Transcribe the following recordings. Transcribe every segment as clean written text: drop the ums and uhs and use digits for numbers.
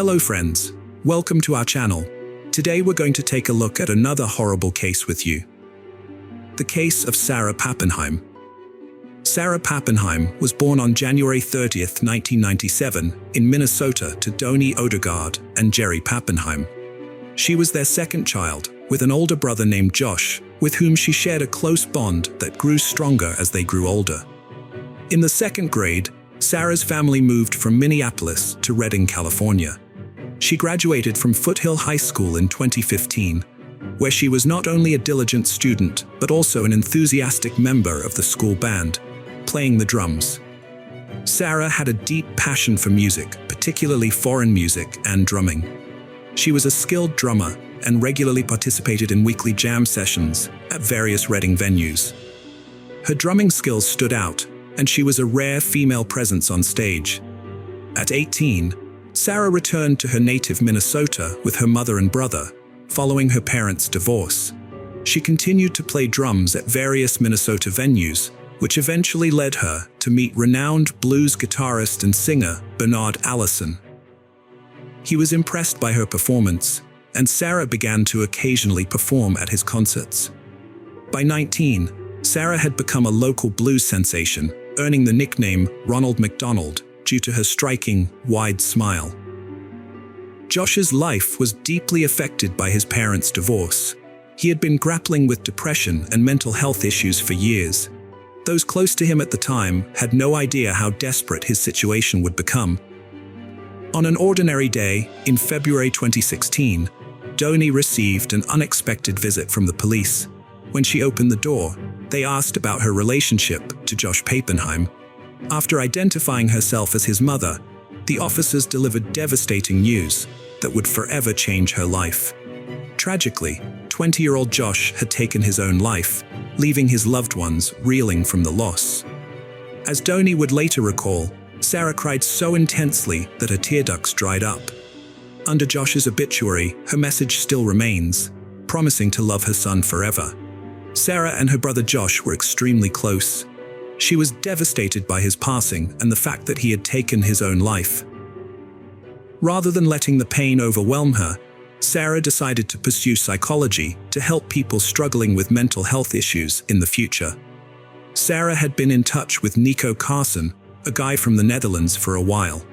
Hello friends, welcome to our channel. Today we're going to take a look at another horrible case with you. The case of Sarah Papenheim. Sarah Papenheim was born on January 30th, 1997 in Minnesota to Dhoni Odegaard and Jerry Papenheim. She was their second child, with an older brother named Josh, with whom she shared a close bond that grew stronger as they grew older. In the second grade, Sarah's family moved from Minneapolis to Redding, California. She graduated from Foothill High School in 2015, where she was not only a diligent student, but also an enthusiastic member of the school band, playing the drums. Sarah had a deep passion for music, particularly foreign music and drumming. She was a skilled drummer and regularly participated in weekly jam sessions at various Redding venues. Her drumming skills stood out, and she was a rare female presence on stage. At 18, Sarah returned to her native Minnesota with her mother and brother, following her parents' divorce. She continued to play drums at various Minnesota venues, which eventually led her to meet renowned blues guitarist and singer Bernard Allison. He was impressed by her performance, and Sarah began to occasionally perform at his concerts. By 19, Sarah had become a local blues sensation, earning the nickname Ronald McDonald due to her striking, wide smile. Josh's life was deeply affected by his parents' divorce. He had been grappling with depression and mental health issues for years. Those close to him at the time had no idea how desperate his situation would become. On an ordinary day, in February 2016, Dhoni received an unexpected visit from the police. When she opened the door, they asked about her relationship to Josh Papenheim. After identifying herself as his mother, the officers delivered devastating news that would forever change her life. Tragically, 20-year-old Josh had taken his own life, leaving his loved ones reeling from the loss. As Dhoni would later recall, Sarah cried so intensely that her tear ducts dried up. Under Josh's obituary, her message still remains, promising to love her son forever. Sarah and her brother Josh were extremely close. She was devastated by his passing and the fact that he had taken his own life. Rather than letting the pain overwhelm her, Sarah decided to pursue psychology to help people struggling with mental health issues in the future. Sarah had been in touch with Nico Carson, a guy from the Netherlands, for a while.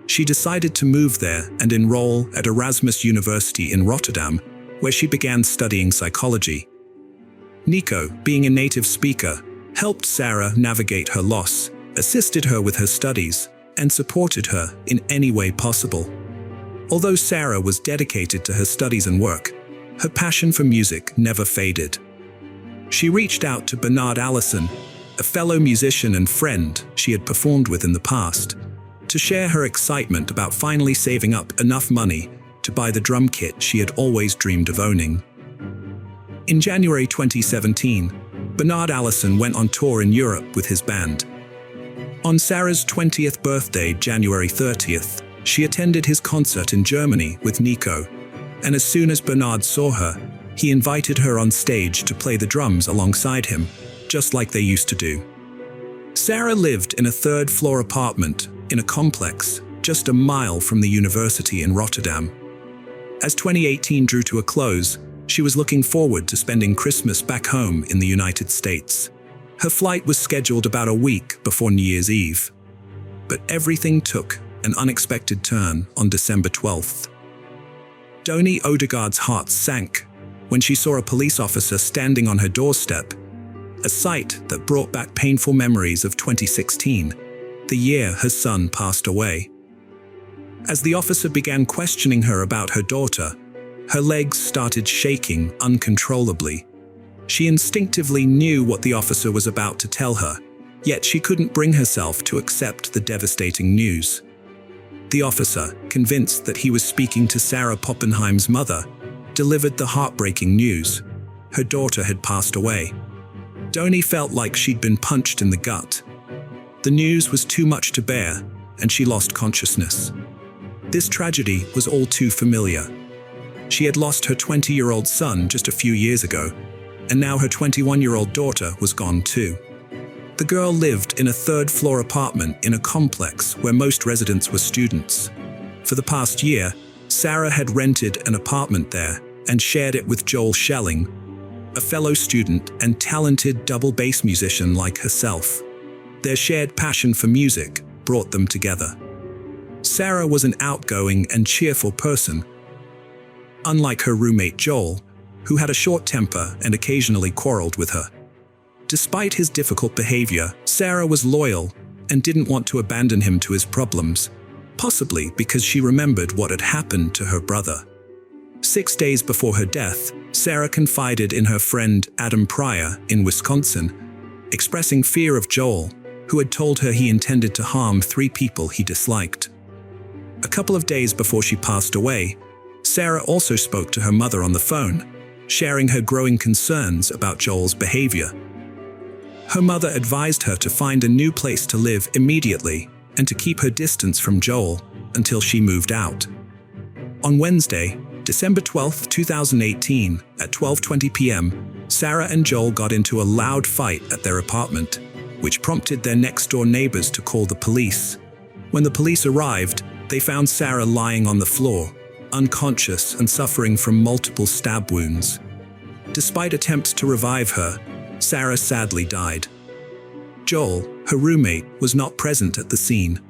She decided to move there and enroll at Erasmus University in Rotterdam, where she began studying psychology. Nico, being a native speaker, helped Sarah navigate her loss, assisted her with her studies, and supported her in any way possible. Although Sarah was dedicated to her studies and work, her passion for music never faded. She reached out to Bernard Allison, a fellow musician and friend she had performed with in the past, to share her excitement about finally saving up enough money to buy the drum kit she had always dreamed of owning. In January 2017, Bernard Allison went on tour in Europe with his band. On Sarah's 20th birthday, January 30th, she attended his concert in Germany with Nico, and as soon as Bernard saw her, he invited her on stage to play the drums alongside him, just like they used to do. Sarah lived in a third-floor apartment in a complex just a mile from the university in Rotterdam. As 2018 drew to a close, she was looking forward to spending Christmas back home in the United States. Her flight was scheduled about a week before New Year's Eve. But everything took an unexpected turn on December 12th. Dhoni Odegaard's heart sank when she saw a police officer standing on her doorstep, a sight that brought back painful memories of 2016, the year her son passed away. As the officer began questioning her about her daughter, her legs started shaking uncontrollably. She instinctively knew what the officer was about to tell her, yet she couldn't bring herself to accept the devastating news. The officer, convinced that he was speaking to Sarah Papenheim's mother, delivered the heartbreaking news. Her daughter had passed away. Dhoni felt like she'd been punched in the gut. The news was too much to bear, and she lost consciousness. This tragedy was all too familiar. She had lost her 20-year-old son just a few years ago, and now her 21-year-old daughter was gone too. The girl lived in a third-floor apartment in a complex where most residents were students. For the past year, Sarah had rented an apartment there and shared it with Joel Schelling, a fellow student and talented double bass musician like herself. Their shared passion for music brought them together. Sarah was an outgoing and cheerful person, unlike her roommate Joel, who had a short temper and occasionally quarreled with her. Despite his difficult behavior, Sarah was loyal and didn't want to abandon him to his problems, possibly because she remembered what had happened to her brother. 6 days before her death, Sarah confided in her friend Adam Pryor in Wisconsin, expressing fear of Joel, who had told her he intended to harm 3 people he disliked. A couple of days before she passed away, Sarah also spoke to her mother on the phone, sharing her growing concerns about Joel's behavior. Her mother advised her to find a new place to live immediately and to keep her distance from Joel until she moved out. On Wednesday, December 12, 2018, at 12:20 p.m., Sarah and Joel got into a loud fight at their apartment, which prompted their next-door neighbors to call the police. When the police arrived, they found Sarah lying on the floor, unconscious and suffering from multiple stab wounds. Despite attempts to revive her, Sarah sadly died. Joel, her roommate, was not present at the scene.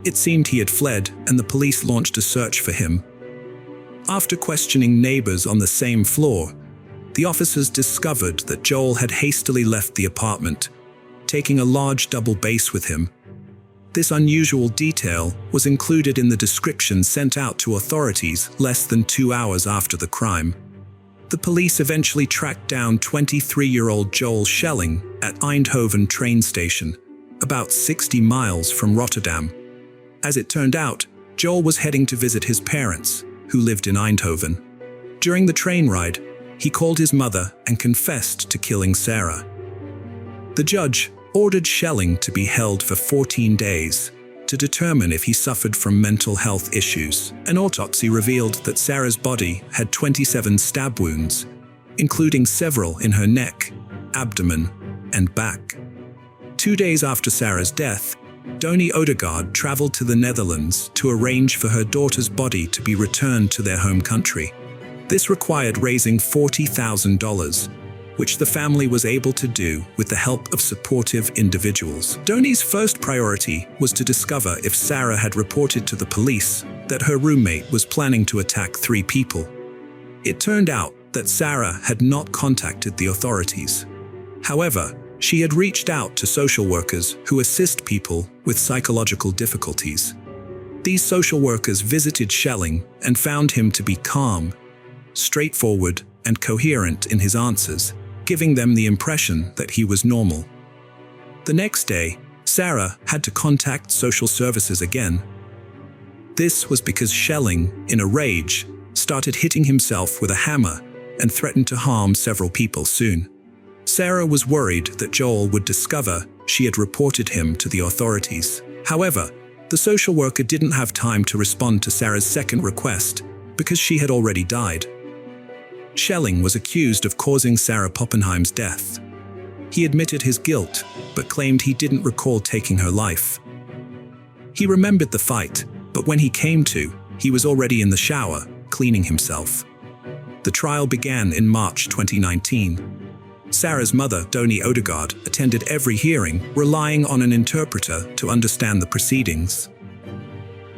It seemed he had fled, and the police launched a search for him. After questioning neighbors on the same floor, the officers discovered that Joel had hastily left the apartment, taking a large double bass with him. This unusual detail was included in the description sent out to authorities less than 2 hours after the crime. The police eventually tracked down 23-year-old Joel Schelling at Eindhoven train station, about 60 miles from Rotterdam. As it turned out, Joel was heading to visit his parents, who lived in Eindhoven. During the train ride, he called his mother and confessed to killing Sarah. The judge ordered Schelling to be held for 14 days to determine if he suffered from mental health issues. An autopsy revealed that Sarah's body had 27 stab wounds, including several in her neck, abdomen, and back. 2 days after Sarah's death, Dhoni Odegaard traveled to the Netherlands to arrange for her daughter's body to be returned to their home country. This required raising $40,000, which the family was able to do with the help of supportive individuals. Dhoni's first priority was to discover if Sarah had reported to the police that her roommate was planning to attack 3 people. It turned out that Sarah had not contacted the authorities. However, she had reached out to social workers who assist people with psychological difficulties. These social workers visited Schelling and found him to be calm, straightforward, and coherent in his answers, giving them the impression that he was normal. The next day, Sarah had to contact social services again. This was because Schelling, in a rage, started hitting himself with a hammer and threatened to harm several people soon. Sarah was worried that Joel would discover she had reported him to the authorities. However, the social worker didn't have time to respond to Sarah's second request because she had already died. Schelling was accused of causing Sarah Papenheim's death. He admitted his guilt, but claimed he didn't recall taking her life. He remembered the fight, but when he came to, he was already in the shower, cleaning himself. The trial began in March 2019. Sarah's mother, Dhoni Odegaard, attended every hearing, relying on an interpreter to understand the proceedings.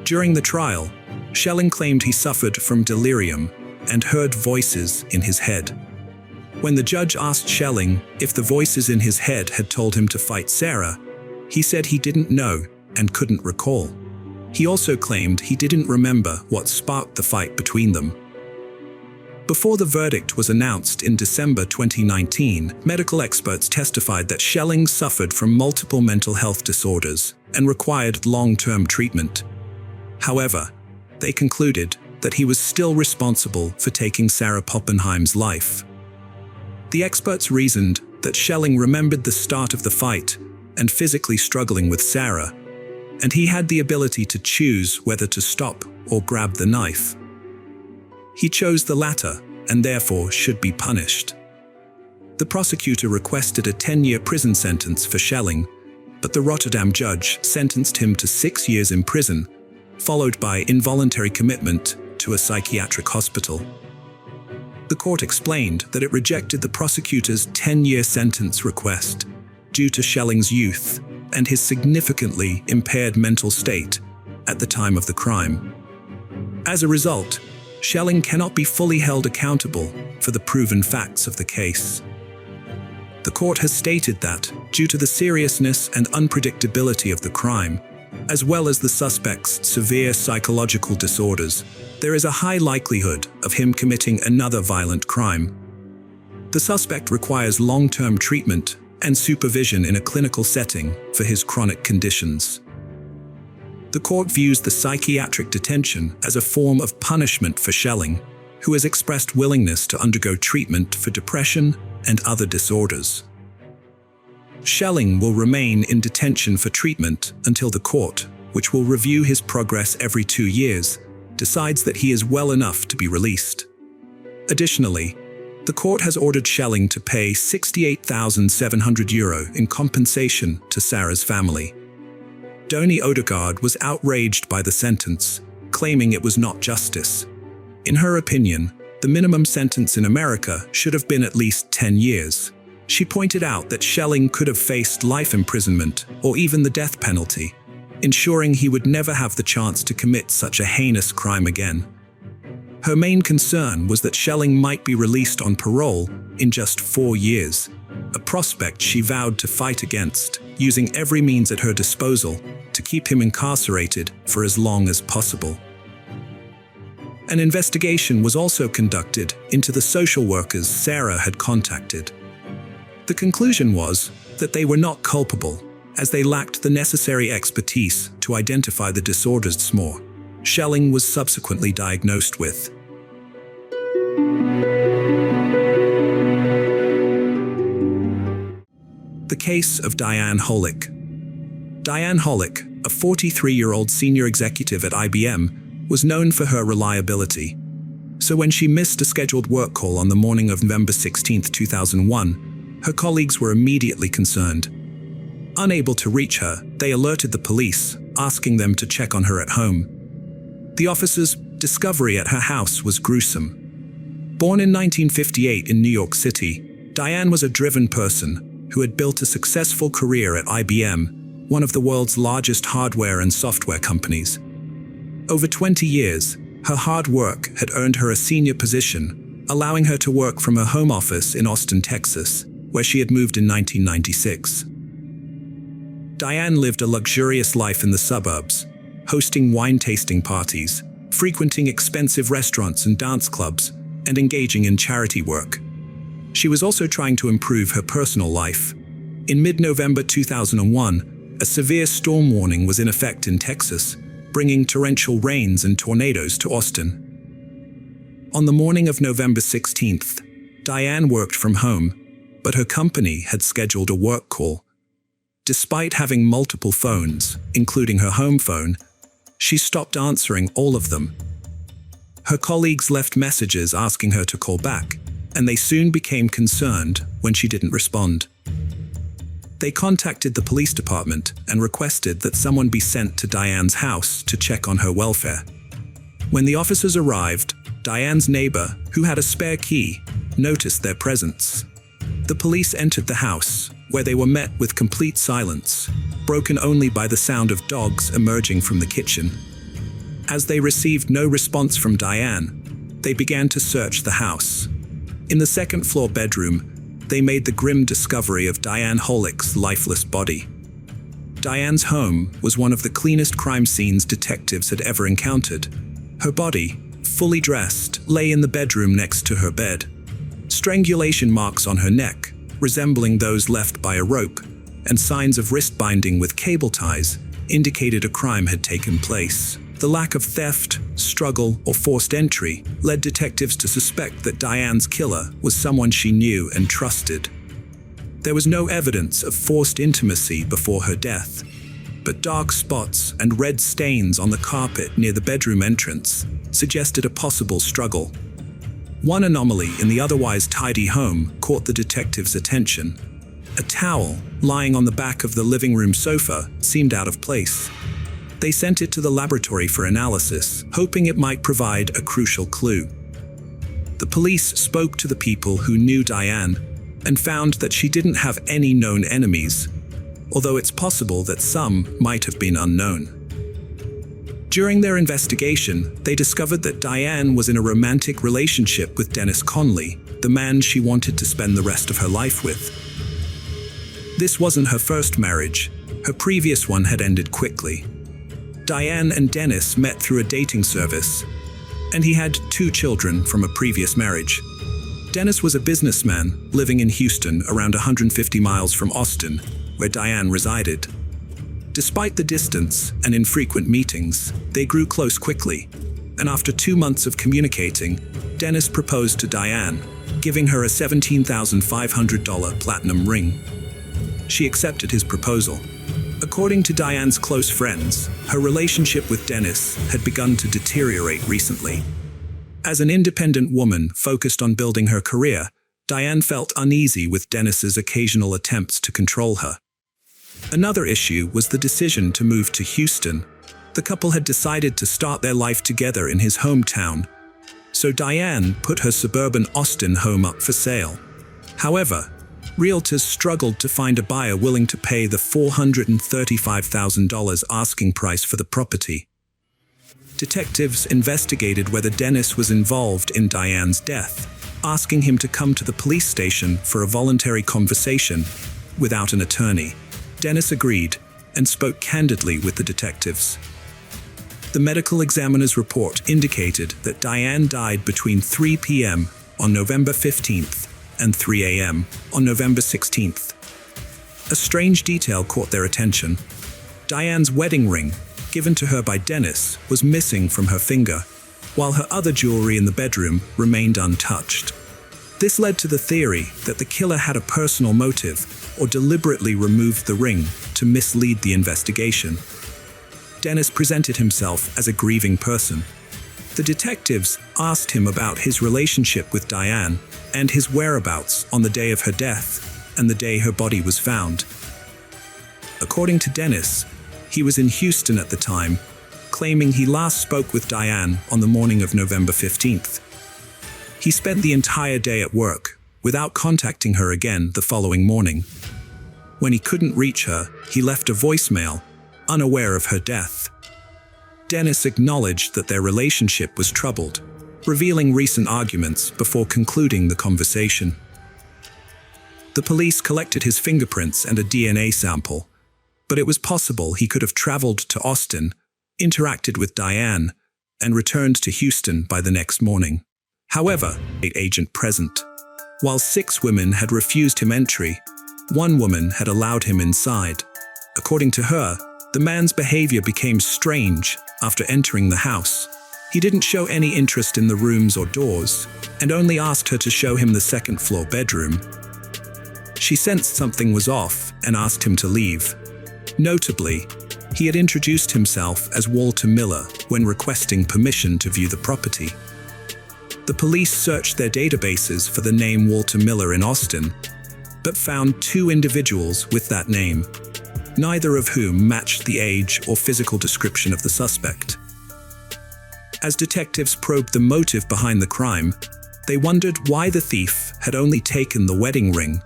During the trial, Schelling claimed he suffered from delirium and heard voices in his head. When the judge asked Schelling if the voices in his head had told him to fight Sarah, he said he didn't know and couldn't recall. He also claimed he didn't remember what sparked the fight between them. Before the verdict was announced in December 2019, medical experts testified that Schelling suffered from multiple mental health disorders and required long-term treatment. However, they concluded that he was still responsible for taking Sarah Papenheim's life. The experts reasoned that Schelling remembered the start of the fight and physically struggling with Sarah, and he had the ability to choose whether to stop or grab the knife. He chose the latter and therefore should be punished. The prosecutor requested a 10-year prison sentence for Schelling, but the Rotterdam judge sentenced him to 6 years in prison, followed by involuntary commitment to a psychiatric hospital. The court explained that it rejected the prosecutor's 10-year sentence request due to Schelling's youth and his significantly impaired mental state at the time of the crime. As a result, Schelling cannot be fully held accountable for the proven facts of the case. The court has stated that, due to the seriousness and unpredictability of the crime, as well as the suspect's severe psychological disorders, there is a high likelihood of him committing another violent crime. The suspect requires long-term treatment and supervision in a clinical setting for his chronic conditions. The court views the psychiatric detention as a form of punishment for Schelling, who has expressed willingness to undergo treatment for depression and other disorders. Schelling will remain in detention for treatment until the court, which will review his progress every 2 years, decides that he is well enough to be released. Additionally, the court has ordered Schelling to pay €68,700 in compensation to Sarah's family. Dhoni Odegaard was outraged by the sentence, claiming it was not justice. In her opinion, the minimum sentence in America should have been at least 10 years. She pointed out that Schelling could have faced life imprisonment or even the death penalty, ensuring he would never have the chance to commit such a heinous crime again. Her main concern was that Schelling might be released on parole in just 4 years, a prospect she vowed to fight against, using every means at her disposal to keep him incarcerated for as long as possible. An investigation was also conducted into the social workers Sarah had contacted. The conclusion was that they were not culpable, as they lacked the necessary expertise to identify the disorders Schelling was subsequently diagnosed with. The case of Diane Holick. Diane Holick, a 43-year-old senior executive at IBM, was known for her reliability. So when she missed a scheduled work call on the morning of November 16, 2001, her colleagues were immediately concerned. Unable to reach her, they alerted the police, asking them to check on her at home. The officers' discovery at her house was gruesome. Born in 1958 in New York City, Diane was a driven person who had built a successful career at IBM, one of the world's largest hardware and software companies. Over 20 years, her hard work had earned her a senior position, allowing her to work from her home office in Austin, Texas, where she had moved in 1996. Diane lived a luxurious life in the suburbs, hosting wine-tasting parties, frequenting expensive restaurants and dance clubs, and engaging in charity work. She was also trying to improve her personal life. In mid-November 2001, a severe storm warning was in effect in Texas, bringing torrential rains and tornadoes to Austin. On the morning of November 16th, Diane worked from home, but her company had scheduled a work call. Despite having multiple phones, including her home phone, she stopped answering all of them. Her colleagues left messages asking her to call back, and they soon became concerned when she didn't respond. They contacted the police department and requested that someone be sent to Diane's house to check on her welfare. When the officers arrived, Diane's neighbor, who had a spare key, noticed their presence. The police entered the house, where they were met with complete silence, broken only by the sound of dogs emerging from the kitchen. As they received no response from Diane, they began to search the house. In the second-floor bedroom, they made the grim discovery of Diane Holick's lifeless body. Diane's home was one of the cleanest crime scenes detectives had ever encountered. Her body, fully dressed, lay in the bedroom next to her bed. Strangulation marks on her neck, resembling those left by a rope, and signs of wrist binding with cable ties, indicated a crime had taken place. The lack of theft, struggle, or forced entry led detectives to suspect that Diane's killer was someone she knew and trusted. There was no evidence of forced intimacy before her death, but dark spots and red stains on the carpet near the bedroom entrance suggested a possible struggle. One anomaly in the otherwise tidy home caught the detectives' attention. A towel lying on the back of the living room sofa seemed out of place. They sent it to the laboratory for analysis, hoping it might provide a crucial clue. The police spoke to the people who knew Diane and found that she didn't have any known enemies, although it's possible that some might have been unknown. During their investigation, they discovered that Diane was in a romantic relationship with Dennis Conley, the man she wanted to spend the rest of her life with. This wasn't her first marriage. Her previous one had ended quickly. Diane and Dennis met through a dating service, and he had 2 children from a previous marriage. Dennis was a businessman living in Houston, around 150 miles from Austin, where Diane resided. Despite the distance and infrequent meetings, they grew close quickly, and after 2 months of communicating, Dennis proposed to Diane, giving her a $17,500 platinum ring. She accepted his proposal. According to Diane's close friends, her relationship with Dennis had begun to deteriorate recently. As an independent woman focused on building her career, Diane felt uneasy with Dennis's occasional attempts to control her. Another issue was the decision to move to Houston. The couple had decided to start their life together in his hometown, so Diane put her suburban Austin home up for sale. However, realtors struggled to find a buyer willing to pay the $435,000 asking price for the property. Detectives investigated whether Dennis was involved in Diane's death, asking him to come to the police station for a voluntary conversation without an attorney. Dennis agreed and spoke candidly with the detectives. The medical examiner's report indicated that Diane died between 3 p.m. on November 15th and 3 a.m. on November 16th. A strange detail caught their attention. Diane's wedding ring, given to her by Dennis, was missing from her finger, while her other jewelry in the bedroom remained untouched. This led to the theory that the killer had a personal motive or deliberately removed the ring to mislead the investigation. Dennis presented himself as a grieving person. The detectives asked him about his relationship with Diane and his whereabouts on the day of her death and the day her body was found. According to Dennis, he was in Houston at the time, claiming he last spoke with Diane on the morning of November 15th. He spent the entire day at work, without contacting her again the following morning. When he couldn't reach her, he left a voicemail, unaware of her death. Dennis acknowledged that their relationship was troubled, revealing recent arguments before concluding the conversation. The police collected his fingerprints and a DNA sample, but it was possible he could have traveled to Austin, interacted with Diane, and returned to Houston by the next morning. However, an agent present. While 6 women had refused him entry, 1 woman had allowed him inside. According to her, the man's behavior became strange after entering the house. He didn't show any interest in the rooms or doors, and only asked her to show him the second-floor bedroom. She sensed something was off and asked him to leave. Notably, he had introduced himself as Walter Miller when requesting permission to view the property. The police searched their databases for the name Walter Miller in Austin, but found 2 individuals with that name, neither of whom matched the age or physical description of the suspect. As detectives probed the motive behind the crime, they wondered why the thief had only taken the wedding ring,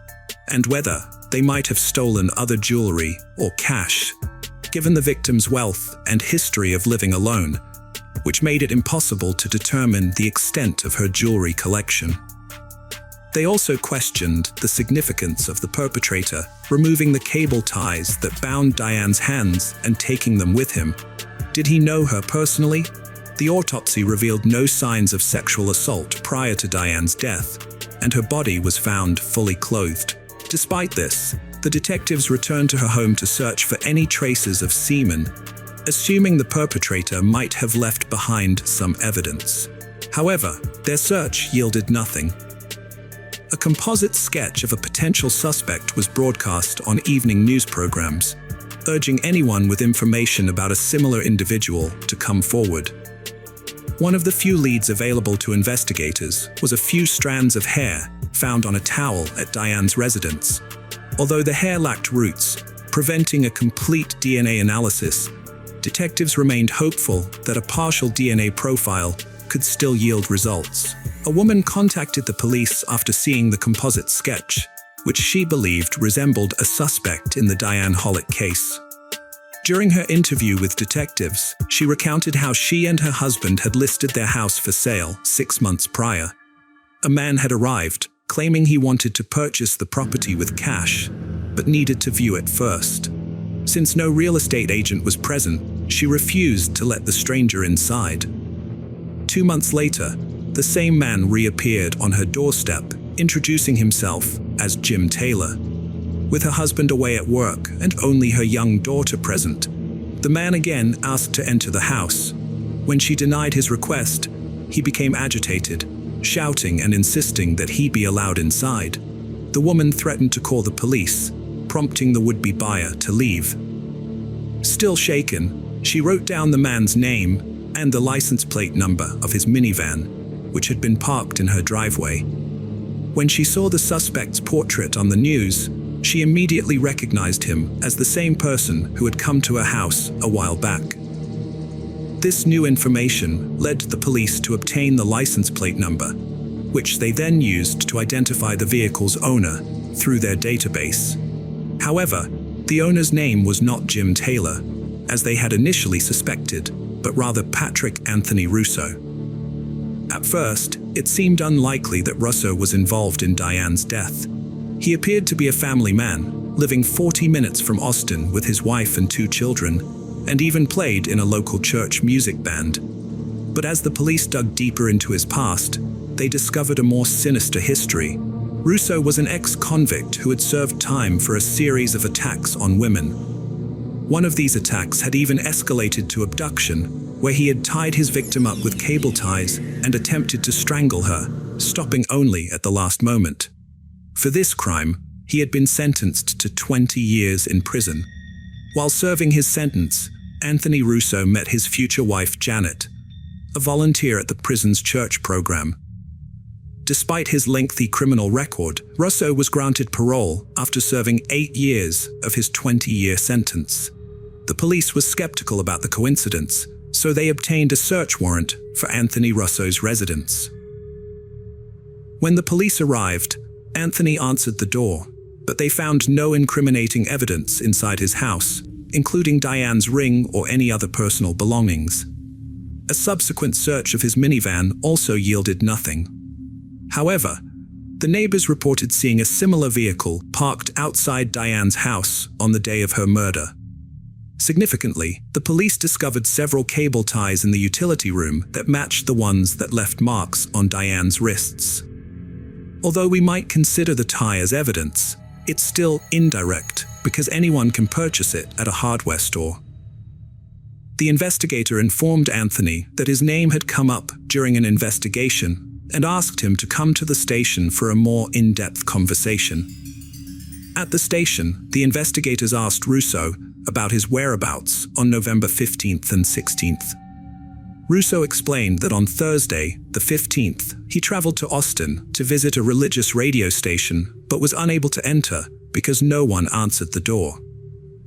and whether they might have stolen other jewelry or cash, given the victim's wealth and history of living alone, which made it impossible to determine the extent of her jewelry collection. They also questioned the significance of the perpetrator removing the cable ties that bound Diane's hands and taking them with him. Did he know her personally? The autopsy revealed no signs of sexual assault prior to Diane's death, and her body was found fully clothed. Despite this, the detectives returned to her home to search for any traces of semen, assuming the perpetrator might have left behind some evidence. However, their search yielded nothing. A composite sketch of a potential suspect was broadcast on evening news programs, urging anyone with information about a similar individual to come forward. One of the few leads available to investigators was a few strands of hair found on a towel at Diane's residence. Although the hair lacked roots, preventing a complete DNA analysis, detectives remained hopeful that a partial DNA profile could still yield results. A woman contacted the police after seeing the composite sketch, which she believed resembled a suspect in the Diane Hollick case. During her interview with detectives, she recounted how she and her husband had listed their house for sale 6 months prior. A man had arrived, claiming he wanted to purchase the property with cash, but needed to view it first. Since no real estate agent was present, she refused to let the stranger inside. 2 months later, the same man reappeared on her doorstep, introducing himself as Jim Taylor. With her husband away at work and only her young daughter present, the man again asked to enter the house. When she denied his request, he became agitated, shouting and insisting that he be allowed inside. The woman threatened to call the police, prompting the would-be buyer to leave. Still shaken, she wrote down the man's name and the license plate number of his minivan, which had been parked in her driveway. When she saw the suspect's portrait on the news, she immediately recognized him as the same person who had come to her house a while back. This new information led the police to obtain the license plate number, which they then used to identify the vehicle's owner through their database. However, the owner's name was not Jim Taylor, as they had initially suspected, but rather Patrick Anthony Russo. At first, it seemed unlikely that Russo was involved in Diane's death. He appeared to be a family man, living 40 minutes from Austin with his wife and 2 children, and even played in a local church music band. But as the police dug deeper into his past, they discovered a more sinister history. Russo was an ex-convict who had served time for a series of attacks on women. One of these attacks had even escalated to abduction, where he had tied his victim up with cable ties and attempted to strangle her, stopping only at the last moment. For this crime, he had been sentenced to 20 years in prison. While serving his sentence, Anthony Russo met his future wife Janet, a volunteer at the prison's church program. Despite his lengthy criminal record, Russo was granted parole after serving 8 years of his 20-year sentence. The police was skeptical about the coincidence, so they obtained a search warrant for Anthony Russo's residence. When the police arrived, Anthony answered the door, but they found no incriminating evidence inside his house, including Diane's ring or any other personal belongings. A subsequent search of his minivan also yielded nothing. However, the neighbors reported seeing a similar vehicle parked outside Diane's house on the day of her murder. Significantly, the police discovered several cable ties in the utility room that matched the ones that left marks on Diane's wrists. Although we might consider the tie as evidence, it's still indirect because anyone can purchase it at a hardware store. The investigator informed Anthony that his name had come up during an investigation and asked him to come to the station for a more in-depth conversation. At the station, the investigators asked Russo about his whereabouts on November 15th and 16th. Russo explained that on Thursday, the 15th, he traveled to Austin to visit a religious radio station but was unable to enter because no one answered the door.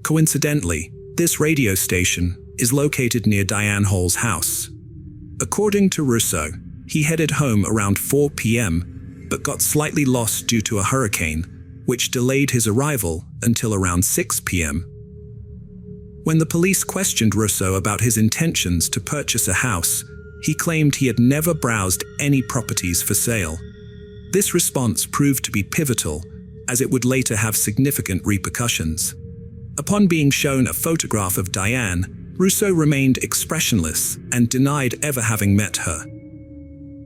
Coincidentally, this radio station is located near Diane Hall's house. According to Russo, he headed home around 4 p.m. but got slightly lost due to a hurricane, which delayed his arrival until around 6 p.m. When the police questioned Russo about his intentions to purchase a house, he claimed he had never browsed any properties for sale. This response proved to be pivotal, as it would later have significant repercussions. Upon being shown a photograph of Diane, Russo remained expressionless and denied ever having met her.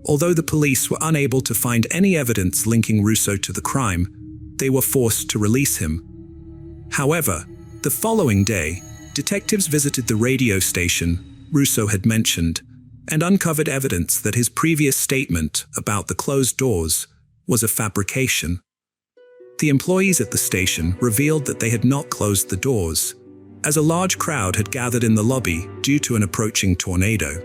Although the police were unable to find any evidence linking Russo to the crime, they were forced to release him. However, the following day, detectives visited the radio station Russo had mentioned and uncovered evidence that his previous statement about the closed doors was a fabrication. The employees at the station revealed that they had not closed the doors, as a large crowd had gathered in the lobby due to an approaching tornado.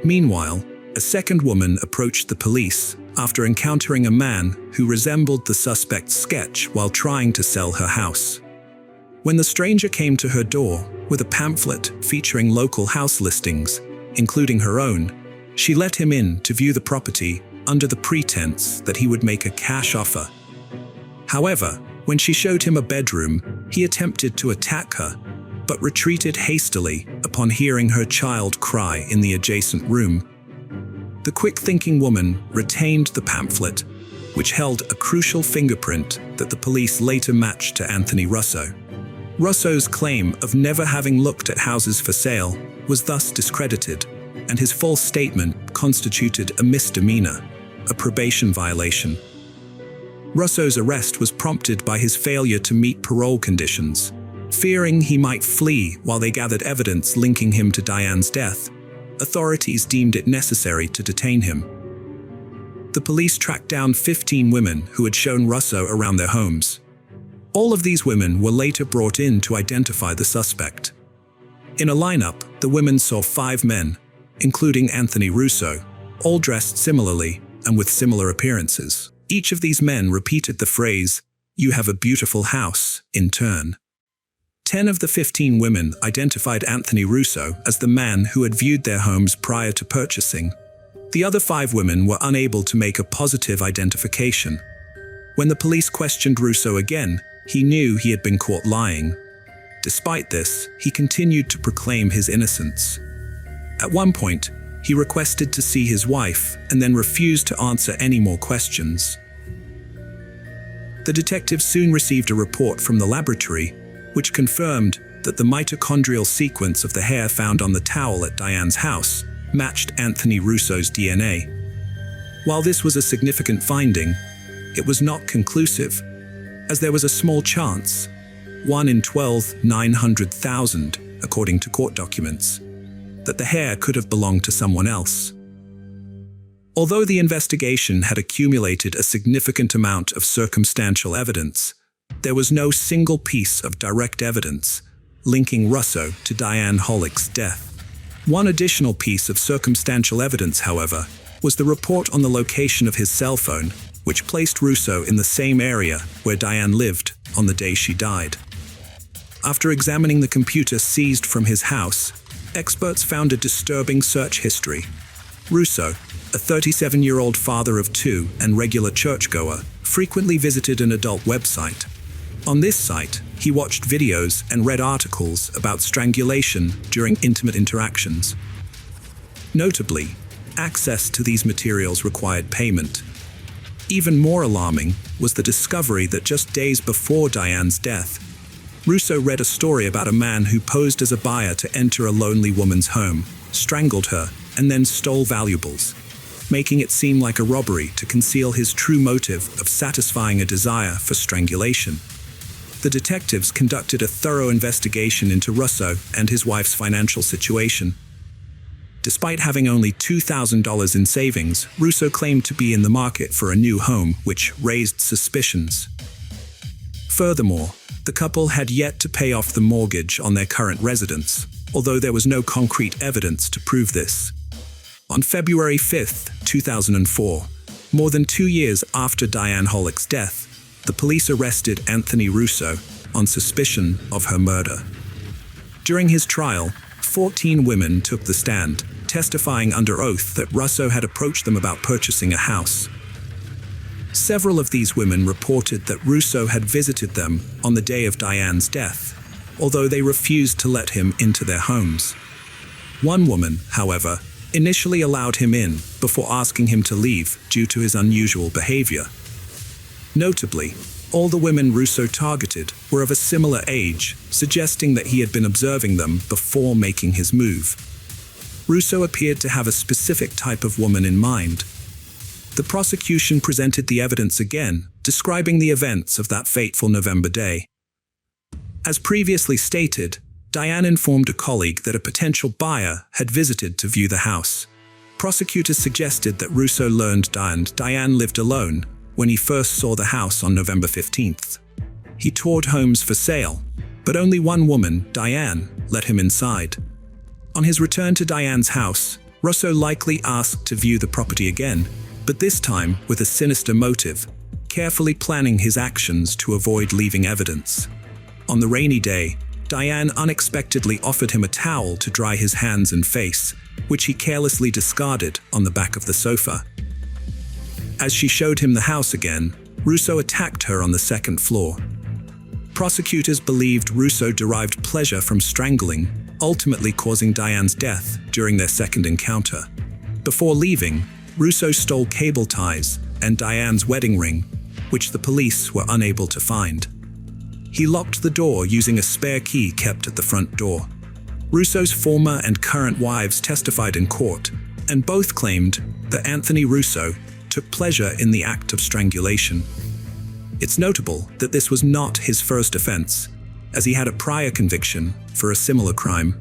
Meanwhile, a second woman approached the police after encountering a man who resembled the suspect's sketch while trying to sell her house. When the stranger came to her door, With a pamphlet featuring local house listings, including her own, she let him in to view the property under the pretense that he would make a cash offer. However, when she showed him a bedroom, he attempted to attack her, but retreated hastily upon hearing her child cry in the adjacent room. The quick-thinking woman retained the pamphlet, which held a crucial fingerprint that the police later matched to Anthony Russo. Russo's claim of never having looked at houses for sale was thus discredited, and his false statement constituted a misdemeanor, a probation violation. Russo's arrest was prompted by his failure to meet parole conditions. Fearing he might flee while they gathered evidence linking him to Diane's death, authorities deemed it necessary to detain him. The police tracked down 15 women who had shown Russo around their homes. All of these women were later brought in to identify the suspect. In a lineup, the women saw 5 men, including Anthony Russo, all dressed similarly and with similar appearances. Each of these men repeated the phrase, "You have a beautiful house," in turn. 10 of the 15 women identified Anthony Russo as the man who had viewed their homes prior to purchasing. The other 5 women were unable to make a positive identification. When the police questioned Russo again, he knew he had been caught lying. Despite this, he continued to proclaim his innocence. At one point, he requested to see his wife and then refused to answer any more questions. The detectives soon received a report from the laboratory, which confirmed that the mitochondrial sequence of the hair found on the towel at Diane's house matched Anthony Russo's DNA. While this was a significant finding, it was not conclusive, as there was a small chance, 1 in 12,900,000, according to court documents, that the hair could have belonged to someone else. Although the investigation had accumulated a significant amount of circumstantial evidence, there was no single piece of direct evidence linking Russo to Diane Hollick's death. One additional piece of circumstantial evidence, however, was the report on the location of his cell phone, which placed Russo in the same area where Diane lived on the day she died. After examining the computer seized from his house, experts found a disturbing search history. Russo, a 37-year-old father of 2 and regular churchgoer, frequently visited an adult website. On this site, he watched videos and read articles about strangulation during intimate interactions. Notably, access to these materials required payment. Even more alarming was the discovery that just days before Diane's death, Russo read a story about a man who posed as a buyer to enter a lonely woman's home, strangled her, and then stole valuables, making it seem like a robbery to conceal his true motive of satisfying a desire for strangulation. The detectives conducted a thorough investigation into Russo and his wife's financial situation. Despite having only $2,000 in savings, Russo claimed to be in the market for a new home, which raised suspicions. Furthermore, the couple had yet to pay off the mortgage on their current residence, although there was no concrete evidence to prove this. On February 5, 2004, more than 2 years after Diane Hollick's death, the police arrested Anthony Russo on suspicion of her murder. During his trial, 14 women took the stand, testifying under oath that Russo had approached them about purchasing a house. Several of these women reported that Russo had visited them on the day of Diane's death, although they refused to let him into their homes. One woman, however, initially allowed him in before asking him to leave due to his unusual behavior. Notably, all the women Russo targeted were of a similar age, suggesting that he had been observing them before making his move. Russo appeared to have a specific type of woman in mind. The prosecution presented the evidence again, describing the events of that fateful November day. As previously stated, Diane informed a colleague that a potential buyer had visited to view the house. Prosecutors suggested that Russo learned Diane lived alone when he first saw the house on November 15th. He toured homes for sale, but only one woman, Diane, let him inside. On his return to Diane's house, Russo likely asked to view the property again, but this time with a sinister motive, carefully planning his actions to avoid leaving evidence. On the rainy day, Diane unexpectedly offered him a towel to dry his hands and face, which he carelessly discarded on the back of the sofa. As she showed him the house again, Russo attacked her on the second floor. Prosecutors believed Russo derived pleasure from strangling, ultimately causing Diane's death during their second encounter. Before leaving, Russo stole cable ties and Diane's wedding ring, which the police were unable to find. He locked the door using a spare key kept at the front door. Russo's former and current wives testified in court, and both claimed that Anthony Russo took pleasure in the act of strangulation. It's notable that this was not his first offense, as he had a prior conviction for a similar crime.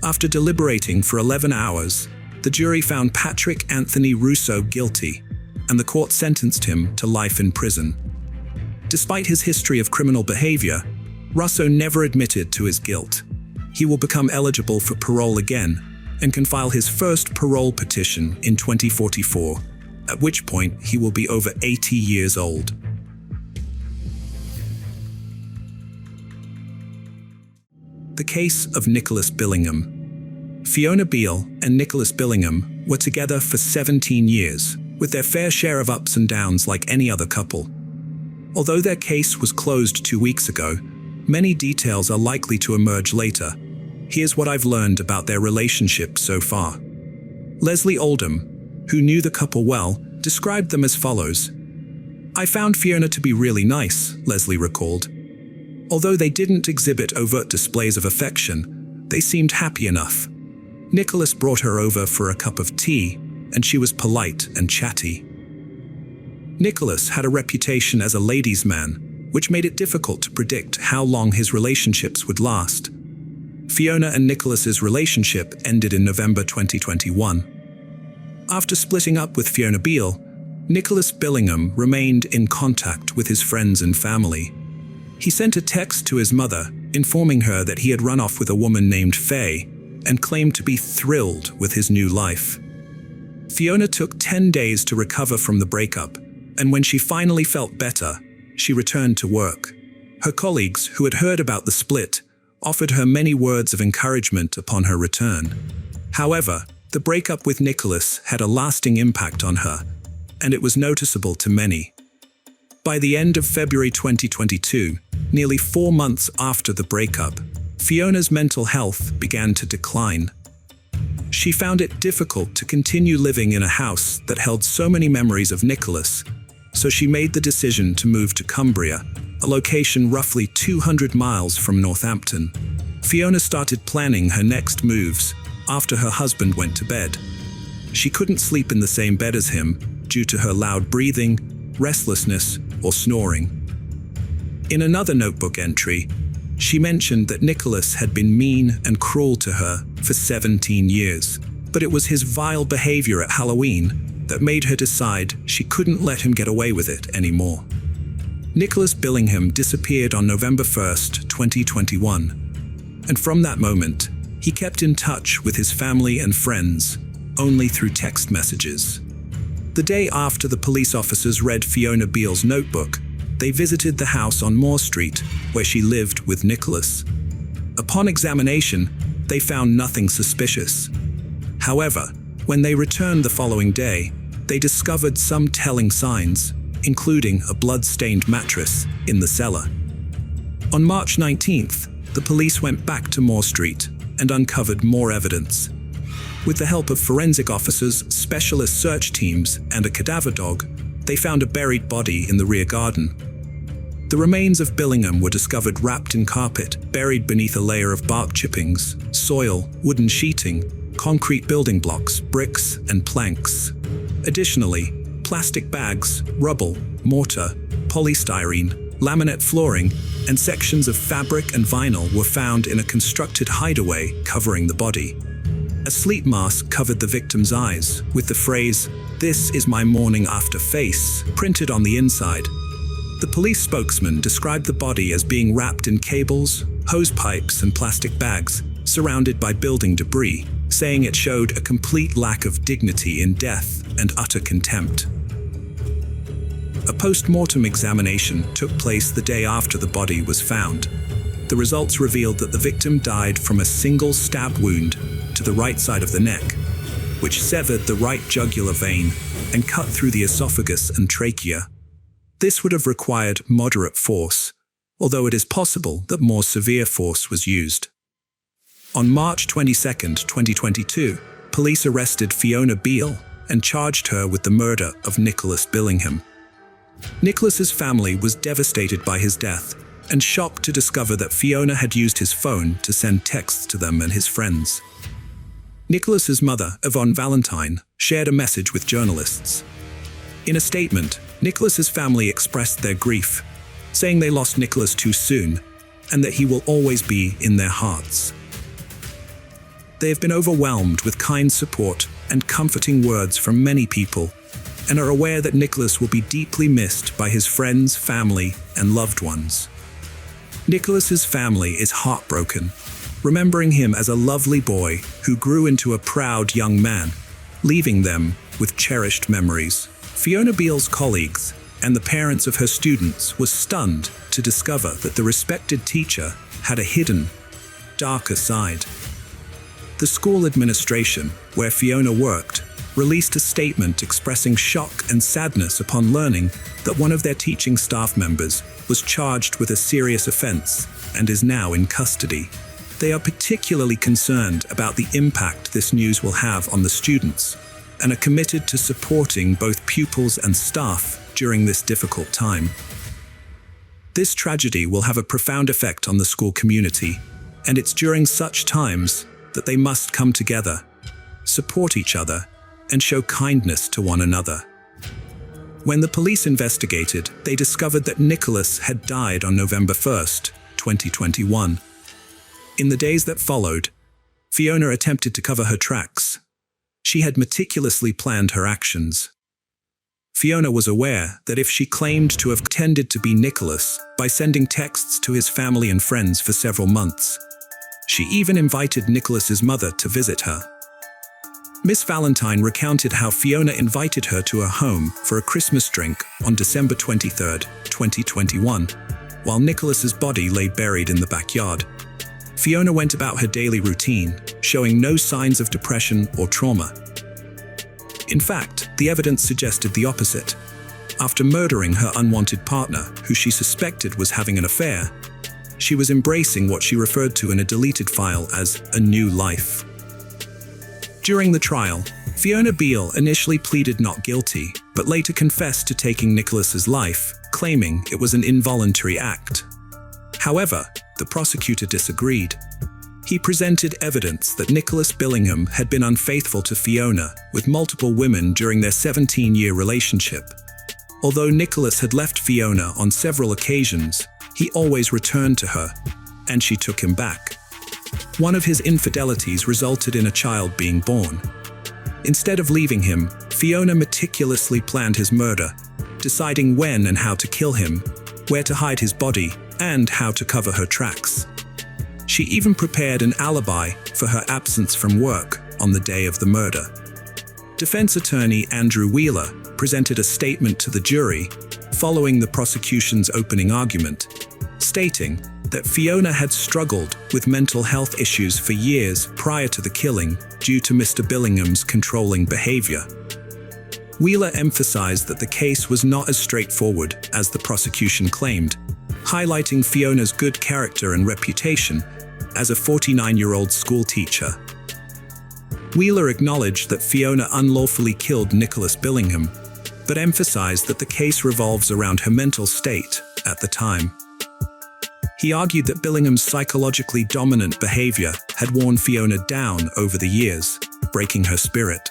After deliberating for 11 hours, the jury found Patrick Anthony Russo guilty, and the court sentenced him to life in prison. Despite his history of criminal behavior, Russo never admitted to his guilt. He will become eligible for parole again and can file his first parole petition in 2044, at which point he will be over 80 years old. The case of Nicholas Billingham. Fiona Beale and Nicholas Billingham were together for 17 years, with their fair share of ups and downs like any other couple. Although their case was closed 2 weeks ago, many details are likely to emerge later. Here's what I've learned about their relationship so far. Leslie Oldham, who knew the couple well, described them as follows. "I found Fiona to be really nice," Leslie recalled. "Although they didn't exhibit overt displays of affection, they seemed happy enough. Nicholas brought her over for a cup of tea, and she was polite and chatty." Nicholas had a reputation as a ladies' man, which made it difficult to predict how long his relationships would last. Fiona and Nicholas's relationship ended in November 2021. After splitting up with Fiona Beale, Nicholas Billingham remained in contact with his friends and family. He sent a text to his mother, informing her that he had run off with a woman named Faye and claimed to be thrilled with his new life. Fiona took 10 days to recover from the breakup, and when she finally felt better, she returned to work. Her colleagues, who had heard about the split, offered her many words of encouragement upon her return. However, the breakup with Nicholas had a lasting impact on her, and it was noticeable to many. By the end of February 2022, nearly 4 months after the breakup, Fiona's mental health began to decline. She found it difficult to continue living in a house that held so many memories of Nicholas, so she made the decision to move to Cumbria, a location roughly 200 miles from Northampton. Fiona started planning her next moves after her husband went to bed. She couldn't sleep in the same bed as him due to her loud breathing, restlessness, or snoring. In another notebook entry, she mentioned that Nicholas had been mean and cruel to her for 17 years, but it was his vile behavior at Halloween that made her decide she couldn't let him get away with it anymore. Nicholas Billingham disappeared on November 1st, 2021, and from that moment, he kept in touch with his family and friends, only through text messages. The day after the police officers read Fiona Beale's notebook, they visited the house on Moore Street, where she lived with Nicholas. Upon examination, they found nothing suspicious. However, when they returned the following day, they discovered some telling signs, including a blood-stained mattress in the cellar. On March 19th, the police went back to Moore Street and uncovered more evidence. With the help of forensic officers, specialist search teams, and a cadaver dog, they found a buried body in the rear garden. The remains of Billingham were discovered wrapped in carpet, buried beneath a layer of bark chippings, soil, wooden sheeting, concrete building blocks, bricks, and planks. Additionally, plastic bags, rubble, mortar, polystyrene, laminate flooring, and sections of fabric and vinyl were found in a constructed hideaway covering the body. A sleep mask covered the victim's eyes, with the phrase, "This is my morning after face," printed on the inside. The police spokesman described the body as being wrapped in cables, hose pipes, and plastic bags, surrounded by building debris, saying it showed a complete lack of dignity in death and utter contempt. A post-mortem examination took place the day after the body was found. The results revealed that the victim died from a single stab wound to the right side of the neck, which severed the right jugular vein and cut through the esophagus and trachea. This would have required moderate force, although it is possible that more severe force was used. On March 22, 2022, police arrested Fiona Beale and charged her with the murder of Nicholas Billingham. Nicholas's family was devastated by his death and shocked to discover that Fiona had used his phone to send texts to them and his friends. Nicholas's mother, Yvonne Valentine, shared a message with journalists. In a statement, Nicholas's family expressed their grief, saying they lost Nicholas too soon and that he will always be in their hearts. They have been overwhelmed with kind support and comforting words from many people and are aware that Nicholas will be deeply missed by his friends, family, and loved ones. Nicholas's family is heartbroken, remembering him as a lovely boy who grew into a proud young man, leaving them with cherished memories. Fiona Beale's colleagues and the parents of her students were stunned to discover that the respected teacher had a hidden, darker side. The school administration, where Fiona worked, released a statement expressing shock and sadness upon learning that one of their teaching staff members was charged with a serious offense and is now in custody. They are particularly concerned about the impact this news will have on the students and are committed to supporting both pupils and staff during this difficult time. This tragedy will have a profound effect on the school community, and it's during such times that they must come together, support each other, and show kindness to one another. When the police investigated, they discovered that Nicholas had died on November 1st, 2021. In the days that followed, Fiona attempted to cover her tracks. She had meticulously planned her actions. Fiona was aware that if she claimed to have pretended to be Nicholas by sending texts to his family and friends for several months, she even invited Nicholas's mother to visit her. Miss Valentine recounted how Fiona invited her to her home for a Christmas drink on December 23, 2021, while Nicholas's body lay buried in the backyard. Fiona went about her daily routine, showing no signs of depression or trauma. In fact, the evidence suggested the opposite. After murdering her unwanted partner, who she suspected was having an affair, she was embracing what she referred to in a deleted file as a new life. During the trial, Fiona Beale initially pleaded not guilty, but later confessed to taking Nicholas's life, claiming it was an involuntary act. However, the prosecutor disagreed. He presented evidence that Nicholas Billingham had been unfaithful to Fiona with multiple women during their 17-year relationship. Although Nicholas had left Fiona on several occasions, he always returned to her, and she took him back. One of his infidelities resulted in a child being born. Instead of leaving him, Fiona meticulously planned his murder, deciding when and how to kill him, where to hide his body, and how to cover her tracks. She even prepared an alibi for her absence from work on the day of the murder. Defense attorney Andrew Wheeler presented a statement to the jury following the prosecution's opening argument, stating that Fiona had struggled with mental health issues for years prior to the killing due to Mr. Billingham's controlling behavior. Wheeler emphasized that the case was not as straightforward as the prosecution claimed, highlighting Fiona's good character and reputation as a 49-year-old school teacher. Wheeler acknowledged that Fiona unlawfully killed Nicholas Billingham, but emphasized that the case revolves around her mental state at the time. He argued that Billingham's psychologically dominant behavior had worn Fiona down over the years, breaking her spirit.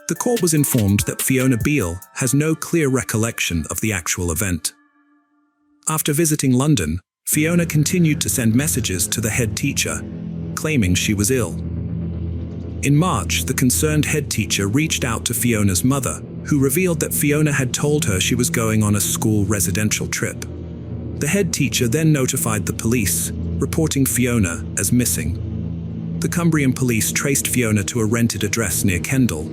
The court was informed that Fiona Beale has no clear recollection of the actual event. After visiting London, Fiona continued to send messages to the head teacher, claiming she was ill. In March, the concerned head teacher reached out to Fiona's mother, who revealed that Fiona had told her she was going on a school residential trip. The head teacher then notified the police, reporting Fiona as missing. The Cumbrian police traced Fiona to a rented address near Kendal,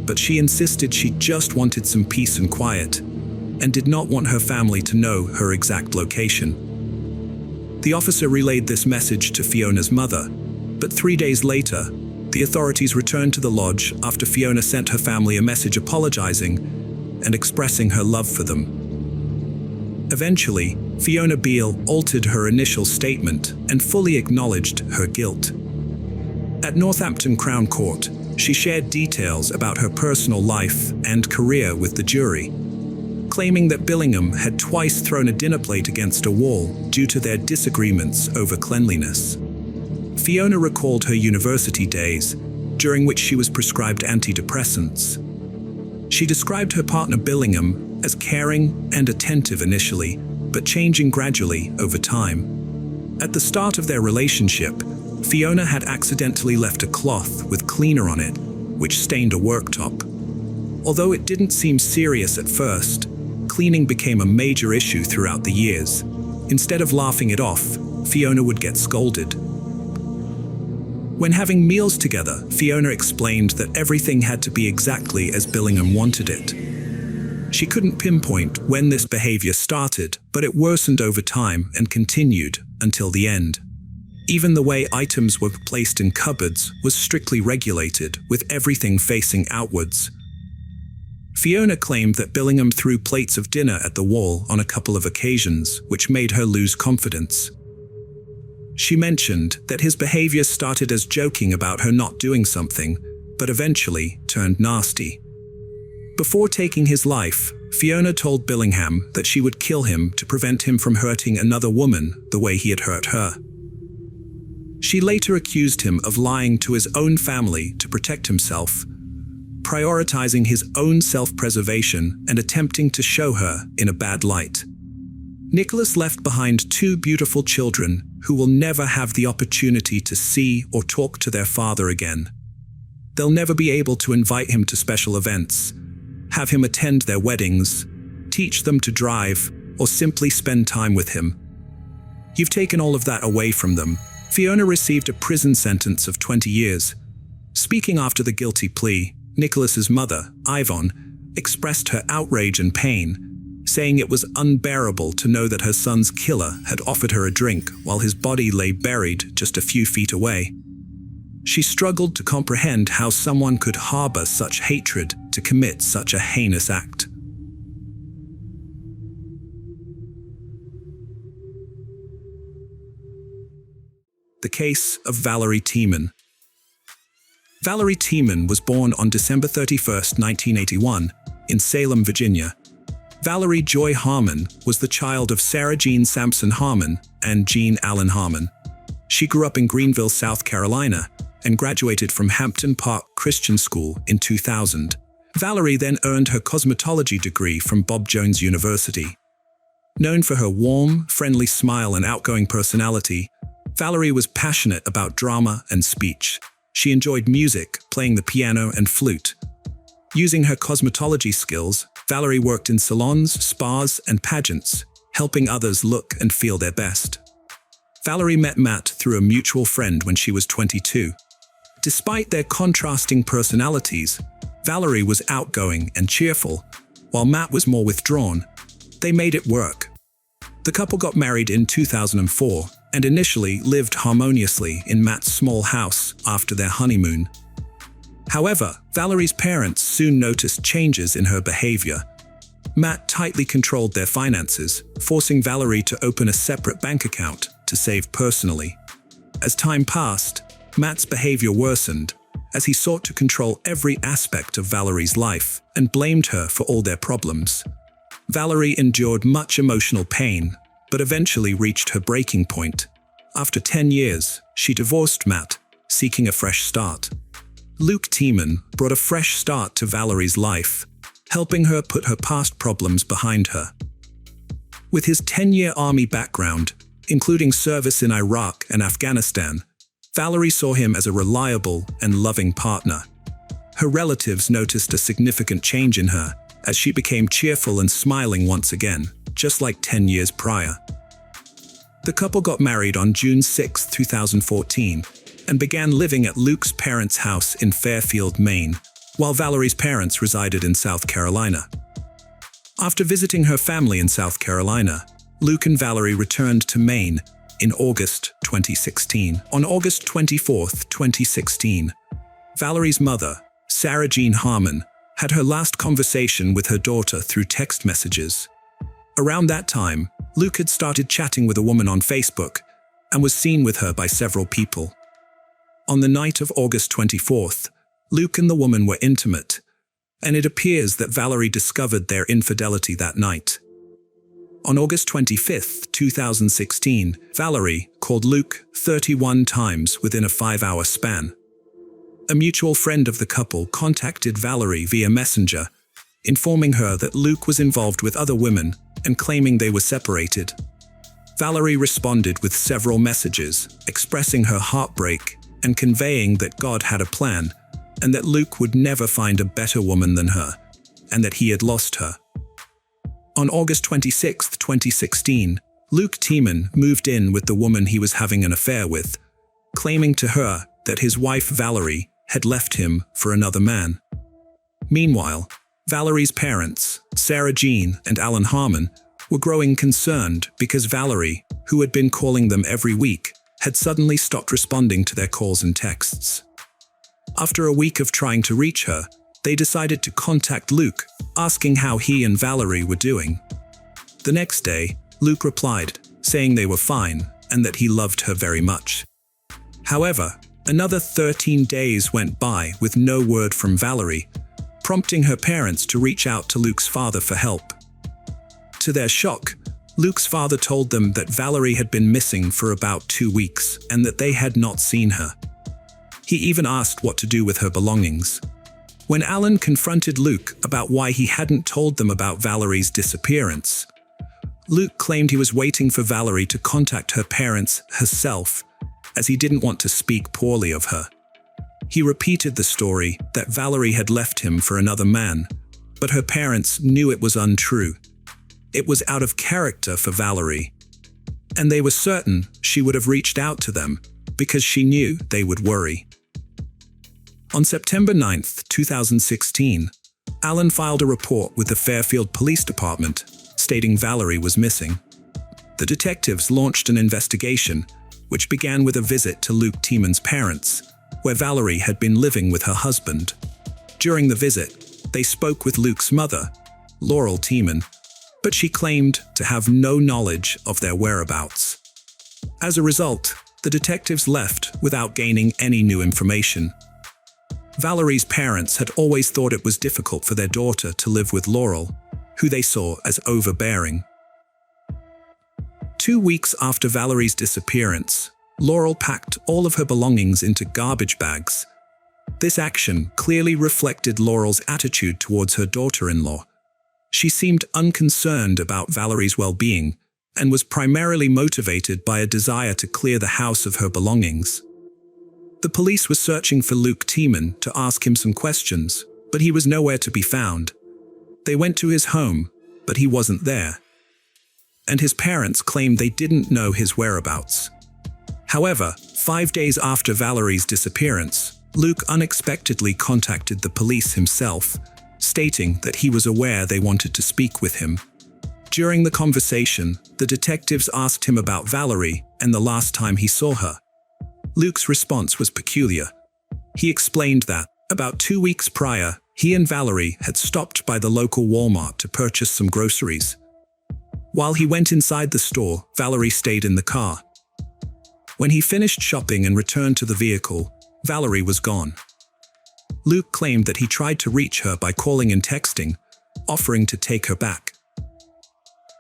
but she insisted she just wanted some peace and quiet, and did not want her family to know her exact location. The officer relayed this message to Fiona's mother, but 3 days later, the authorities returned to the lodge after Fiona sent her family a message apologizing and expressing her love for them. Eventually, Fiona Beale altered her initial statement and fully acknowledged her guilt. At Northampton Crown Court, she shared details about her personal life and career with the jury, claiming that Billingham had twice thrown a dinner plate against a wall due to their disagreements over cleanliness. Fiona recalled her university days, during which she was prescribed antidepressants. She described her partner Billingham as caring and attentive initially, but changing gradually over time. At the start of their relationship, Fiona had accidentally left a cloth with cleaner on it, which stained a worktop. Although it didn't seem serious at first, cleaning became a major issue throughout the years. Instead of laughing it off, Fiona would get scolded. When having meals together, Fiona explained that everything had to be exactly as Billingham wanted it. She couldn't pinpoint when this behavior started, but it worsened over time and continued until the end. Even the way items were placed in cupboards was strictly regulated, with everything facing outwards. Fiona claimed that Billingham threw plates of dinner at the wall on a couple of occasions, which made her lose confidence. She mentioned that his behavior started as joking about her not doing something, but eventually turned nasty. Before taking his life, Fiona told Billingham that she would kill him to prevent him from hurting another woman the way he had hurt her. She later accused him of lying to his own family to protect himself, prioritizing his own self-preservation and attempting to show her in a bad light. Nicholas left behind 2 beautiful children who will never have the opportunity to see or talk to their father again. They'll never be able to invite him to special events, have him attend their weddings, teach them to drive, or simply spend time with him. You've taken all of that away from them. Fiona received a prison sentence of 20 years. Speaking after the guilty plea, Nicholas's mother, Yvonne, expressed her outrage and pain, saying it was unbearable to know that her son's killer had offered her a drink while his body lay buried just a few feet away. She struggled to comprehend how someone could harbor such hatred to commit such a heinous act. The case of Valerie Tiemann. Valerie Tiemann was born on December 31, 1981, in Salem, Virginia. Valerie Joy Harmon was the child of Sarah Jean Sampson Harmon and Jean Allen Harmon. She grew up in Greenville, South Carolina, and graduated from Hampton Park Christian School in 2000. Valerie then earned her cosmetology degree from Bob Jones University. Known for her warm, friendly smile and outgoing personality, Valerie was passionate about drama and speech. She enjoyed music, playing the piano and flute. Using her cosmetology skills, Valerie worked in salons, spas, and pageants, helping others look and feel their best. Valerie met Matt through a mutual friend when she was 22. Despite their contrasting personalities, Valerie was outgoing and cheerful, while Matt was more withdrawn. They made it work. The couple got married in 2004 and initially lived harmoniously in Matt's small house after their honeymoon. However, Valerie's parents soon noticed changes in her behavior. Matt tightly controlled their finances, forcing Valerie to open a separate bank account to save personally. As time passed, Matt's behavior worsened as he sought to control every aspect of Valerie's life and blamed her for all their problems. Valerie endured much emotional pain, but eventually reached her breaking point. After 10 years, she divorced Matt, seeking a fresh start. Luke Tiemann brought a fresh start to Valerie's life, helping her put her past problems behind her. With his 10-year Army background, including service in Iraq and Afghanistan, Valerie saw him as a reliable and loving partner. Her relatives noticed a significant change in her as she became cheerful and smiling once again, just like 10 years prior. The couple got married on June 6, 2014, and began living at Luke's parents' house in Fairfield, Maine, while Valerie's parents resided in South Carolina. After visiting her family in South Carolina, Luke and Valerie returned to Maine, in August 2016. On August 24, 2016, Valerie's mother, Sarah Jean Harmon, had her last conversation with her daughter through text messages. Around that time, Luke had started chatting with a woman on Facebook and was seen with her by several people. On the night of August 24th, Luke and the woman were intimate, and it appears that Valerie discovered their infidelity that night. On August 25, 2016, Valerie called Luke 31 times within a 5-hour span. A mutual friend of the couple contacted Valerie via Messenger, informing her that Luke was involved with other women and claiming they were separated. Valerie responded with several messages, expressing her heartbreak and conveying that God had a plan and that Luke would never find a better woman than her, and that he had lost her. On August 26, 2016, Luke Tiemann moved in with the woman he was having an affair with, claiming to her that his wife Valerie had left him for another man. Meanwhile, Valerie's parents, Sarah Jean and Alan Harmon, were growing concerned because Valerie, who had been calling them every week, had suddenly stopped responding to their calls and texts. After a week of trying to reach her, they decided to contact Luke, asking how he and Valerie were doing. The next day, Luke replied, saying they were fine and that he loved her very much. However, another 13 days went by with no word from Valerie, prompting her parents to reach out to Luke's father for help. To their shock, Luke's father told them that Valerie had been missing for about 2 weeks and that they had not seen her. He even asked what to do with her belongings. When Alan confronted Luke about why he hadn't told them about Valerie's disappearance, Luke claimed he was waiting for Valerie to contact her parents herself, as he didn't want to speak poorly of her. He repeated the story that Valerie had left him for another man, but her parents knew it was untrue. It was out of character for Valerie, and they were certain she would have reached out to them because she knew they would worry. On September 9, 2016, Alan filed a report with the Fairfield Police Department stating Valerie was missing. The detectives launched an investigation, which began with a visit to Luke Tiemann's parents, where Valerie had been living with her husband. During the visit, they spoke with Luke's mother, Laurel Tiemann, but she claimed to have no knowledge of their whereabouts. As a result, the detectives left without gaining any new information. Valerie's parents had always thought it was difficult for their daughter to live with Laurel, who they saw as overbearing. 2 weeks after Valerie's disappearance, Laurel packed all of her belongings into garbage bags. This action clearly reflected Laurel's attitude towards her daughter-in-law. She seemed unconcerned about Valerie's well-being and was primarily motivated by a desire to clear the house of her belongings. The police were searching for Luke Tiemann to ask him some questions, but he was nowhere to be found. They went to his home, but he wasn't there. And his parents claimed they didn't know his whereabouts. However, 5 days after Valerie's disappearance, Luke unexpectedly contacted the police himself, stating that he was aware they wanted to speak with him. During the conversation, the detectives asked him about Valerie and the last time he saw her. Luke's response was peculiar. He explained that, about 2 weeks prior, he and Valerie had stopped by the local Walmart to purchase some groceries. While he went inside the store, Valerie stayed in the car. When he finished shopping and returned to the vehicle, Valerie was gone. Luke claimed that he tried to reach her by calling and texting, offering to take her back.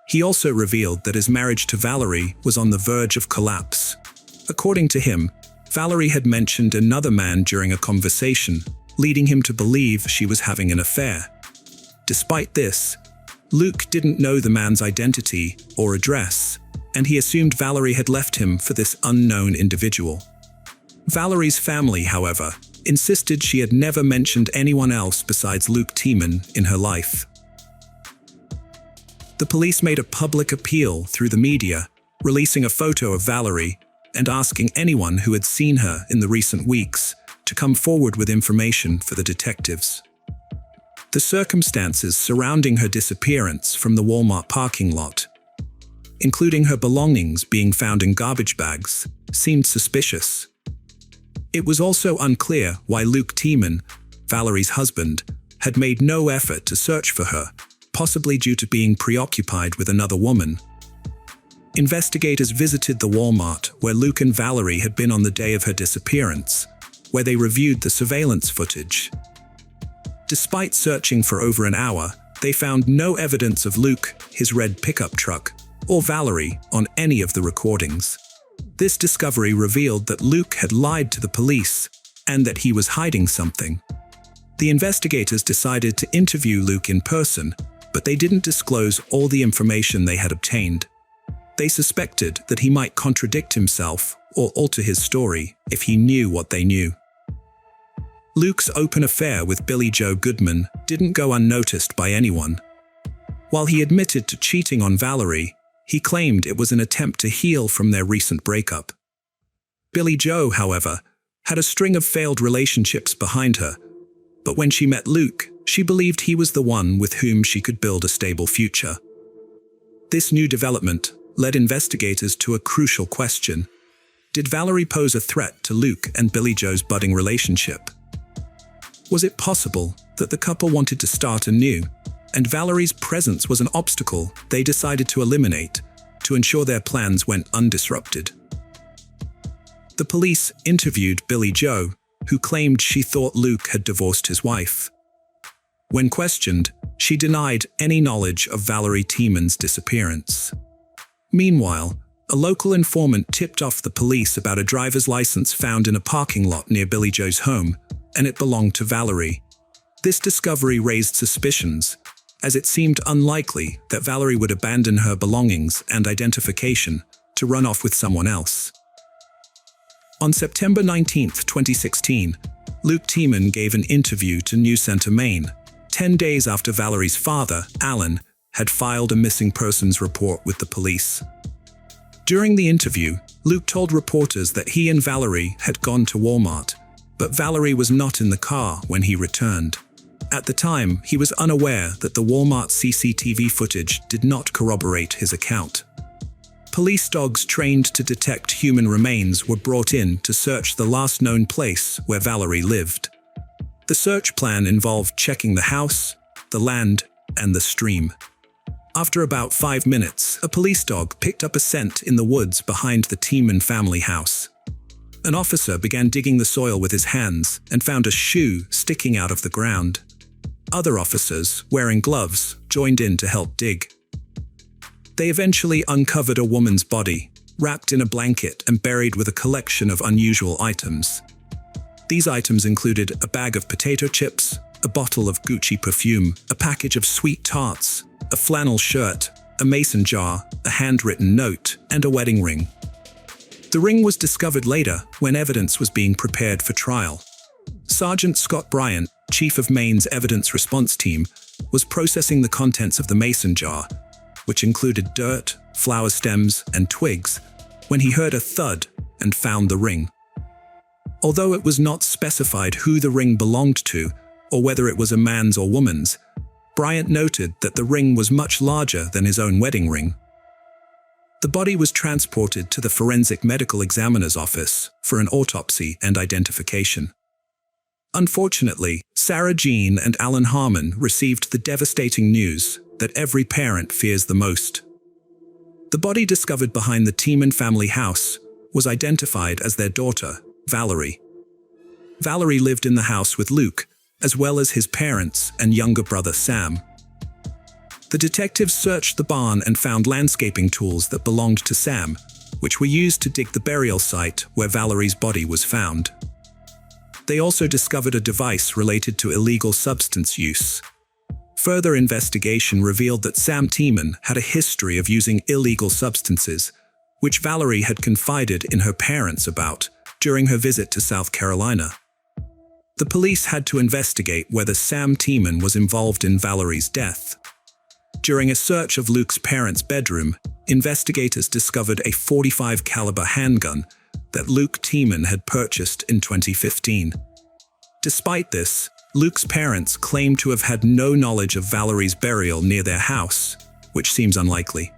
He also revealed that his marriage to Valerie was on the verge of collapse. According to him, Valerie had mentioned another man during a conversation, leading him to believe she was having an affair. Despite this, Luke didn't know the man's identity or address, and he assumed Valerie had left him for this unknown individual. Valerie's family, however, insisted she had never mentioned anyone else besides Luke Tiemann in her life. The police made a public appeal through the media, releasing a photo of Valerie and asking anyone who had seen her in the recent weeks to come forward with information for the detectives. The circumstances surrounding her disappearance from the Walmart parking lot including her belongings being found in garbage bags, seemed suspicious. It was also unclear why Luke Tiemann, Valerie's husband, had made no effort to search for her, possibly due to being preoccupied with another woman. Investigators visited the Walmart where Luke and Valerie had been on the day of her disappearance, where they reviewed the surveillance footage. Despite searching for over an hour, they found no evidence of Luke, his red pickup truck, or Valerie on any of the recordings. This discovery revealed that Luke had lied to the police and that he was hiding something. The investigators decided to interview Luke in person, but they didn't disclose all the information they had obtained. They suspected that he might contradict himself or alter his story if he knew what they knew. Luke's open affair with Billie Joe Goodman didn't go unnoticed by anyone. While he admitted to cheating on Valerie, he claimed it was an attempt to heal from their recent breakup. Billie Joe, however, had a string of failed relationships behind her, but when she met Luke, she believed he was the one with whom she could build a stable future. This new development led investigators to a crucial question. Did Valerie pose a threat to Luke and Billie Joe's budding relationship? Was it possible that the couple wanted to start anew, and Valerie's presence was an obstacle they decided to eliminate to ensure their plans went undisrupted? The police interviewed Billie Joe, who claimed she thought Luke had divorced his wife. When questioned, she denied any knowledge of Valerie Tiemann's disappearance. Meanwhile, a local informant tipped off the police about a driver's license found in a parking lot near Billie Joe's home, and it belonged to Valerie. This discovery raised suspicions, as it seemed unlikely that Valerie would abandon her belongings and identification to run off with someone else. On September 19, 2016, Luke Tiemann gave an interview to News Center, Maine, 10 days after Valerie's father, Alan, had filed a missing persons report with the police. During the interview, Luke told reporters that he and Valerie had gone to Walmart, but Valerie was not in the car when he returned. At the time, he was unaware that the Walmart CCTV footage did not corroborate his account. Police dogs trained to detect human remains were brought in to search the last known place where Valerie lived. The search plan involved checking the house, the land, and the stream. After about 5 minutes, a police dog picked up a scent in the woods behind the Tiemann family house. An officer began digging the soil with his hands and found a shoe sticking out of the ground. Other officers, wearing gloves, joined in to help dig. They eventually uncovered a woman's body, wrapped in a blanket and buried with a collection of unusual items. These items included a bag of potato chips, a bottle of Gucci perfume, a package of sweet tarts, a flannel shirt, a mason jar, a handwritten note, and a wedding ring. The ring was discovered later when evidence was being prepared for trial. Sergeant Scott Bryant, chief of Maine's evidence response team, was processing the contents of the mason jar, which included dirt, flower stems, and twigs, when he heard a thud and found the ring. Although it was not specified who the ring belonged to, or whether it was a man's or woman's, Bryant noted that the ring was much larger than his own wedding ring. The body was transported to the forensic medical examiner's office for an autopsy and identification. Unfortunately, Sarah Jean and Alan Harmon received the devastating news that every parent fears the most. The body discovered behind the Tiemann family house was identified as their daughter, Valerie. Valerie lived in the house with Luke, as well as his parents and younger brother Sam. The detectives searched the barn and found landscaping tools that belonged to Sam, which were used to dig the burial site where Valerie's body was found. They also discovered a device related to illegal substance use. Further investigation revealed that Sam Tiemann had a history of using illegal substances, which Valerie had confided in her parents about during her visit to South Carolina. The police had to investigate whether Sam Tiemann was involved in Valerie's death. During a search of Luke's parents' bedroom, investigators discovered a .45 caliber handgun that Luke Tiemann had purchased in 2015. Despite this, Luke's parents claimed to have had no knowledge of Valerie's burial near their house, which seems unlikely.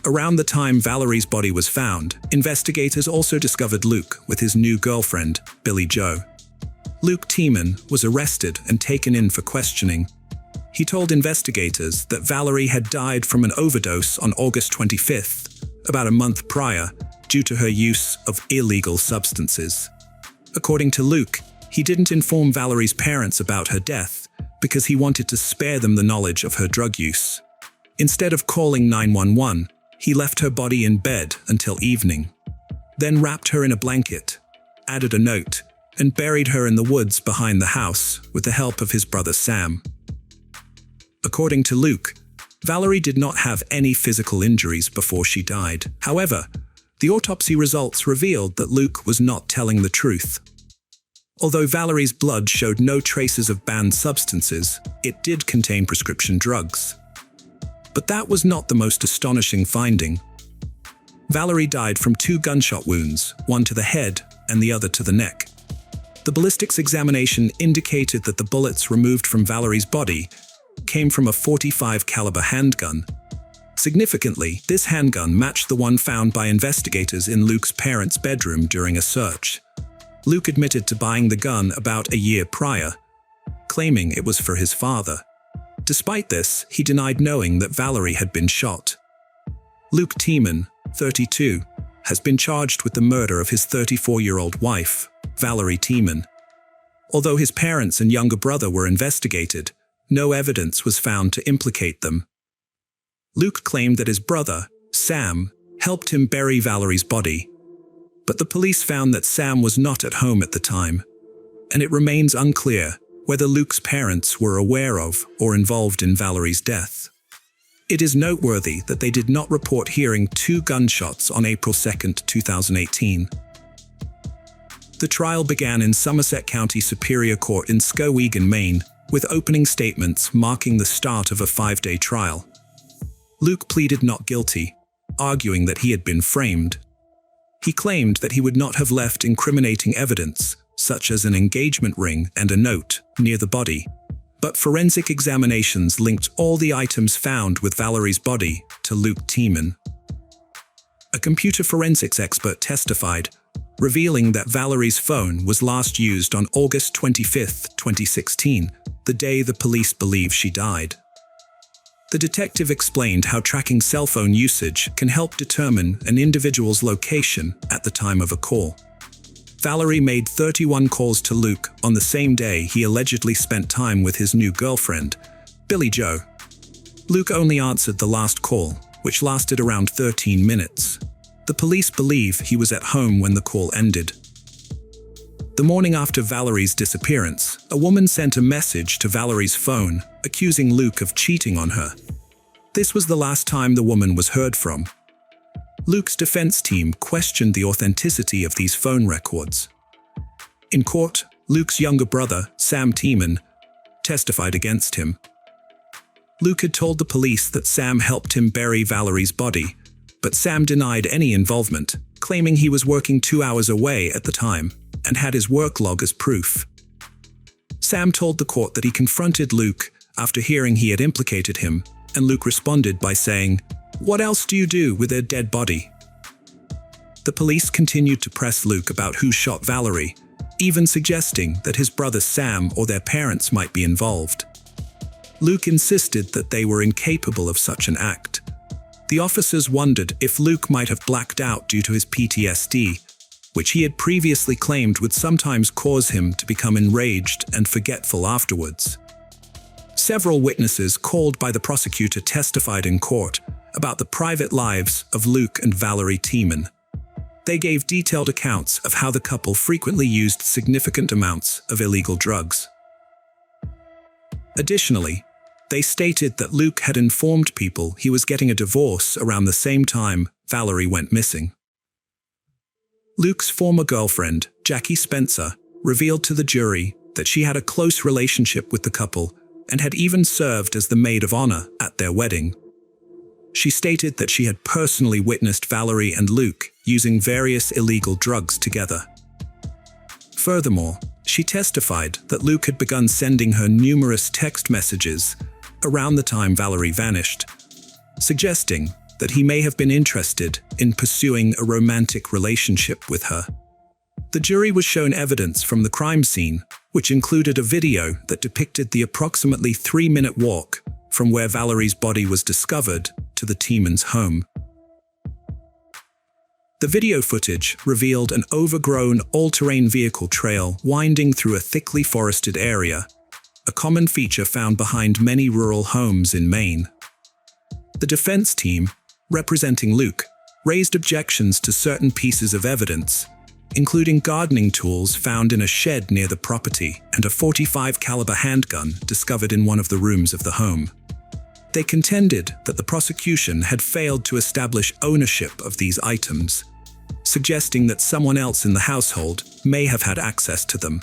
Around the time Valerie's body was found, investigators also discovered Luke with his new girlfriend, Billie Joe. Luke Tiemann was arrested and taken in for questioning. He told investigators that Valerie had died from an overdose on August 25th, about a month prior, due to her use of illegal substances. According to Luke, he didn't inform Valerie's parents about her death because he wanted to spare them the knowledge of her drug use. Instead of calling 911, he left her body in bed until evening, then wrapped her in a blanket, added a note, and buried her in the woods behind the house with the help of his brother Sam. According to Luke, Valerie did not have any physical injuries before she died. However, the autopsy results revealed that Luke was not telling the truth. Although Valerie's blood showed no traces of banned substances, it did contain prescription drugs. But that was not the most astonishing finding. Valerie died from 2 gunshot wounds, one to the head and the other to the neck. The ballistics examination indicated that the bullets removed from Valerie's body came from a .45 caliber handgun. Significantly, this handgun matched the one found by investigators in Luke's parents' bedroom during a search. Luke admitted to buying the gun about a year prior, claiming it was for his father. Despite this, he denied knowing that Valerie had been shot. Luke Tiemann, 32, has been charged with the murder of his 34-year-old wife, Valerie Tiemann. Although his parents and younger brother were investigated, no evidence was found to implicate them. Luke claimed that his brother, Sam, helped him bury Valerie's body, but the police found that Sam was not at home at the time, and it remains unclear whether Luke's parents were aware of or involved in Valerie's death. It is noteworthy that they did not report hearing 2 gunshots on April 2, 2018. The trial began in Somerset County Superior Court in Skowhegan, Maine, with opening statements marking the start of a 5-day trial. Luke pleaded not guilty, arguing that he had been framed. He claimed that he would not have left incriminating evidence, such as an engagement ring and a note, near the body. But forensic examinations linked all the items found with Valerie's body to Luke Tiemann. A computer forensics expert testified, revealing that Valerie's phone was last used on August 25, 2016, the day the police believe she died. The detective explained how tracking cell phone usage can help determine an individual's location at the time of a call. Valerie made 31 calls to Luke on the same day he allegedly spent time with his new girlfriend, Billie Joe. Luke only answered the last call, which lasted around 13 minutes. The police believe he was at home when the call ended. The morning after Valerie's disappearance, a woman sent a message to Valerie's phone, accusing Luke of cheating on her. This was the last time the woman was heard from. Luke's defense team questioned the authenticity of these phone records. In court, Luke's younger brother, Sam Tiemann, testified against him. Luke had told the police that Sam helped him bury Valerie's body, but Sam denied any involvement, claiming he was working 2 hours away at the time and had his work log as proof. Sam told the court that he confronted Luke after hearing he had implicated him, and Luke responded by saying, "What else do you do with a dead body?" The police continued to press Luke about who shot Valerie, even suggesting that his brother Sam or their parents might be involved. Luke insisted that they were incapable of such an act. The officers wondered if Luke might have blacked out due to his PTSD, which he had previously claimed would sometimes cause him to become enraged and forgetful afterwards. Several witnesses called by the prosecutor testified in court about the private lives of Luke and Valerie Tiemann. They gave detailed accounts of how the couple frequently used significant amounts of illegal drugs. Additionally, they stated that Luke had informed people he was getting a divorce around the same time Valerie went missing. Luke's former girlfriend, Jackie Spencer, revealed to the jury that she had a close relationship with the couple and had even served as the maid of honor at their wedding. She stated that she had personally witnessed Valerie and Luke using various illegal drugs together. Furthermore, she testified that Luke had begun sending her numerous text messages around the time Valerie vanished, suggesting that he may have been interested in pursuing a romantic relationship with her. The jury was shown evidence from the crime scene, which included a video that depicted the approximately 3-minute walk from where Valerie's body was discovered to the Tiemans' home. The video footage revealed an overgrown, all-terrain vehicle trail winding through a thickly forested area, a common feature found behind many rural homes in Maine. The defense team, representing Luke, raised objections to certain pieces of evidence, including gardening tools found in a shed near the property and a .45 caliber handgun discovered in one of the rooms of the home. They contended that the prosecution had failed to establish ownership of these items, suggesting that someone else in the household may have had access to them.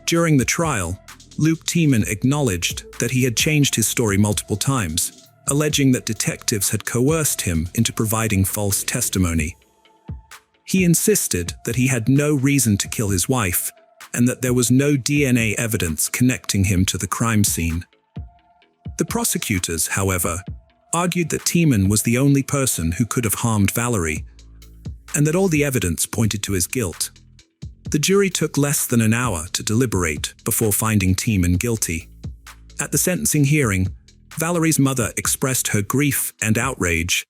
During the trial, Luke Tiemann acknowledged that he had changed his story multiple times, alleging that detectives had coerced him into providing false testimony. He insisted that he had no reason to kill his wife and that there was no DNA evidence connecting him to the crime scene. The prosecutors, however, argued that Tiemann was the only person who could have harmed Valerie, and that all the evidence pointed to his guilt. The jury took less than an hour to deliberate before finding Tiemann guilty. At the sentencing hearing, Valerie's mother expressed her grief and outrage,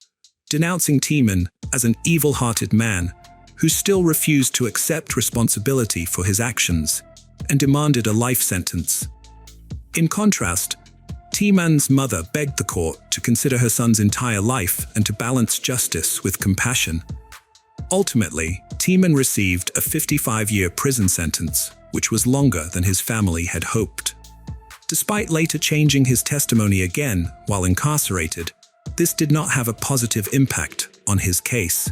denouncing Tiemann as an evil-hearted man who still refused to accept responsibility for his actions and demanded a life sentence. In contrast, Tiemann's mother begged the court to consider her son's entire life and to balance justice with compassion. Ultimately, Tiemann received a 55-year prison sentence, which was longer than his family had hoped. Despite later changing his testimony again while incarcerated, this did not have a positive impact on his case.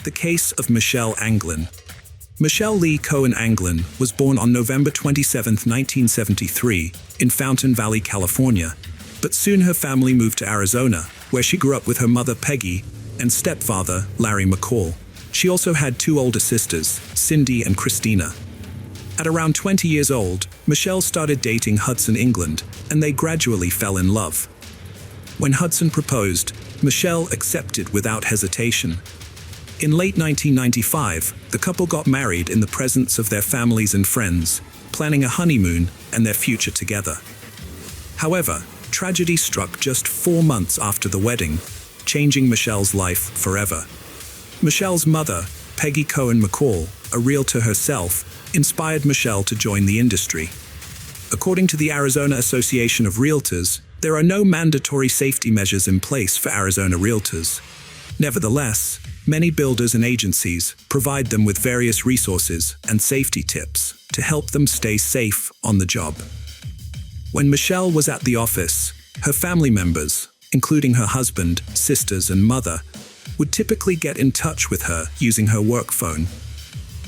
The case of Michelle Anglin. Michelle Lee Cohen Anglin was born on November 27, 1973, in Fountain Valley, California, but soon her family moved to Arizona, where she grew up with her mother Peggy and stepfather Larry McCall. She also had 2 older sisters, Cindy and Christina. At around 20 years old, Michelle started dating Hudson England, and they gradually fell in love. When Hudson proposed, Michelle accepted without hesitation. In late 1995, the couple got married in the presence of their families and friends, planning a honeymoon and their future together. However, tragedy struck just 4 months after the wedding, changing Michelle's life forever. Michelle's mother, Peggy Cohen McCall, a realtor herself, inspired Michelle to join the industry. According to the Arizona Association of Realtors, there are no mandatory safety measures in place for Arizona realtors. Nevertheless, many builders and agencies provide them with various resources and safety tips to help them stay safe on the job. When Michelle was at the office, her family members, including her husband, sisters, and mother, would typically get in touch with her using her work phone.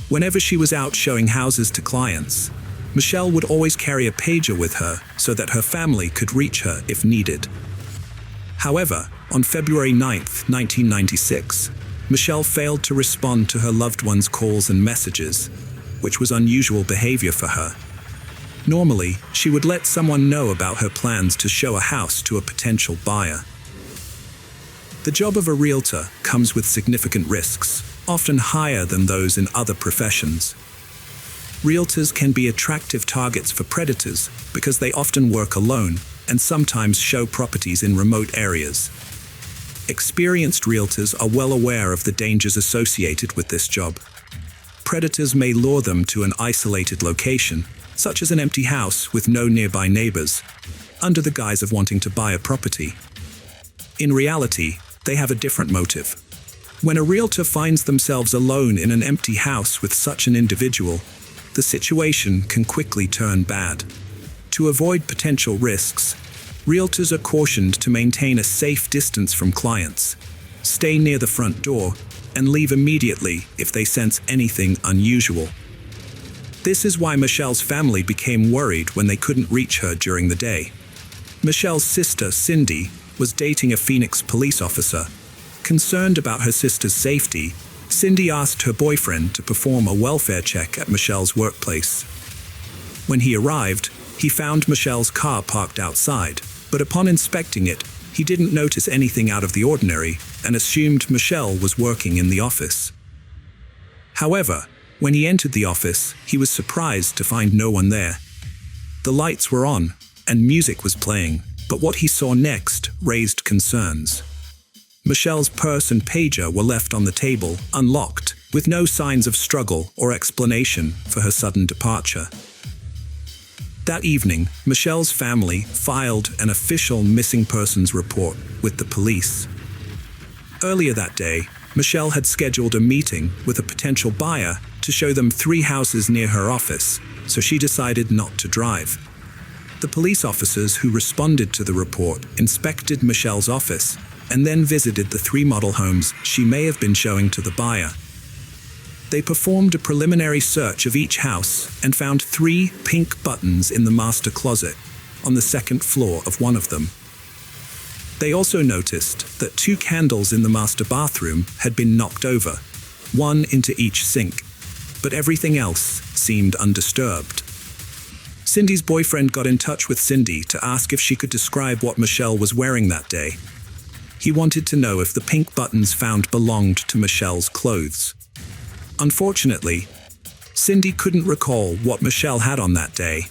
Whenever she was out showing houses to clients, Michelle would always carry a pager with her so that her family could reach her if needed. However, on February 9, 1996, Michelle failed to respond to her loved one's calls and messages, which was unusual behavior for her. Normally, she would let someone know about her plans to show a house to a potential buyer. The job of a realtor comes with significant risks, often higher than those in other professions. Realtors can be attractive targets for predators because they often work alone and sometimes show properties in remote areas. Experienced realtors are well aware of the dangers associated with this job. Predators may lure them to an isolated location, such as an empty house with no nearby neighbors, under the guise of wanting to buy a property. In reality, they have a different motive. When a realtor finds themselves alone in an empty house with such an individual, the situation can quickly turn bad. To avoid potential risks, realtors are cautioned to maintain a safe distance from clients, stay near the front door, and leave immediately if they sense anything unusual. This is why Michelle's family became worried when they couldn't reach her during the day. Michelle's sister, Cindy, was dating a Phoenix police officer. Concerned about her sister's safety, Cindy asked her boyfriend to perform a welfare check at Michelle's workplace. When he arrived, he found Michelle's car parked outside, but upon inspecting it, he didn't notice anything out of the ordinary and assumed Michelle was working in the office. However, when he entered the office, he was surprised to find no one there. The lights were on, and music was playing, but what he saw next raised concerns. Michelle's purse and pager were left on the table, unlocked, with no signs of struggle or explanation for her sudden departure. That evening, Michelle's family filed an official missing persons report with the police. Earlier that day, Michelle had scheduled a meeting with a potential buyer to show them 3 houses near her office, so she decided not to drive. The police officers who responded to the report inspected Michelle's office and then visited the 3 model homes she may have been showing to the buyer. They performed a preliminary search of each house and found 3 pink buttons in the master closet on the 2nd floor of one of them. They also noticed that 2 candles in the master bathroom had been knocked over, 1 into each sink, but everything else seemed undisturbed. Cindy's boyfriend got in touch with Cindy to ask if she could describe what Michelle was wearing that day. He wanted to know if the pink buttons found belonged to Michelle's clothes. Unfortunately, Cindy couldn't recall what Michelle had on that day.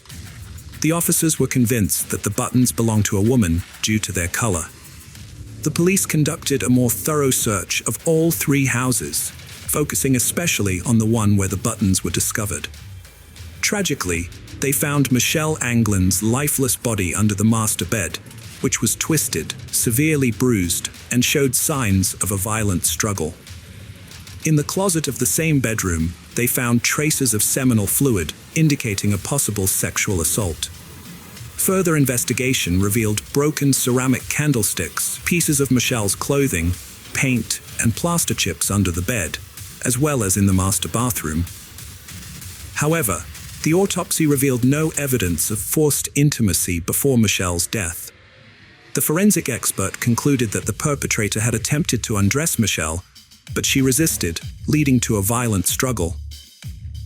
The officers were convinced that the buttons belonged to a woman due to their color. The police conducted a more thorough search of all 3 houses, focusing especially on the one where the buttons were discovered. Tragically, they found Michelle Anglin's lifeless body under the master bed, which was twisted, severely bruised, and showed signs of a violent struggle. In the closet of the same bedroom, they found traces of seminal fluid, indicating a possible sexual assault. Further investigation revealed broken ceramic candlesticks, pieces of Michelle's clothing, paint, and plaster chips under the bed, as well as in the master bathroom. However, the autopsy revealed no evidence of forced intimacy before Michelle's death. The forensic expert concluded that the perpetrator had attempted to undress Michelle, but she resisted, leading to a violent struggle.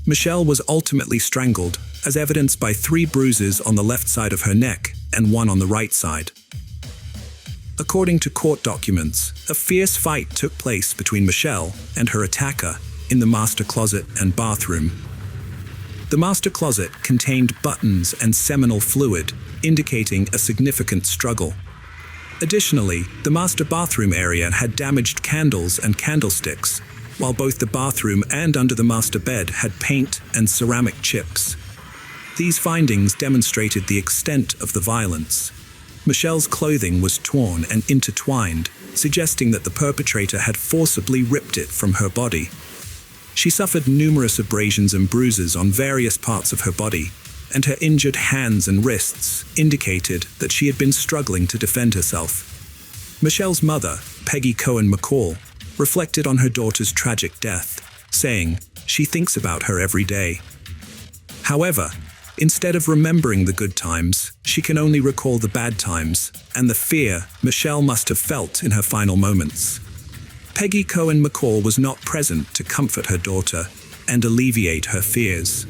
Michelle was ultimately strangled, as evidenced by 3 bruises on the left side of her neck and 1 on the right side. According to court documents, a fierce fight took place between Michelle and her attacker in the master closet and bathroom. The master closet contained buttons and seminal fluid, indicating a significant struggle. Additionally, the master bathroom area had damaged candles and candlesticks, while both the bathroom and under the master bed had paint and ceramic chips. These findings demonstrated the extent of the violence. Michelle's clothing was torn and intertwined, suggesting that the perpetrator had forcibly ripped it from her body. She suffered numerous abrasions and bruises on various parts of her body, and her injured hands and wrists indicated that she had been struggling to defend herself. Michelle's mother, Peggy Cohen McCall, reflected on her daughter's tragic death, saying, "She thinks about her every day." However, instead of remembering the good times, she can only recall the bad times and the fear Michelle must have felt in her final moments. Peggy Cohen McCall was not present to comfort her daughter and alleviate her fears.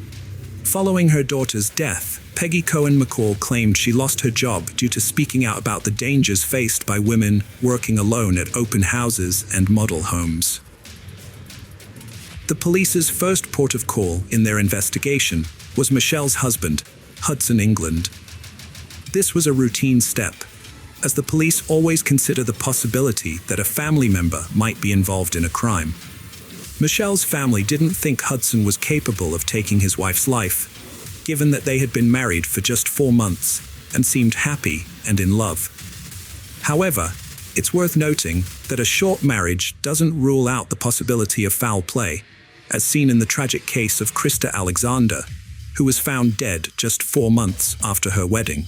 Following her daughter's death, Peggy Cohen McCall claimed she lost her job due to speaking out about the dangers faced by women working alone at open houses and model homes. The police's first port of call in their investigation was Michelle's husband, Hudson England. This was a routine step, as the police always consider the possibility that a family member might be involved in a crime. Michelle's family didn't think Hudson was capable of taking his wife's life, given that they had been married for just 4 months and seemed happy and in love. However, it's worth noting that a short marriage doesn't rule out the possibility of foul play, as seen in the tragic case of Krista Alexander, who was found dead just 4 months after her wedding.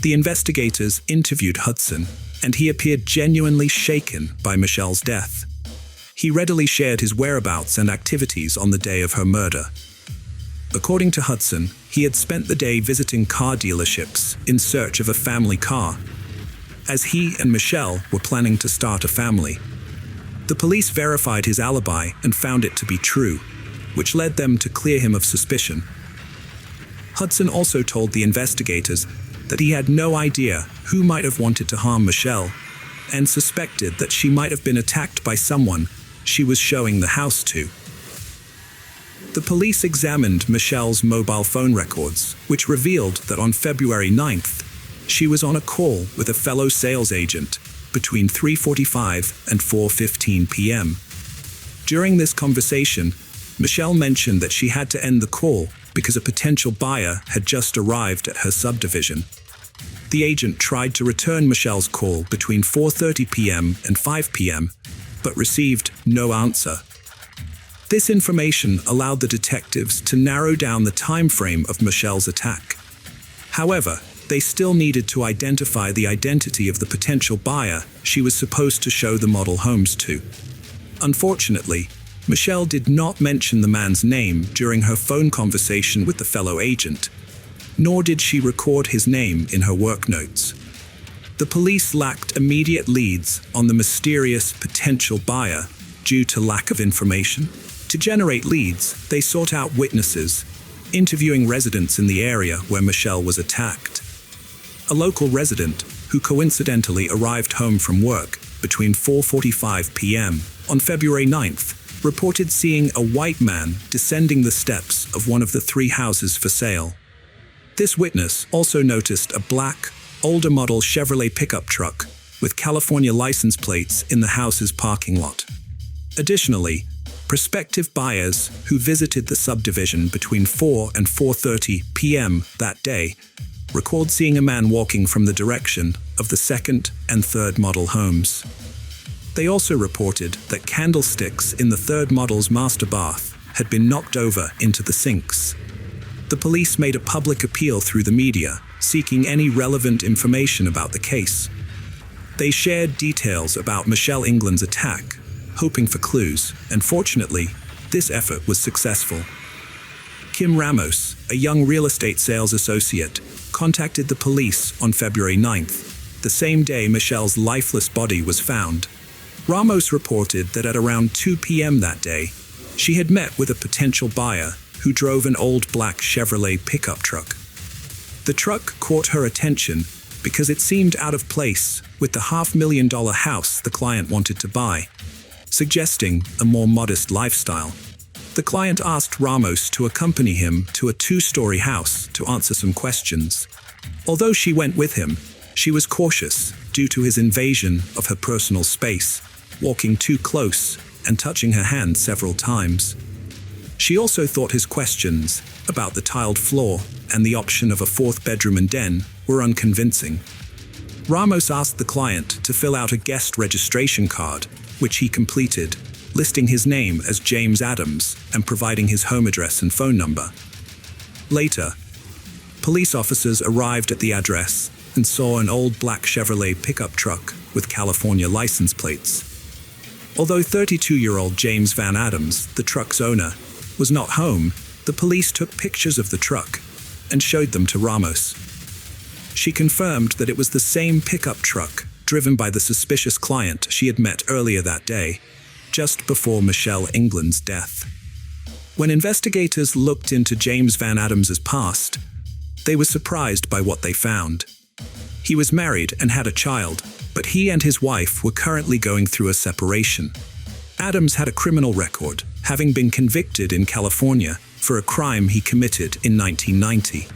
The investigators interviewed Hudson, and he appeared genuinely shaken by Michelle's death. He readily shared his whereabouts and activities on the day of her murder. According to Hudson, he had spent the day visiting car dealerships in search of a family car, as he and Michelle were planning to start a family. The police verified his alibi and found it to be true, which led them to clear him of suspicion. Hudson also told the investigators that he had no idea who might have wanted to harm Michelle and suspected that she might have been attacked by someone she was showing the house to. The police examined Michelle's mobile phone records, which revealed that on February 9th, she was on a call with a fellow sales agent between 3:45 and 4:15 p.m. During this conversation, Michelle mentioned that she had to end the call because a potential buyer had just arrived at her subdivision. The agent tried to return Michelle's call between 4:30 p.m. and 5 p.m., but received no answer. This information allowed the detectives to narrow down the time frame of Michelle's attack. However, they still needed to identify the identity of the potential buyer she was supposed to show the model homes to. Unfortunately, Michelle did not mention the man's name during her phone conversation with the fellow agent, nor did she record his name in her work notes. The police lacked immediate leads on the mysterious potential buyer due to lack of information. To generate leads, they sought out witnesses, interviewing residents in the area where Michelle was attacked. A local resident, who coincidentally arrived home from work between 4:45 p.m. on February 9th, reported seeing a white man descending the steps of one of the 3 houses for sale. This witness also noticed a black, older model Chevrolet pickup truck with California license plates in the house's parking lot. Additionally, prospective buyers who visited the subdivision between 4 and 4:30 p.m. that day recalled seeing a man walking from the direction of the 2nd and 3rd model homes. They also reported that candlesticks in the 3rd model's master bath had been knocked over into the sinks. The police made a public appeal through the media, seeking any relevant information about the case. They shared details about Michelle England's attack, hoping for clues, and fortunately, this effort was successful. Kim Ramos, a young real estate sales associate, contacted the police on February 9th, the same day Michelle's lifeless body was found. Ramos reported that at around 2 p.m. that day, she had met with a potential buyer who drove an old black Chevrolet pickup truck. The truck caught her attention because it seemed out of place with the $500,000 house the client wanted to buy, suggesting a more modest lifestyle. The client asked Ramos to accompany him to a 2-story house to answer some questions. Although she went with him, she was cautious due to his invasion of her personal space, walking too close and touching her hand several times. She also thought his questions about the tiled floor and the option of a 4th bedroom and den were unconvincing. Ramos asked the client to fill out a guest registration card, which he completed, listing his name as James Adams and providing his home address and phone number. Later, police officers arrived at the address and saw an old black Chevrolet pickup truck with California license plates. Although 32-year-old James Van Adams, the truck's owner, was not home, the police took pictures of the truck and showed them to Ramos. She confirmed that it was the same pickup truck driven by the suspicious client she had met earlier that day, just before Michelle England's death. When investigators looked into James Van Adams's past, they were surprised by what they found. He was married and had a child, but he and his wife were currently going through a separation. Adams had a criminal record, having been convicted in California for a crime he committed in 1990.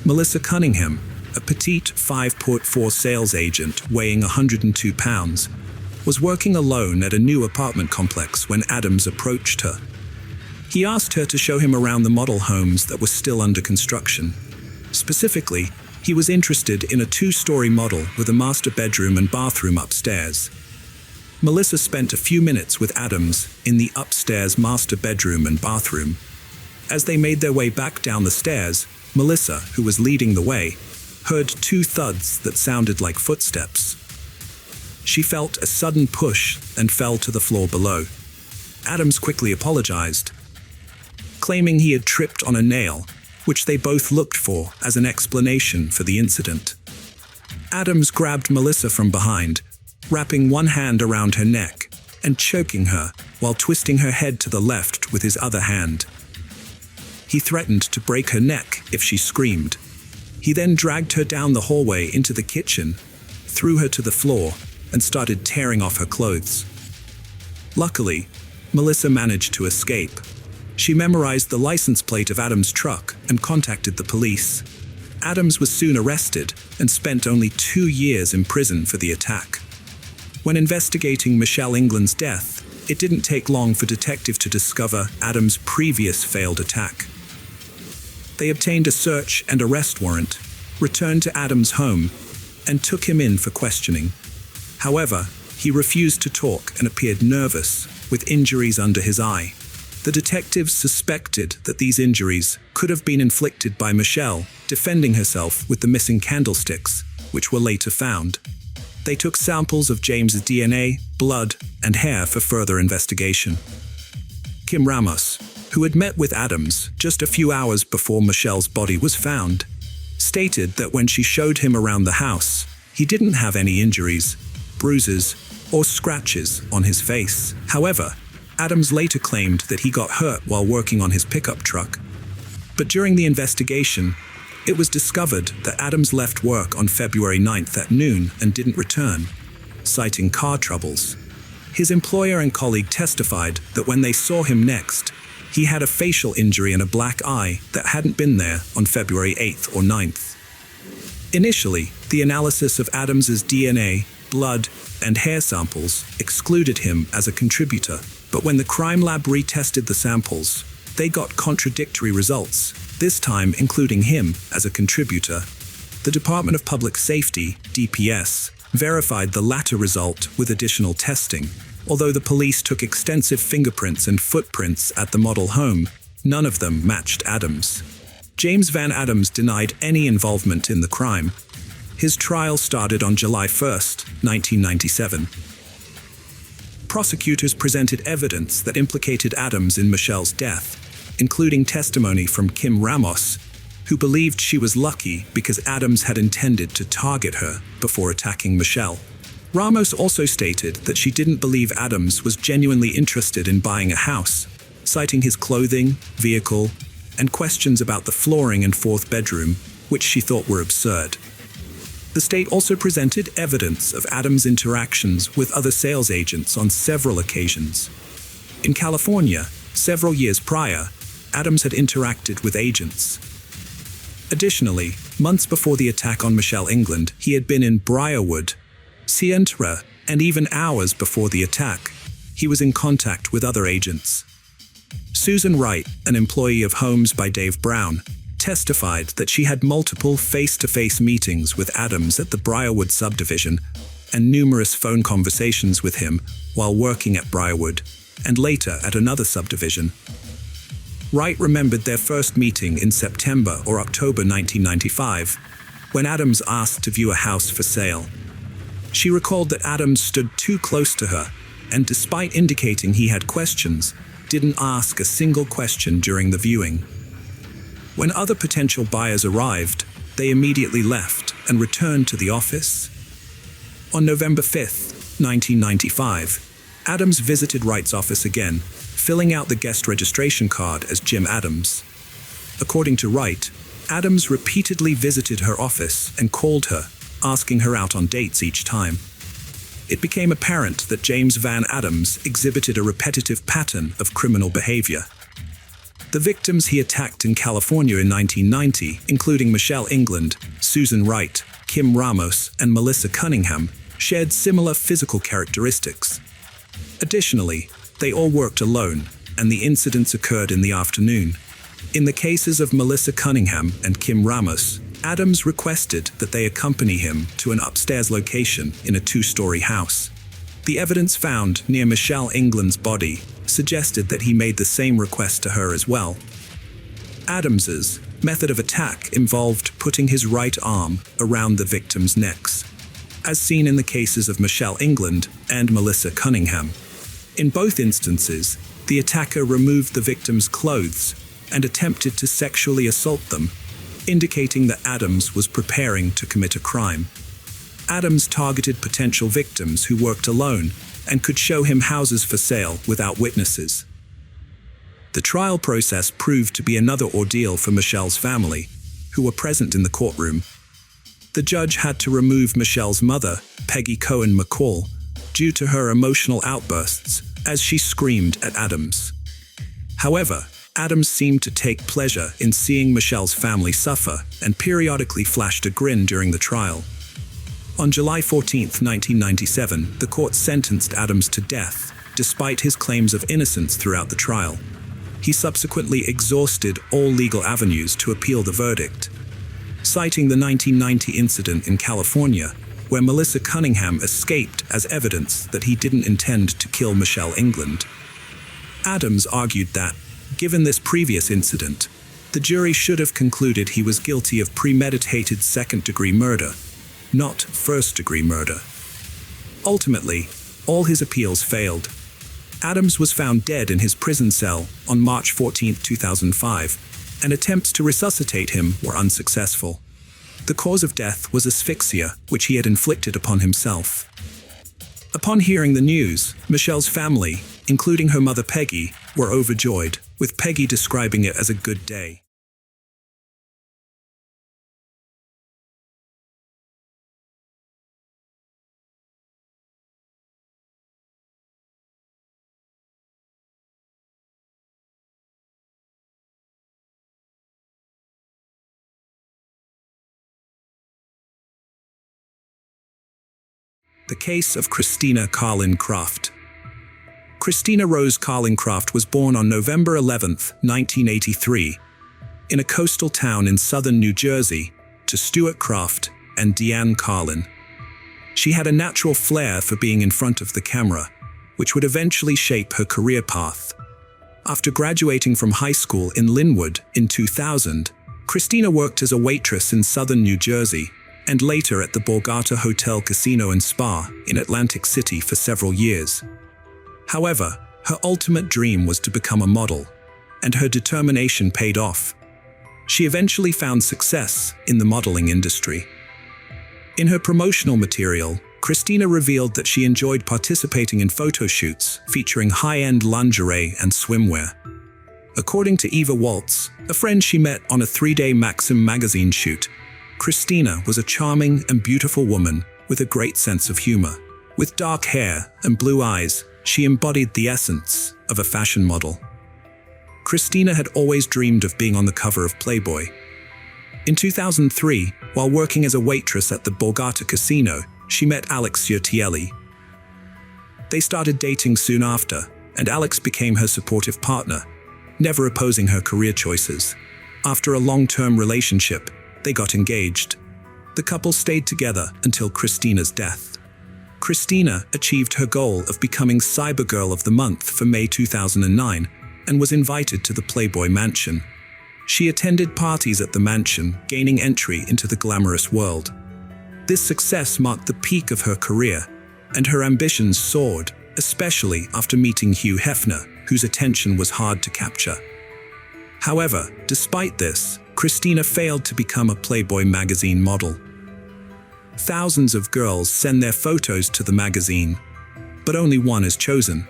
Melissa Cunningham, a petite 5'4" sales agent weighing 102 pounds, was working alone at a new apartment complex when Adams approached her. He asked her to show him around the model homes that were still under construction. Specifically, he was interested in a 2-story model with a master bedroom and bathroom upstairs. Melissa spent a few minutes with Adams in the upstairs master bedroom and bathroom. As they made their way back down the stairs, Melissa, who was leading the way, heard 2 thuds that sounded like footsteps. She felt a sudden push and fell to the floor below. Adams quickly apologized, claiming he had tripped on a nail, which they both looked for as an explanation for the incident. Adams grabbed Melissa from behind, wrapping one hand around her neck and choking her while twisting her head to the left with his other hand. He threatened to break her neck if she screamed. He then dragged her down the hallway into the kitchen, threw her to the floor, and started tearing off her clothes. Luckily, Melissa managed to escape. She memorized the license plate of Adams' truck and contacted the police. Adams was soon arrested and spent only 2 years in prison for the attack. When investigating Michelle England's death, it didn't take long for detectives to discover Adams' previous failed attack. They obtained a search and arrest warrant, returned to Adams' home, and took him in for questioning. However, he refused to talk and appeared nervous, with injuries under his eye. The detectives suspected that these injuries could have been inflicted by Michelle, defending herself with the missing candlesticks, which were later found. They took samples of James's DNA, blood, and hair for further investigation. Kim Ramos, who had met with Adams just a few hours before Michelle's body was found, stated that when she showed him around the house, he didn't have any injuries, bruises, or scratches on his face. However, Adams later claimed that he got hurt while working on his pickup truck. But during the investigation, it was discovered that Adams left work on February 9th at noon and didn't return, citing car troubles. His employer and colleague testified that when they saw him next, he had a facial injury and a black eye that hadn't been there on February 8th or 9th. Initially, the analysis of Adams's DNA, blood, and hair samples excluded him as a contributor, but when the crime lab retested the samples, they got contradictory results, this time including him as a contributor. The Department of Public Safety, DPS, verified the latter result with additional testing. Although the police took extensive fingerprints and footprints at the model home, none of them matched Adams. James Van Adams denied any involvement in the crime. His trial started on July 1st, 1997. Prosecutors presented evidence that implicated Adams in Michelle's death, including testimony from Kim Ramos, who believed she was lucky because Adams had intended to target her before attacking Michelle. Ramos also stated that she didn't believe Adams was genuinely interested in buying a house, citing his clothing, vehicle, and questions about the flooring and fourth bedroom, which she thought were absurd. The state also presented evidence of Adams' interactions with other sales agents on several occasions. In California, several years prior, Adams had interacted with agents. Additionally, months before the attack on Michelle England, he had been in Briarwood, Sientra, and even hours before the attack, he was in contact with other agents. Susan Wright, an employee of Homes by Dave Brown, testified that she had multiple face-to-face meetings with Adams at the Briarwood subdivision and numerous phone conversations with him while working at Briarwood and later at another subdivision. Wright remembered their first meeting in September or October 1995, when Adams asked to view a house for sale. She recalled that Adams stood too close to her and, despite indicating he had questions, didn't ask a single question during the viewing. When other potential buyers arrived, they immediately left and returned to the office. On November 5th, 1995, Adams visited Wright's office again, filling out the guest registration card as Jim Adams. According to Wright, Adams repeatedly visited her office and called her, asking her out on dates each time. It became apparent that James Van Adams exhibited a repetitive pattern of criminal behavior. The victims he attacked in California in 1990, including Michelle England, Susan Wright, Kim Ramos, and Melissa Cunningham, shared similar physical characteristics. Additionally, they all worked alone, and the incidents occurred in the afternoon. In the cases of Melissa Cunningham and Kim Ramos, Adams requested that they accompany him to an upstairs location in a 2-story house. The evidence found near Michelle England's body suggested that he made the same request to her as well. Adams's method of attack involved putting his right arm around the victims' necks, as seen in the cases of Michelle England and Melissa Cunningham. In both instances, the attacker removed the victims' clothes and attempted to sexually assault them, indicating that Adams was preparing to commit a crime. Adams targeted potential victims who worked alone and could show him houses for sale without witnesses. The trial process proved to be another ordeal for Michelle's family, who were present in the courtroom. The judge had to remove Michelle's mother, Peggy Cohen McCall, due to her emotional outbursts as she screamed at Adams. However, Adams seemed to take pleasure in seeing Michelle's family suffer and periodically flashed a grin during the trial. On July 14, 1997, the court sentenced Adams to death, despite his claims of innocence throughout the trial. He subsequently exhausted all legal avenues to appeal the verdict, citing the 1990 incident in California, where Melissa Cunningham escaped as evidence that he didn't intend to kill Michelle England. Adams argued that, given this previous incident, the jury should have concluded he was guilty of premeditated second-degree murder, not first-degree murder. Ultimately, all his appeals failed. Adams was found dead in his prison cell on March 14, 2005, and attempts to resuscitate him were unsuccessful. The cause of death was asphyxia, which he had inflicted upon himself. Upon hearing the news, Michelle's family, including her mother Peggy, were overjoyed, with Peggy describing it as a good day. The case of Christina Carlin Craft. Christina Rose Carlin Craft was born on November 11, 1983, in a coastal town in southern New Jersey, to Stuart Craft and Deanne Carlin. She had a natural flair for being in front of the camera, which would eventually shape her career path. After graduating from high school in Linwood in 2000, Christina worked as a waitress in southern New Jersey, and later at the Borgata Hotel Casino and Spa in Atlantic City for several years. However, her ultimate dream was to become a model, and her determination paid off. She eventually found success in the modeling industry. In her promotional material, Christina revealed that she enjoyed participating in photo shoots featuring high-end lingerie and swimwear. According to Eva Waltz, a friend she met on a 3-day Maxim magazine shoot, Christina was a charming and beautiful woman with a great sense of humor. With dark hair and blue eyes, she embodied the essence of a fashion model. Christina had always dreamed of being on the cover of Playboy. In 2003, while working as a waitress at the Borgata Casino, she met Alex Urtielli. They started dating soon after, and Alex became her supportive partner, never opposing her career choices. After a long-term relationship, they got engaged. The couple stayed together until Christina's death. Christina achieved her goal of becoming Cybergirl of the Month for May 2009 and was invited to the Playboy Mansion. She attended parties at the mansion, gaining entry into the glamorous world. This success marked the peak of her career, and her ambitions soared, especially after meeting Hugh Hefner, whose attention was hard to capture. However, despite this, Christina failed to become a Playboy magazine model. Thousands of girls send their photos to the magazine, but only one is chosen.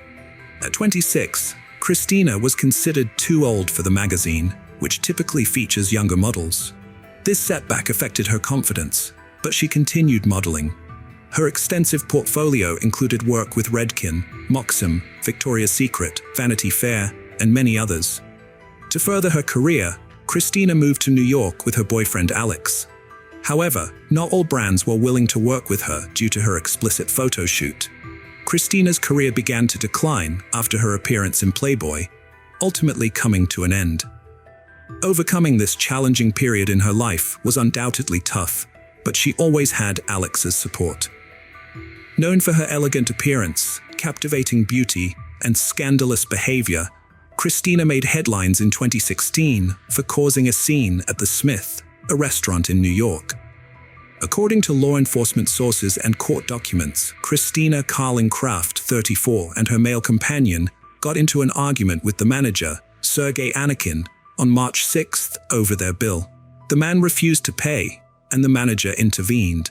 At 26, Christina was considered too old for the magazine, which typically features younger models. This setback affected her confidence, but she continued modeling. Her extensive portfolio included work with Redken, Maxim, Victoria's Secret, Vanity Fair, and many others. To further her career, Christina moved to New York with her boyfriend Alex. However, not all brands were willing to work with her due to her explicit photo shoot. Christina's career began to decline after her appearance in Playboy, ultimately coming to an end. Overcoming this challenging period in her life was undoubtedly tough, but she always had Alex's support. Known for her elegant appearance, captivating beauty, and scandalous behavior, Christina made headlines in 2016 for causing a scene at the Smith, a restaurant in New York. According to law enforcement sources and court documents, Christina Carlin Craft, 34, and her male companion got into an argument with the manager, Sergei Anakin, on March 6 over their bill. The man refused to pay, and the manager intervened.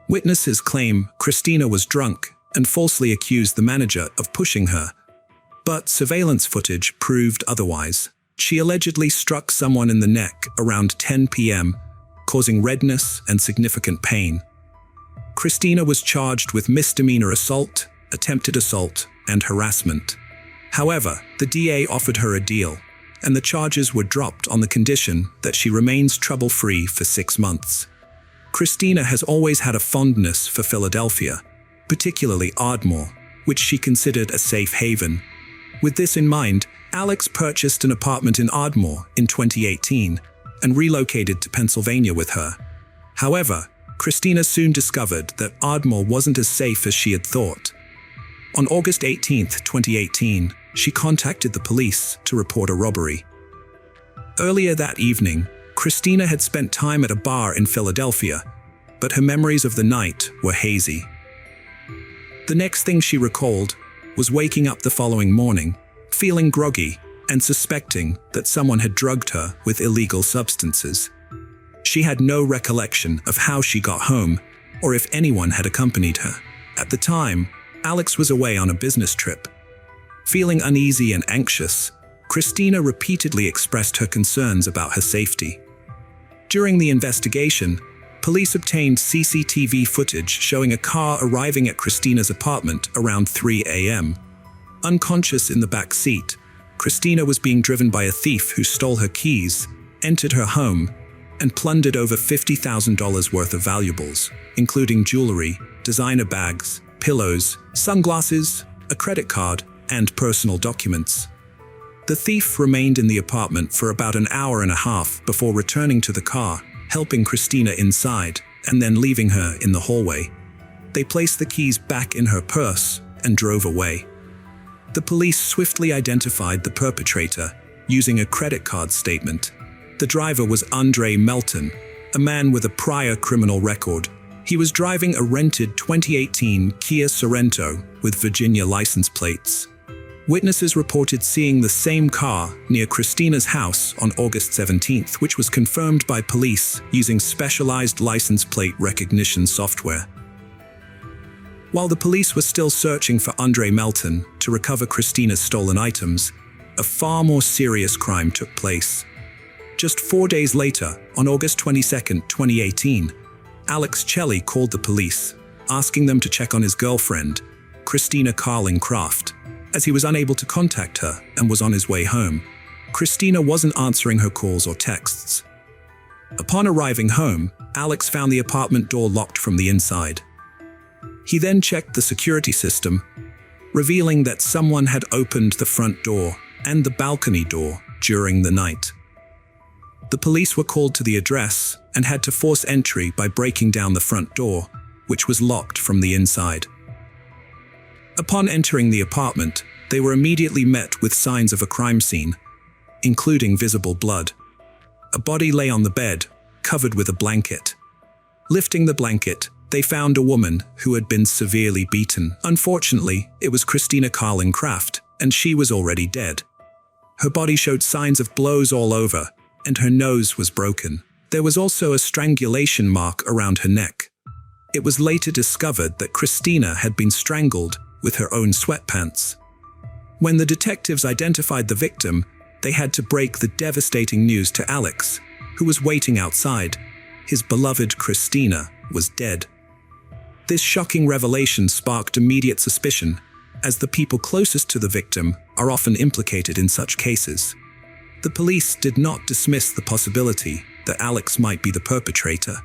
Witnesses claim Christina was drunk and falsely accused the manager of pushing her. But surveillance footage proved otherwise. She allegedly struck someone in the neck around 10 p.m., causing redness and significant pain. Christina was charged with misdemeanor assault, attempted assault, and harassment. However, the DA offered her a deal, and the charges were dropped on the condition that she remains trouble-free for 6 months. Christina has always had a fondness for Philadelphia, particularly Ardmore, which she considered a safe haven. With this in mind, Alex purchased an apartment in Ardmore in 2018 and relocated to Pennsylvania with her. However, Christina soon discovered that Ardmore wasn't as safe as she had thought. On August 18, 2018, she contacted the police to report a robbery. Earlier that evening, Christina had spent time at a bar in Philadelphia, but her memories of the night were hazy. The next thing she recalled was waking up the following morning, feeling groggy and suspecting that someone had drugged her with illegal substances. She had no recollection of how she got home or if anyone had accompanied her. At the time, Alex was away on a business trip. Feeling uneasy and anxious, Christina repeatedly expressed her concerns about her safety. During the investigation, police obtained CCTV footage showing a car arriving at Christina's apartment around 3 a.m. Unconscious in the back seat, Christina was being driven by a thief who stole her keys, entered her home, and plundered over $50,000 worth of valuables, including jewelry, designer bags, pillows, sunglasses, a credit card, and personal documents. The thief remained in the apartment for about an hour and a half before returning to the car, helping Christina inside, and then leaving her in the hallway. They placed the keys back in her purse and drove away. The police swiftly identified the perpetrator using a credit card statement. The driver was Andre Melton, a man with a prior criminal record. He was driving a rented 2018 Kia Sorento with Virginia license plates. Witnesses reported seeing the same car near Christina's house on August 17th, which was confirmed by police using specialized license plate recognition software. While the police were still searching for Andre Melton to recover Christina's stolen items, a far more serious crime took place. Just 4 days later, on August 22, 2018, Alex Celli called the police, asking them to check on his girlfriend, Christina Carling Craft, as he was unable to contact her and was on his way home. Christina wasn't answering her calls or texts. Upon arriving home, Alex found the apartment door locked from the inside. He then checked the security system, revealing that someone had opened the front door and the balcony door during the night. The police were called to the address and had to force entry by breaking down the front door, which was locked from the inside. Upon entering the apartment, they were immediately met with signs of a crime scene, including visible blood. A body lay on the bed, covered with a blanket. Lifting the blanket, they found a woman who had been severely beaten. Unfortunately, it was Christina Carling Craft, and she was already dead. Her body showed signs of blows all over, and her nose was broken. There was also a strangulation mark around her neck. It was later discovered that Christina had been strangled with her own sweatpants. When the detectives identified the victim, they had to break the devastating news to Alex, who was waiting outside. His beloved Christina was dead. This shocking revelation sparked immediate suspicion, as the people closest to the victim are often implicated in such cases. The police did not dismiss the possibility that Alex might be the perpetrator.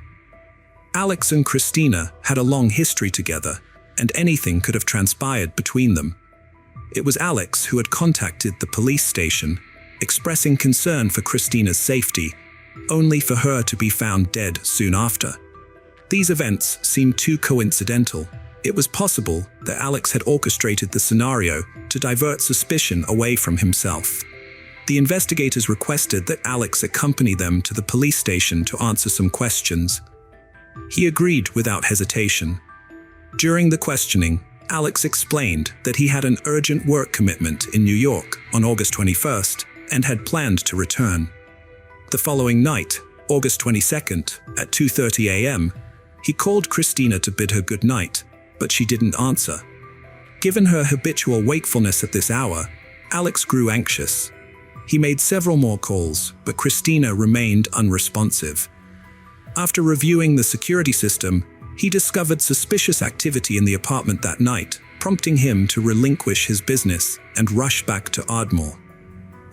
Alex and Christina had a long history together, and anything could have transpired between them. It was Alex who had contacted the police station, expressing concern for Christina's safety, only for her to be found dead soon after. These events seemed too coincidental. It was possible that Alex had orchestrated the scenario to divert suspicion away from himself. The investigators requested that Alex accompany them to the police station to answer some questions. He agreed without hesitation. During the questioning, Alex explained that he had an urgent work commitment in New York on August 21st and had planned to return. The following night, August 22nd, at 2:30 a.m., he called Christina to bid her good night, but she didn't answer. Given her habitual wakefulness at this hour, Alex grew anxious. He made several more calls, but Christina remained unresponsive. After reviewing the security system, he discovered suspicious activity in the apartment that night, prompting him to relinquish his business and rush back to Ardmore.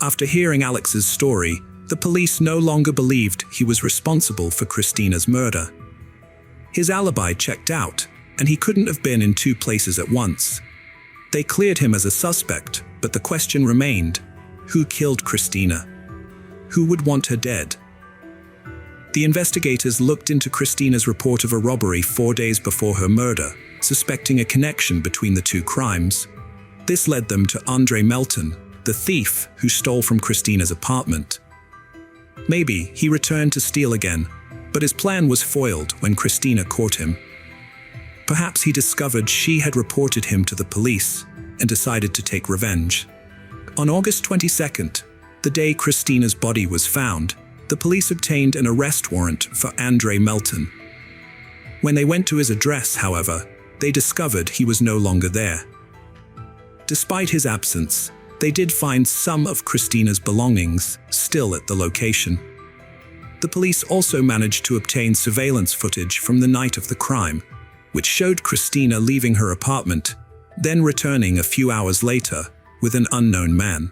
After hearing Alex's story, the police no longer believed he was responsible for Christina's murder. His alibi checked out, and he couldn't have been in two places at once. They cleared him as a suspect, but the question remained: who killed Christina? Who would want her dead? The investigators looked into Christina's report of a robbery 4 days before her murder, suspecting a connection between the two crimes. This led them to Andre Melton, the thief who stole from Christina's apartment. Maybe he returned to steal again, but his plan was foiled when Christina caught him. Perhaps he discovered she had reported him to the police and decided to take revenge. On August 22nd, the day Christina's body was found, the police obtained an arrest warrant for Andre Melton. When they went to his address, however, they discovered he was no longer there. Despite his absence, they did find some of Christina's belongings still at the location. The police also managed to obtain surveillance footage from the night of the crime, which showed Christina leaving her apartment, then returning a few hours later with an unknown man.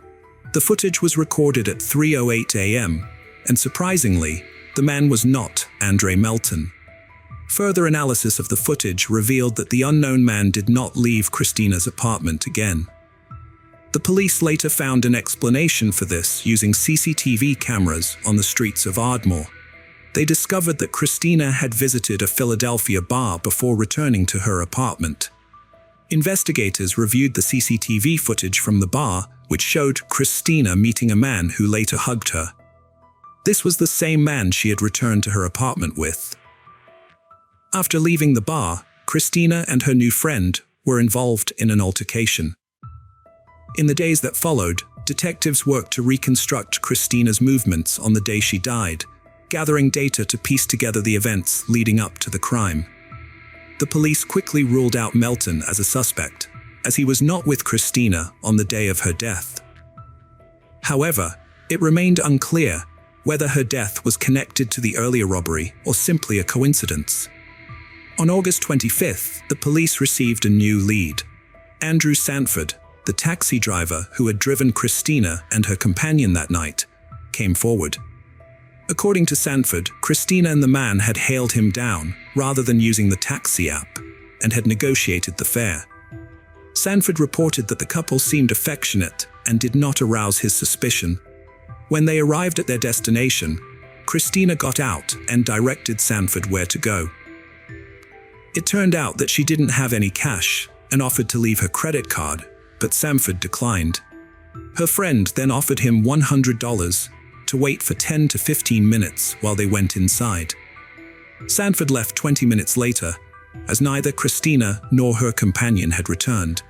The footage was recorded at 3:08 a.m., and surprisingly, the man was not Andre Melton. Further analysis of the footage revealed that the unknown man did not leave Christina's apartment again. The police later found an explanation for this using CCTV cameras on the streets of Ardmore. They discovered that Christina had visited a Philadelphia bar before returning to her apartment. Investigators reviewed the CCTV footage from the bar, which showed Christina meeting a man who later hugged her. This was the same man she had returned to her apartment with. After leaving the bar, Christina and her new friend were involved in an altercation. In the days that followed, detectives worked to reconstruct Christina's movements on the day she died, gathering data to piece together the events leading up to the crime. The police quickly ruled out Melton as a suspect, as he was not with Christina on the day of her death. However, it remained unclear whether her death was connected to the earlier robbery or simply a coincidence. On August 25th, the police received a new lead. Andrew Sanford, the taxi driver who had driven Christina and her companion that night, came forward. According to Sanford, Christina and the man had hailed him down rather than using the taxi app and had negotiated the fare. Sanford reported that the couple seemed affectionate and did not arouse his suspicion. When they arrived at their destination, Christina got out and directed Sanford where to go. It turned out that she didn't have any cash and offered to leave her credit card, but Sanford declined. Her friend then offered him $100 to wait for 10 to 15 minutes while they went inside. Sanford left 20 minutes later, as neither Christina nor her companion had returned.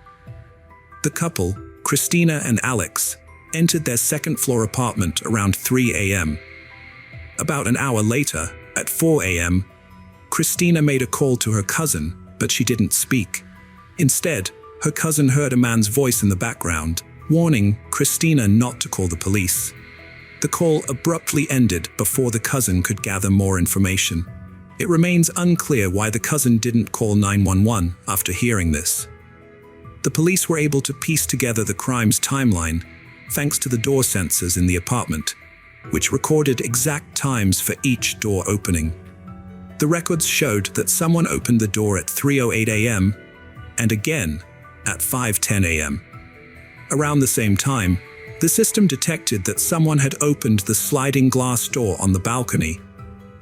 The couple, Christina and Alex, entered their second-floor apartment around 3 a.m. About an hour later, at 4 a.m., Christina made a call to her cousin, but she didn't speak. Instead, her cousin heard a man's voice in the background, warning Christina not to call the police. The call abruptly ended before the cousin could gather more information. It remains unclear why the cousin didn't call 911 after hearing this. The police were able to piece together the crime's timeline thanks to the door sensors in the apartment, which recorded exact times for each door opening. The records showed that someone opened the door at 3:08 a.m. and again at 5:10 a.m. Around the same time, the system detected that someone had opened the sliding glass door on the balcony,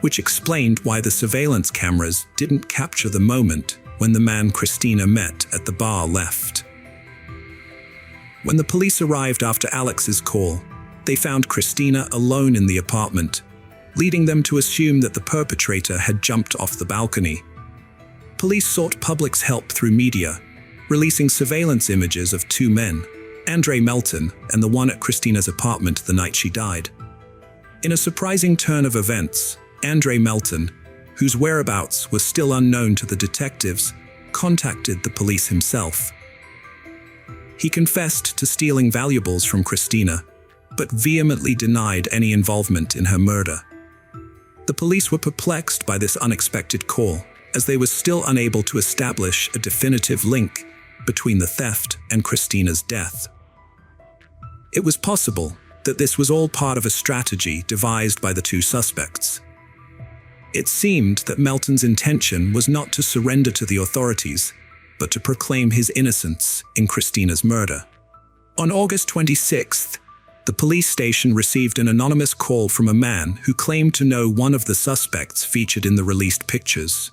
which explained why the surveillance cameras didn't capture the moment when the man Christina met at the bar left. When the police arrived after Alex's call, they found Christina alone in the apartment, leading them to assume that the perpetrator had jumped off the balcony. Police sought public's help through media, releasing surveillance images of two men, Andre Melton and the one at Christina's apartment the night she died. In a surprising turn of events, Andre Melton, whose whereabouts were still unknown to the detectives, contacted the police himself. He confessed to stealing valuables from Christina, but vehemently denied any involvement in her murder. The police were perplexed by this unexpected call, as they were still unable to establish a definitive link between the theft and Christina's death. It was possible that this was all part of a strategy devised by the two suspects. It seemed that Melton's intention was not to surrender to the authorities, but to proclaim his innocence in Christina's murder. On August 26th, the police station received an anonymous call from a man who claimed to know one of the suspects featured in the released pictures.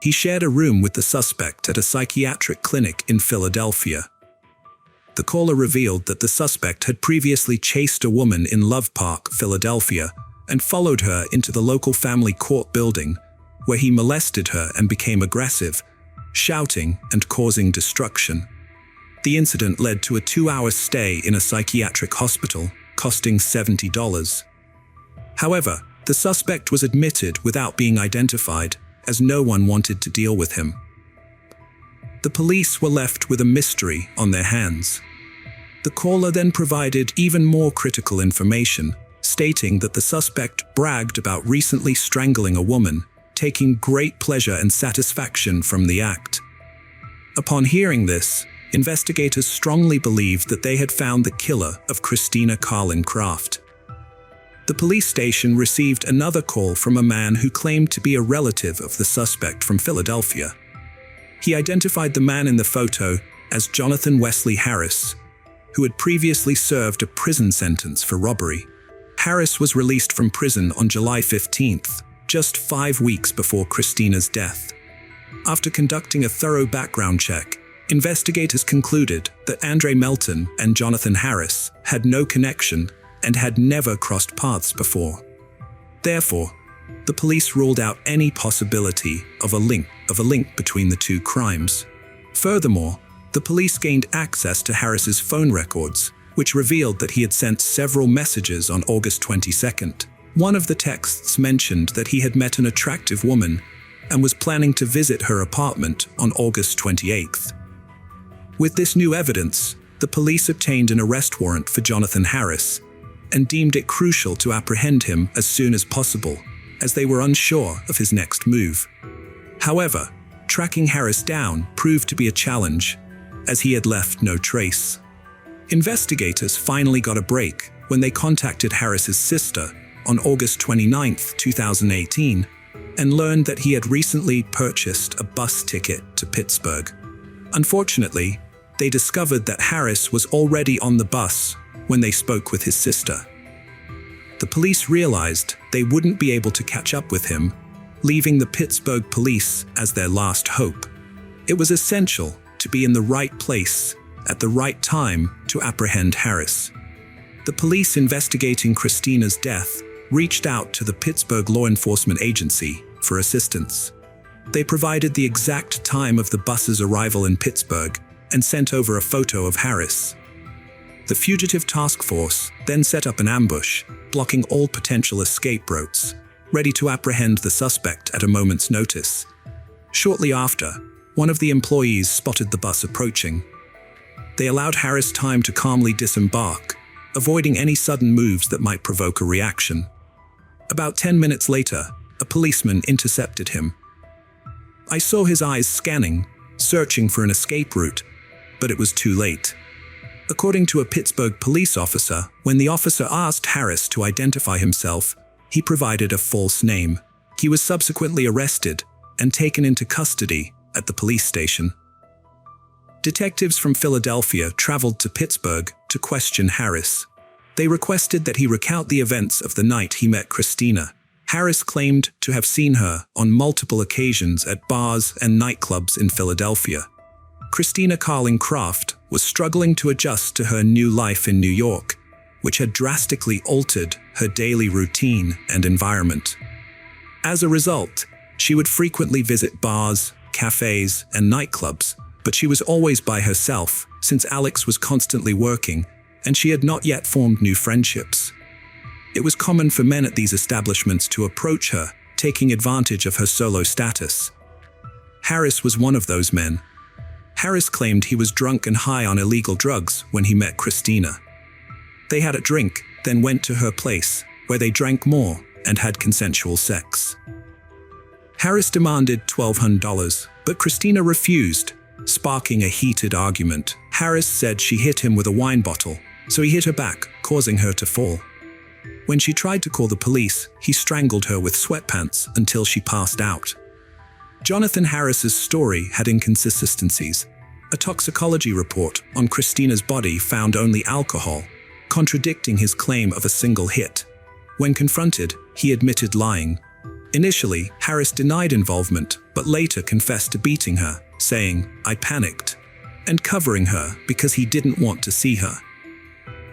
He shared a room with the suspect at a psychiatric clinic in Philadelphia. The caller revealed that the suspect had previously chased a woman in Love Park, Philadelphia, and followed her into the local family court building, where he molested her and became aggressive, shouting and causing destruction. The incident led to a 2-hour stay in a psychiatric hospital, costing $70. However, the suspect was admitted without being identified, as no one wanted to deal with him. The police were left with a mystery on their hands. The caller then provided even more critical information, stating that the suspect bragged about recently strangling a woman, taking great pleasure and satisfaction from the act. Upon hearing this, investigators strongly believed that they had found the killer of Christina Carlin Craft. The police station received another call from a man who claimed to be a relative of the suspect from Philadelphia. He identified the man in the photo as Jonathan Wesley Harris, who had previously served a prison sentence for robbery. Harris was released from prison on July 15th, just 5 weeks before Christina's death. After conducting a thorough background check, investigators concluded that Andre Melton and Jonathan Harris had no connection and had never crossed paths before. Therefore, the police ruled out any possibility of a link between the two crimes. Furthermore, the police gained access to Harris's phone records, which revealed that he had sent several messages on August 22nd. One of the texts mentioned that he had met an attractive woman and was planning to visit her apartment on August 28th. With this new evidence, the police obtained an arrest warrant for Jonathan Harris and deemed it crucial to apprehend him as soon as possible, as they were unsure of his next move. However, tracking Harris down proved to be a challenge, as he had left no trace. Investigators finally got a break when they contacted Harris's sister on August 29, 2018, and learned that he had recently purchased a bus ticket to Pittsburgh. Unfortunately, they discovered that Harris was already on the bus when they spoke with his sister. The police realized they wouldn't be able to catch up with him, leaving the Pittsburgh police as their last hope. It was essential to be in the right place at the right time to apprehend Harris. The police investigating Christina's death reached out to the Pittsburgh Law Enforcement Agency for assistance. They provided the exact time of the bus's arrival in Pittsburgh and sent over a photo of Harris. The fugitive task force then set up an ambush, blocking all potential escape routes, ready to apprehend the suspect at a moment's notice. Shortly after, one of the employees spotted the bus approaching. They allowed Harris time to calmly disembark, avoiding any sudden moves that might provoke a reaction. About 10 minutes later, a policeman intercepted him. I saw his eyes scanning, searching for an escape route, but it was too late. According to a Pittsburgh police officer, when the officer asked Harris to identify himself, he provided a false name. He was subsequently arrested and taken into custody at the police station. Detectives from Philadelphia traveled to Pittsburgh to question Harris. They requested that he recount the events of the night he met Christina. Harris claimed to have seen her on multiple occasions at bars and nightclubs in Philadelphia. Christina Carlin Craft was struggling to adjust to her new life in New York, which had drastically altered her daily routine and environment. As a result, she would frequently visit bars, cafes, and nightclubs, but she was always by herself since Alex was constantly working and she had not yet formed new friendships. It was common for men at these establishments to approach her, taking advantage of her solo status. Harris was one of those men. Harris claimed he was drunk and high on illegal drugs when he met Christina. They had a drink, then went to her place, where they drank more and had consensual sex. Harris demanded $1,200, but Christina refused, sparking a heated argument. Harris said she hit him with a wine bottle, so he hit her back, causing her to fall. When she tried to call the police, he strangled her with sweatpants until she passed out. Jonathan Harris's story had inconsistencies. A toxicology report on Christina's body found only alcohol, contradicting his claim of a single hit. When confronted, he admitted lying. Initially, Harris denied involvement, but later confessed to beating her, saying, "I panicked," and covering her because he didn't want to see her.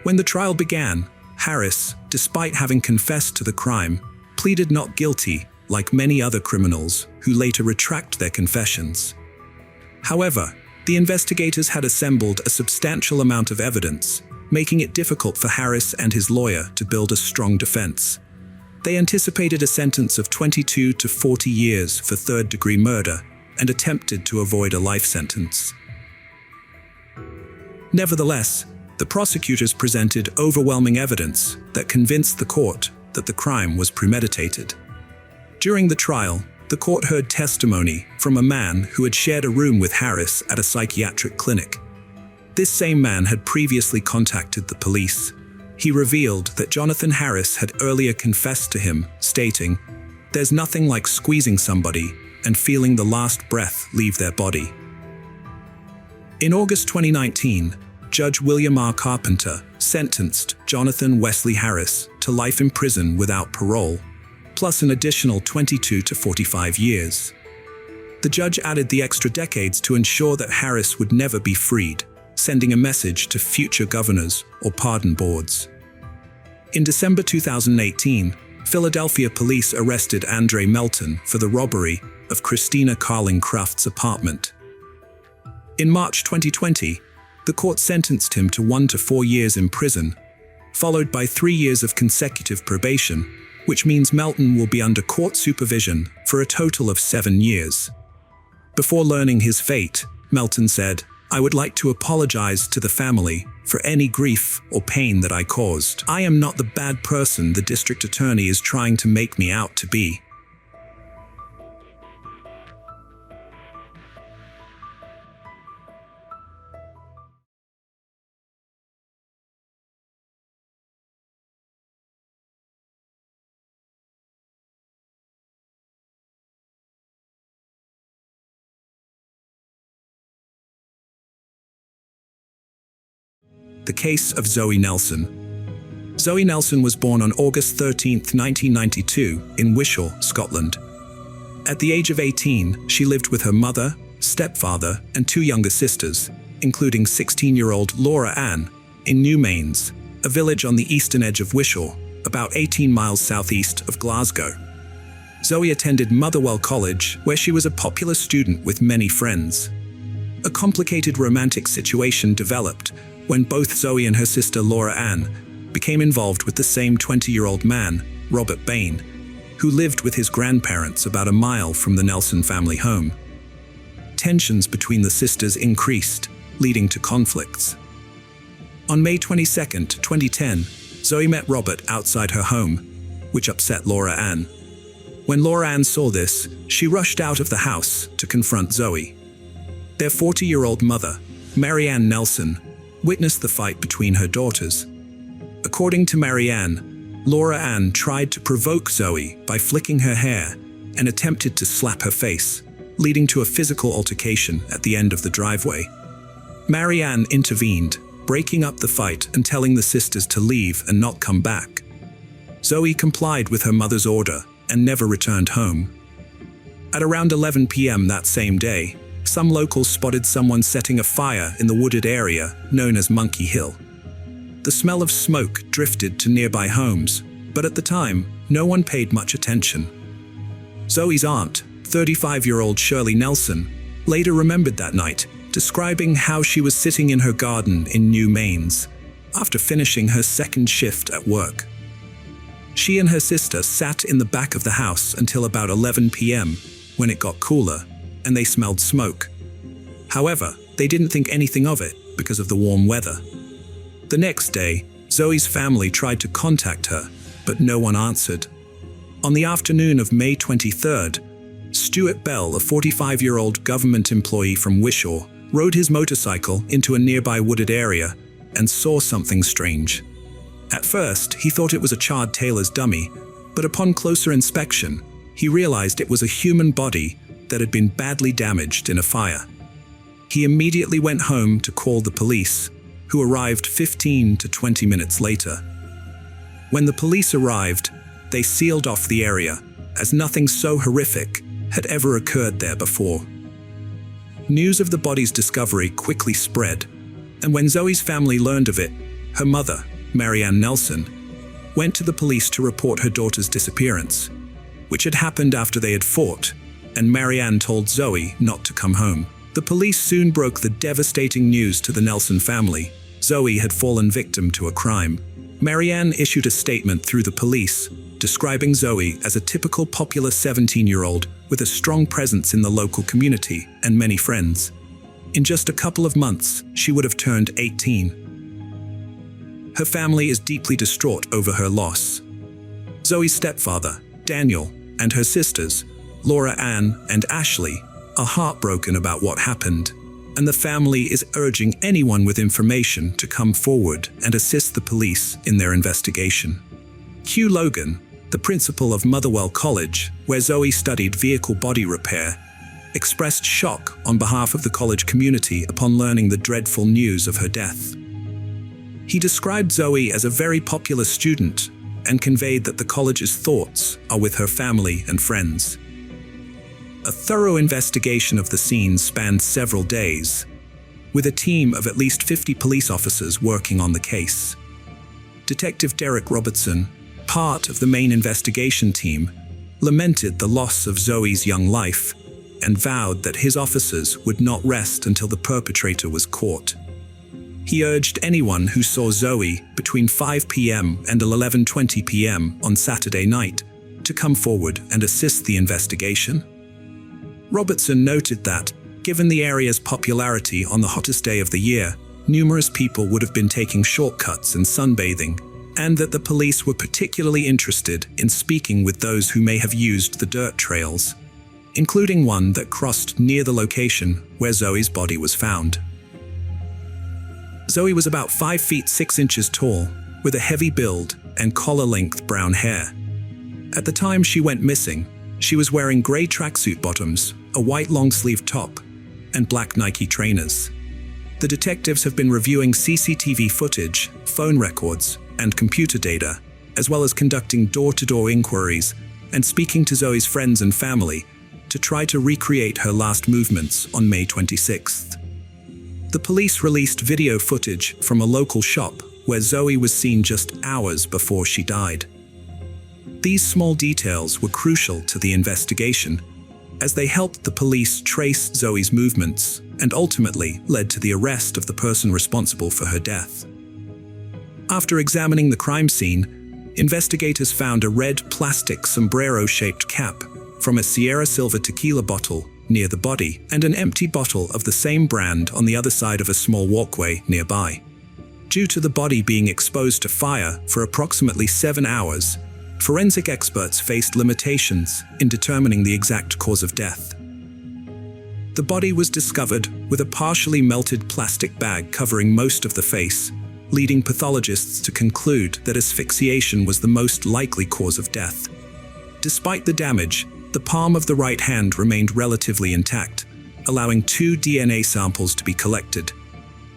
When the trial began, Harris, despite having confessed to the crime, pleaded not guilty, like many other criminals who later retract their confessions. However, the investigators had assembled a substantial amount of evidence, making it difficult for Harris and his lawyer to build a strong defense. They anticipated a sentence of 22 to 40 years for third-degree murder and attempted to avoid a life sentence. Nevertheless, the prosecutors presented overwhelming evidence that convinced the court that the crime was premeditated. During the trial, the court heard testimony from a man who had shared a room with Harris at a psychiatric clinic. This same man had previously contacted the police. He revealed that Jonathan Harris had earlier confessed to him, stating, "There's nothing like squeezing somebody and feeling the last breath leave their body." In August 2019, Judge William R. Carpenter sentenced Jonathan Wesley Harris to life in prison without parole, plus an additional 22 to 45 years. The judge added the extra decades to ensure that Harris would never be freed, sending a message to future governors or pardon boards. In December 2018, Philadelphia police arrested Andre Melton for the robbery of Christina Carling-Craft's apartment. In March 2020, the court sentenced him to 1 to 4 years in prison, followed by 3 years of consecutive probation, which means Melton will be under court supervision for a total of 7 years. Before learning his fate, Melton said, "I would like to apologize to the family for any grief or pain that I caused. I am not the bad person the district attorney is trying to make me out to be." The case of Zoe Nelson. Zoe Nelson was born on August 13, 1992, in Wishaw, Scotland. At the age of 18, she lived with her mother, stepfather, and 2 younger sisters, including 16-year-old Laura Ann, in New Mains, a village on the eastern edge of Wishaw, about 18 miles southeast of Glasgow. Zoe attended Motherwell College, where she was a popular student with many friends. A complicated romantic situation developed when both Zoe and her sister Laura Ann became involved with the same 20-year-old man, Robert Bain, who lived with his grandparents about a mile from the Nelson family home. Tensions between the sisters increased, leading to conflicts. On May 22, 2010, Zoe met Robert outside her home, which upset Laura Ann. When Laura Ann saw this, she rushed out of the house to confront Zoe. Their 40-year-old mother, Mary Ann Nelson, witnessed the fight between her daughters. According to Mary Ann, Laura Ann tried to provoke Zoe by flicking her hair and attempted to slap her face, leading to a physical altercation at the end of the driveway. Mary Ann intervened, breaking up the fight and telling the sisters to leave and not come back. Zoe complied with her mother's order and never returned home. At around 11 p.m. that same day, some locals spotted someone setting a fire in the wooded area known as Monkey Hill. The smell of smoke drifted to nearby homes, but at the time, no one paid much attention. Zoe's aunt, 35-year-old Shirley Nelson, later remembered that night, describing how she was sitting in her garden in New Mains after finishing her second shift at work. She and her sister sat in the back of the house until about 11 p.m. when it got cooler and they smelled smoke. However, They didn't think anything of it because of the warm weather. The next day, Zoe's family tried to contact her, but no one answered. On the afternoon of May 23rd, Stuart Bell, a 45-year-old government employee from Wishaw, rode his motorcycle into a nearby wooded area and saw something strange. At first, he thought it was a charred tailor's dummy, but upon closer inspection, he realized it was a human body that had been badly damaged in a fire. He immediately went home to call the police, who arrived 15 to 20 minutes later. When the police arrived, they sealed off the area, as nothing so horrific had ever occurred there before. News of the body's discovery quickly spread, and when Zoe's family learned of it, her mother, Marianne Nelson, went to the police to report her daughter's disappearance, which had happened after they had fought, and Marianne told Zoe not to come home. The police soon broke the devastating news to the Nelson family. Zoe had fallen victim to a crime. Marianne issued a statement through the police, describing Zoe as a typical popular 17-year-old with a strong presence in the local community and many friends. In just a couple of months, she would have turned 18. Her family is deeply distraught over her loss. Zoe's stepfather, Daniel, and her sisters, Laura Ann and Ashley, are heartbroken about what happened, and the family is urging anyone with information to come forward and assist the police in their investigation. Hugh Logan, the principal of Motherwell College, where Zoe studied vehicle body repair, expressed shock on behalf of the college community upon learning the dreadful news of her death. He described Zoe as a very popular student and conveyed that the college's thoughts are with her family and friends. A thorough investigation of the scene spanned several days, with a team of at least 50 police officers working on the case. Detective Derek Robertson, part of the main investigation team, lamented the loss of Zoe's young life and vowed that his officers would not rest until the perpetrator was caught. He urged anyone who saw Zoe between 5 p.m. and 11:20 p.m. on Saturday night to come forward and assist the investigation. Robertson noted that, given the area's popularity on the hottest day of the year, numerous people would have been taking shortcuts and sunbathing, and that the police were particularly interested in speaking with those who may have used the dirt trails, including one that crossed near the location where Zoe's body was found. Zoe was about 5 feet 6 inches tall, with a heavy build and collar-length brown hair. At the time she went missing, she was wearing gray tracksuit bottoms, a white long-sleeve top, and black Nike trainers. The detectives have been reviewing CCTV footage, phone records, and computer data, as well as conducting door-to-door inquiries and speaking to Zoe's friends and family to try to recreate her last movements on May 26th. The police released video footage from a local shop where Zoe was seen just hours before she died. These small details were crucial to the investigation, as they helped the police trace Zoe's movements and ultimately led to the arrest of the person responsible for her death. After examining the crime scene, investigators found a red plastic sombrero-shaped cap from a Sierra Silver tequila bottle near the body and an empty bottle of the same brand on the other side of a small walkway nearby. Due to the body being exposed to fire for approximately 7 hours, forensic experts faced limitations in determining the exact cause of death. The body was discovered with a partially melted plastic bag covering most of the face, leading pathologists to conclude that asphyxiation was the most likely cause of death. Despite the damage, the palm of the right hand remained relatively intact, allowing 2 DNA samples to be collected,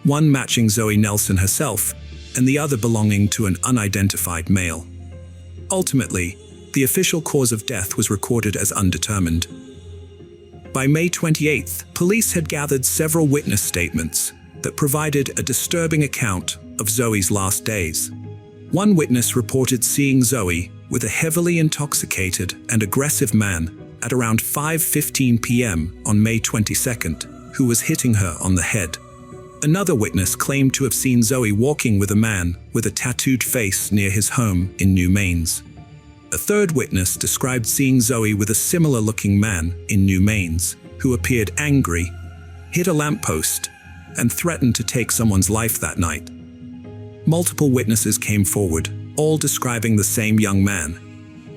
one matching Zoe Nelson herself and the other belonging to an unidentified male. Ultimately, the official cause of death was recorded as undetermined. By May 28th, police had gathered several witness statements that provided a disturbing account of Zoe's last days. One witness reported seeing Zoe with a heavily intoxicated and aggressive man at around 5:15 p.m. on May 22nd, who was hitting her on the head. Another witness claimed to have seen Zoe walking with a man with a tattooed face near his home in New Mains. A third witness described seeing Zoe with a similar-looking man in New Mains, who appeared angry, hit a lamppost, and threatened to take someone's life that night. Multiple witnesses came forward, all describing the same young man,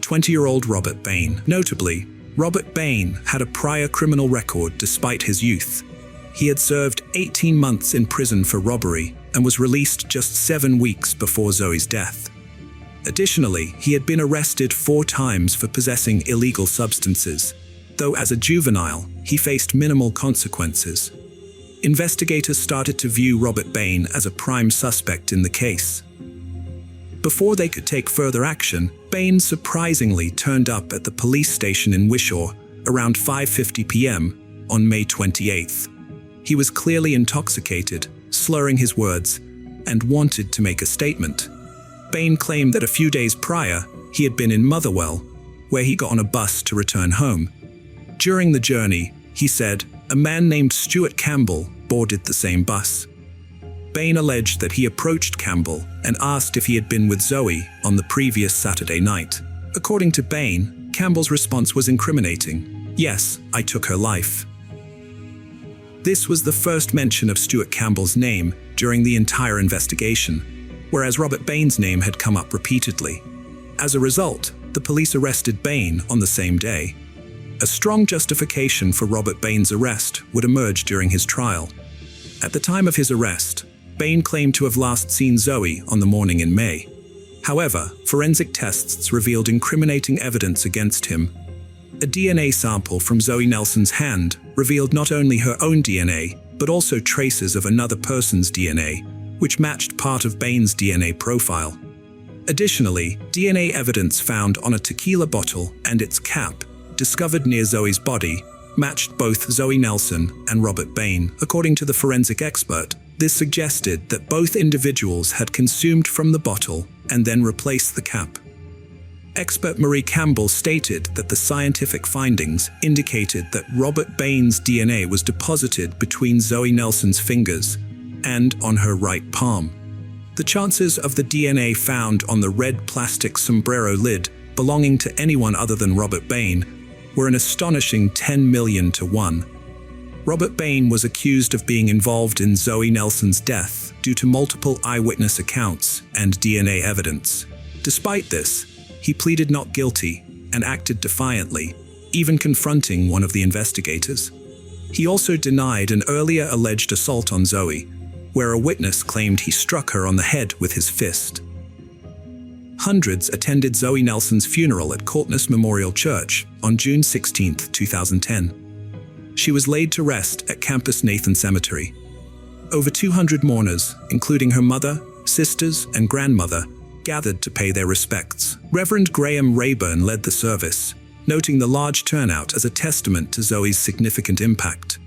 20-year-old Robert Bain. Notably, Robert Bain had a prior criminal record despite his youth. He had served 18 months in prison for robbery and was released just 7 weeks before Zoe's death. Additionally, he had been arrested 4 times for possessing illegal substances, though as a juvenile, he faced minimal consequences. Investigators started to view Robert Bain as a prime suspect in the case. Before they could take further action, Bain surprisingly turned up at the police station in Wishaw around 5:50 p.m. on May 28th. He was clearly intoxicated, slurring his words, and wanted to make a statement. Bain claimed that a few days prior, he had been in Motherwell, where he got on a bus to return home. During the journey, he said, a man named Stuart Campbell boarded the same bus. Bain alleged that he approached Campbell and asked if he had been with Zoe on the previous Saturday night. According to Bain, Campbell's response was incriminating. Yes, I took her life. This was the first mention of Stuart Campbell's name during the entire investigation, whereas Robert Bain's name had come up repeatedly. As a result, the police arrested Bain on the same day. A strong justification for Robert Bain's arrest would emerge during his trial. At the time of his arrest, Bain claimed to have last seen Zoe on the morning in May. However, forensic tests revealed incriminating evidence against him. A DNA sample from Zoe Nelson's hand revealed not only her own DNA, but also traces of another person's DNA, which matched part of Bain's DNA profile. Additionally, DNA evidence found on a tequila bottle and its cap, discovered near Zoe's body, matched both Zoe Nelson and Robert Bain. According to the forensic expert, this suggested that both individuals had consumed from the bottle and then replaced the cap. Expert Marie Campbell stated that the scientific findings indicated that Robert Bain's DNA was deposited between Zoe Nelson's fingers and on her right palm. The chances of the DNA found on the red plastic sombrero lid belonging to anyone other than Robert Bain were an astonishing 10 million to 1. Robert Bain was accused of being involved in Zoe Nelson's death due to multiple eyewitness accounts and DNA evidence. Despite this, he pleaded not guilty and acted defiantly, even confronting one of the investigators. He also denied an earlier alleged assault on Zoe, where a witness claimed he struck her on the head with his fist. Hundreds attended Zoe Nelson's funeral at Courtness Memorial Church on June 16, 2010. She was laid to rest at Campus Nathan Cemetery. Over 200 mourners, including her mother, sisters, and grandmother, gathered to pay their respects. Reverend Graham Rayburn led the service, noting the large turnout as a testament to Zoe's significant impact.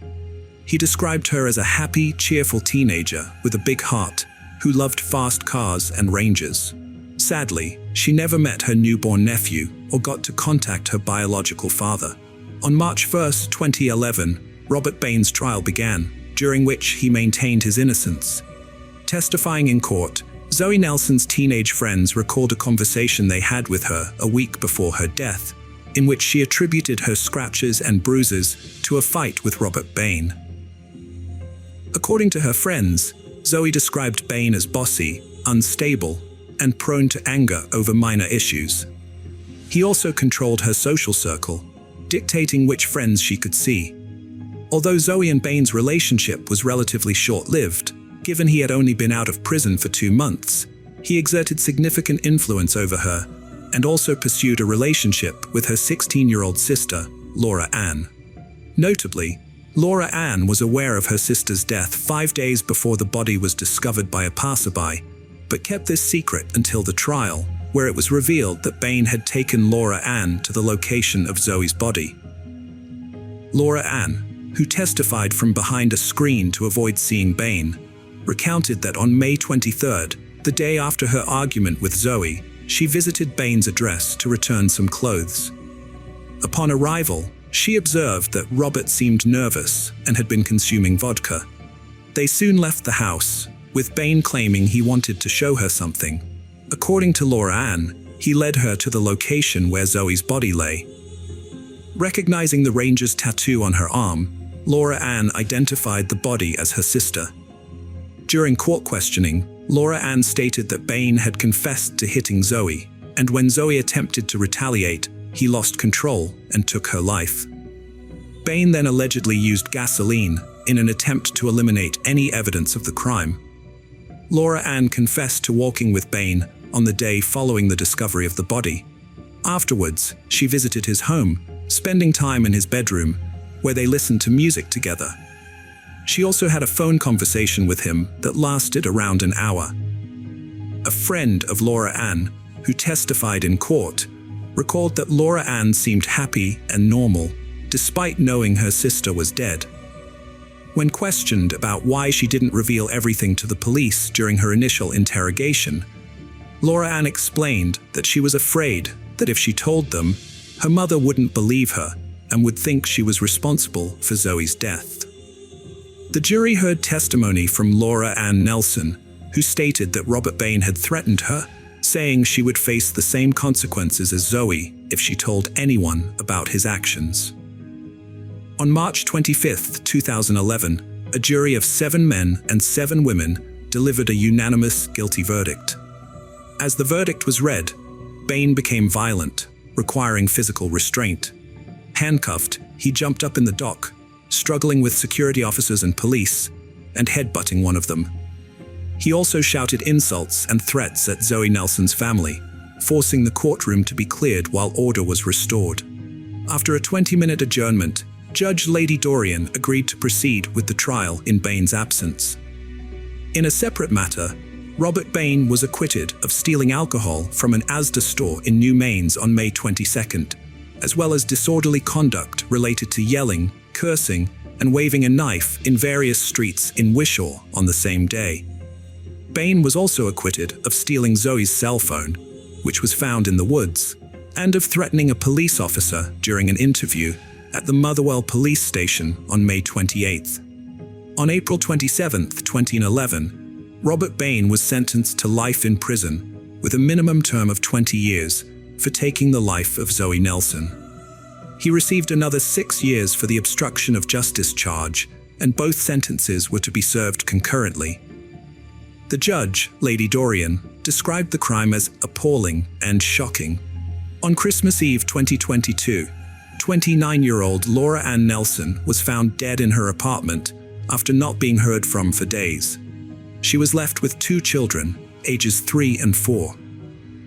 He described her as a happy, cheerful teenager with a big heart who loved fast cars and rangers. Sadly, she never met her newborn nephew or got to contact her biological father. On March 1, 2011, Robert Bain's trial began, during which he maintained his innocence. Testifying in court, Zoe Nelson's teenage friends recalled a conversation they had with her a week before her death, in which she attributed her scratches and bruises to a fight with Robert Bain. According to her friends, Zoe described Bain as bossy, unstable, and prone to anger over minor issues. He also controlled her social circle, dictating which friends she could see. Although Zoe and Bain's relationship was relatively short-lived, given he had only been out of prison for 2 months, he exerted significant influence over her and also pursued a relationship with her 16-year-old sister, Laura Ann. Notably, Laura Ann was aware of her sister's death 5 days before the body was discovered by a passerby, but kept this secret until the trial, where it was revealed that Bain had taken Laura Ann to the location of Zoe's body. Laura Ann, who testified from behind a screen to avoid seeing Bain, recounted that on May 23rd, the day after her argument with Zoe, she visited Bain's address to return some clothes. Upon arrival, she observed that Robert seemed nervous and had been consuming vodka. They soon left the house, with Bain claiming he wanted to show her something. According to Laura Ann, he led her to the location where Zoe's body lay. Recognizing the ranger's tattoo on her arm, Laura Ann identified the body as her sister. During court questioning, Laura Ann stated that Bain had confessed to hitting Zoe, and when Zoe attempted to retaliate, he lost control and took her life. Bain then allegedly used gasoline in an attempt to eliminate any evidence of the crime. Laura Ann confessed to walking with Bain on the day following the discovery of the body. Afterwards, she visited his home, spending time in his bedroom, where they listened to music together. She also had a phone conversation with him that lasted around an hour. A friend of Laura Ann, who testified in court, recalled that Laura Ann seemed happy and normal, despite knowing her sister was dead. When questioned about why she didn't reveal everything to the police during her initial interrogation, Laura Ann explained that she was afraid that if she told them, her mother wouldn't believe her and would think she was responsible for Zoe's death. The jury heard testimony from Laura Ann Nelson, who stated that Robert Bain had threatened her, saying she would face the same consequences as Zoe if she told anyone about his actions. On March 25, 2011, a jury of 7 men and 7 women delivered a unanimous guilty verdict. As the verdict was read, Bain became violent, requiring physical restraint. Handcuffed, he jumped up in the dock, struggling with security officers and police, and headbutting one of them. He also shouted insults and threats at Zoe Nelson's family, forcing the courtroom to be cleared while order was restored. After a 20-minute adjournment, Judge Lady Dorian agreed to proceed with the trial in Bain's absence. In a separate matter, Robert Bain was acquitted of stealing alcohol from an Asda store in New Mains on May 22nd, as well as disorderly conduct related to yelling, cursing, and waving a knife in various streets in Wishaw on the same day. Bain was also acquitted of stealing Zoe's cell phone, which was found in the woods, and of threatening a police officer during an interview at the Motherwell police station on May 28th. On April 27, 2011, Robert Bain was sentenced to life in prison with a minimum term of 20 years for taking the life of Zoe Nelson. He received another 6 years for the obstruction of justice charge, and both sentences were to be served concurrently. The judge, Lady Dorian, described the crime as appalling and shocking. On Christmas Eve 2022, 29-year-old Laura Ann Nelson was found dead in her apartment after not being heard from for days. She was left with 2 children, ages 3 and 4.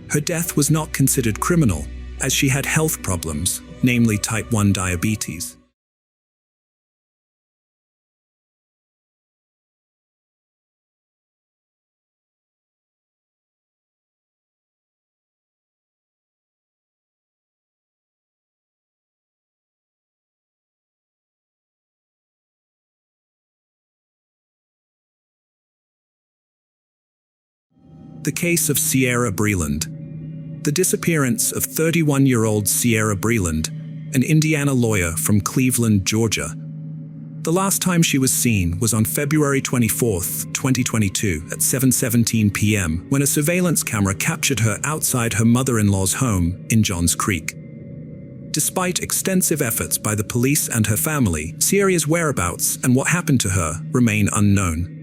Her death was not considered criminal, as she had health problems, namely type 1 diabetes. The case of Sierra Breland. The disappearance of 31-year-old Sierra Breland, an Indiana lawyer from Cleveland, Georgia. The last time she was seen was on February 24, 2022 at 7:17 p.m. when a surveillance camera captured her outside her mother-in-law's home in Johns Creek. Despite extensive efforts by the police and her family, Sierra's whereabouts and what happened to her remain unknown.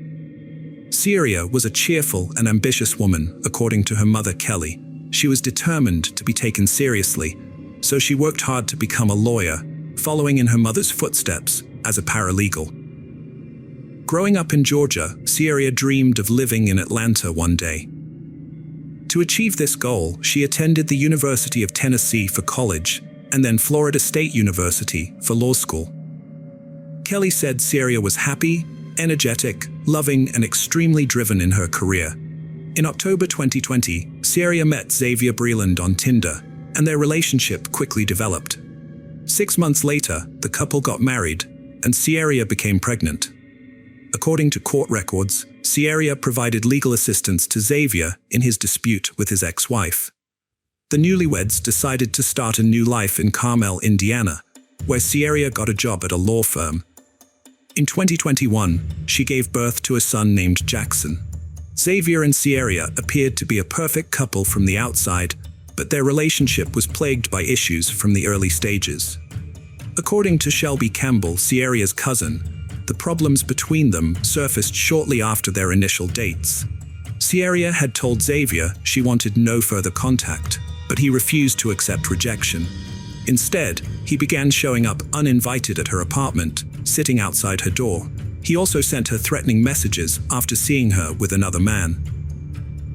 Sierra was a cheerful and ambitious woman, according to her mother Kelly. She was determined to be taken seriously, so she worked hard to become a lawyer, following in her mother's footsteps as a paralegal. Growing up in Georgia, Sierra dreamed of living in Atlanta one day. To achieve this goal, she attended the University of Tennessee for college, and then Florida State University for law school. Kelly said Sierra was happy, energetic, loving, and extremely driven in her career. In October 2020, Sierra met Xavier Breland on Tinder, and their relationship quickly developed. 6 months later, the couple got married, and Sierra became pregnant. According to court records, Sierra provided legal assistance to Xavier in his dispute with his ex-wife. The newlyweds decided to start a new life in Carmel, Indiana, where Sierra got a job at a law firm. In 2021, she gave birth to a son named Jackson. Xavier and Sierra appeared to be a perfect couple from the outside, but their relationship was plagued by issues from the early stages. According to Shelby Campbell, Ciaria's cousin, the problems between them surfaced shortly after their initial dates. Ciaria had told Xavier she wanted no further contact, but he refused to accept rejection. Instead, he began showing up uninvited at her apartment, sitting outside her door. He also sent her threatening messages after seeing her with another man.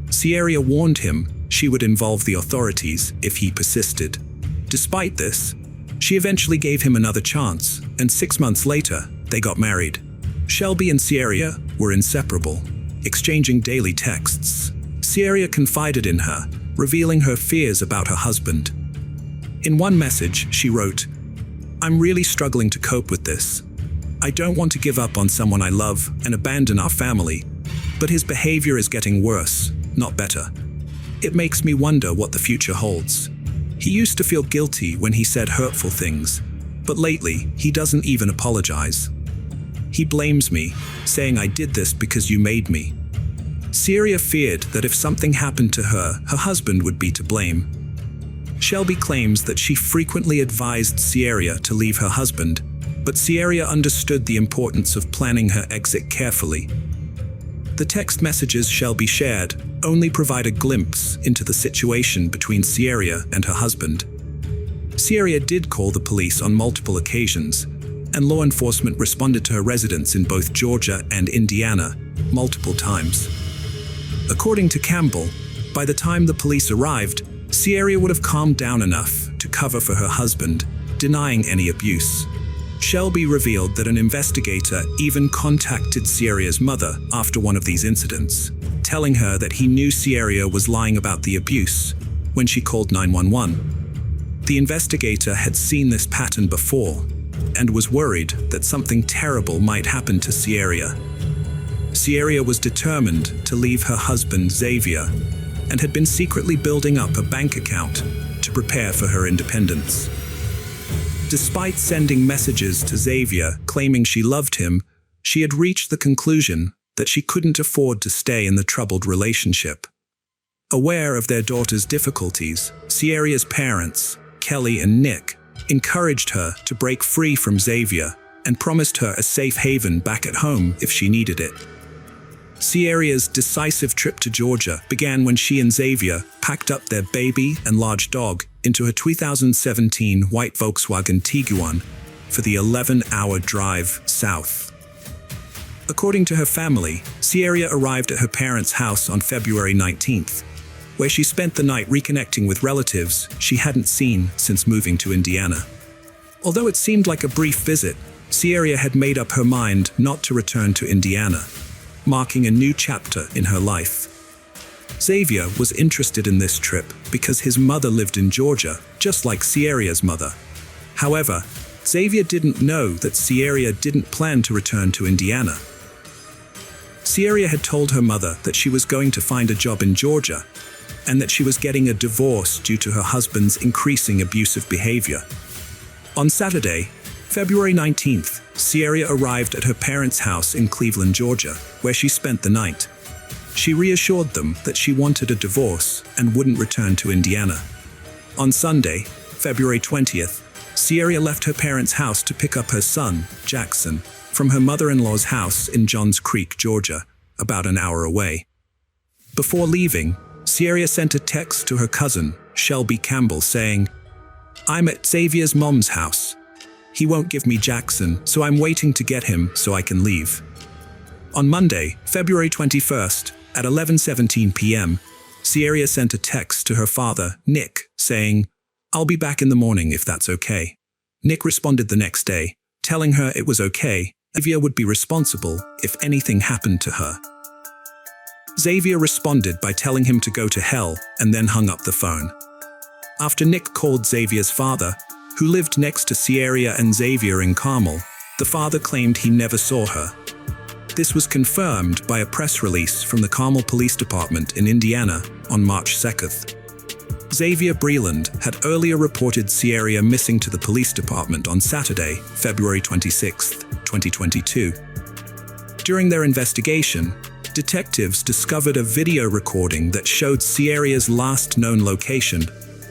Ciaria warned him she would involve the authorities if he persisted. Despite this, she eventually gave him another chance, and 6 months later, they got married. Shelby and Ciaria were inseparable, exchanging daily texts. Ciaria confided in her, revealing her fears about her husband. In one message, she wrote, "I'm really struggling to cope with this. I don't want to give up on someone I love and abandon our family, but his behavior is getting worse, not better. It makes me wonder what the future holds. He used to feel guilty when he said hurtful things, but lately he doesn't even apologize. He blames me, saying I did this because you made me." Ciaria feared that if something happened to her, her husband would be to blame. Shelby claims that she frequently advised Ciaria to leave her husband, but Ciaria understood the importance of planning her exit carefully. The text messages Shelby shared only provide a glimpse into the situation between Ciaria and her husband. Ciaria did call the police on multiple occasions, and law enforcement responded to her residence in both Georgia and Indiana multiple times. According to Campbell, by the time the police arrived, Ciaria would have calmed down enough to cover for her husband, denying any abuse. Shelby revealed that an investigator even contacted Ciaria's mother after one of these incidents, telling her that he knew Ciaria was lying about the abuse when she called 911. The investigator had seen this pattern before and was worried that something terrible might happen to Ciaria. Ciaria was determined to leave her husband Xavier and had been secretly building up a bank account to prepare for her independence. Despite sending messages to Xavier claiming she loved him, she had reached the conclusion that she couldn't afford to stay in the troubled relationship. Aware of their daughter's difficulties, Ciaria's parents, Kelly and Nick, encouraged her to break free from Xavier and promised her a safe haven back at home if she needed it. Ciaria's decisive trip to Georgia began when she and Xavier packed up their baby and large dog into a 2017 white Volkswagen Tiguan for the 11-hour drive south. According to her family, Ciaria arrived at her parents' house on February 19th, where she spent the night reconnecting with relatives she hadn't seen since moving to Indiana. Although it seemed like a brief visit, Ciaria had made up her mind not to return to Indiana, marking a new chapter in her life. Xavier was interested in this trip because his mother lived in Georgia, just like Ciaria's mother. However, Xavier didn't know that Ciaria didn't plan to return to Indiana. Ciaria had told her mother that she was going to find a job in Georgia and that she was getting a divorce due to her husband's increasing abusive behavior. On Saturday, February 19th, Ciaria arrived at her parents' house in Cleveland, Georgia, where she spent the night. She reassured them that she wanted a divorce and wouldn't return to Indiana. On Sunday, February 20th, Ciaria left her parents' house to pick up her son, Jackson, from her mother-in-law's house in Johns Creek, Georgia, about an hour away. Before leaving, Ciaria sent a text to her cousin, Shelby Campbell, saying, "I'm at Xavier's mom's house. He won't give me Jackson, so I'm waiting to get him so I can leave." On Monday, February 21st, at 11:17 p.m., Ciaria sent a text to her father, Nick, saying, "I'll be back in the morning if that's okay." Nick responded the next day, telling her it was okay. Xavier would be responsible if anything happened to her. Xavier responded by telling him to go to hell and then hung up the phone. After Nick called Xavier's father, who lived next to Ciaria and Xavier in Carmel, the father claimed he never saw her. This was confirmed by a press release from the Carmel Police Department in Indiana on March 2nd. Xavier Breland had earlier reported Ciaria missing to the police department on Saturday, February 26, 2022. During their investigation, detectives discovered a video recording that showed Ciaria's last known location,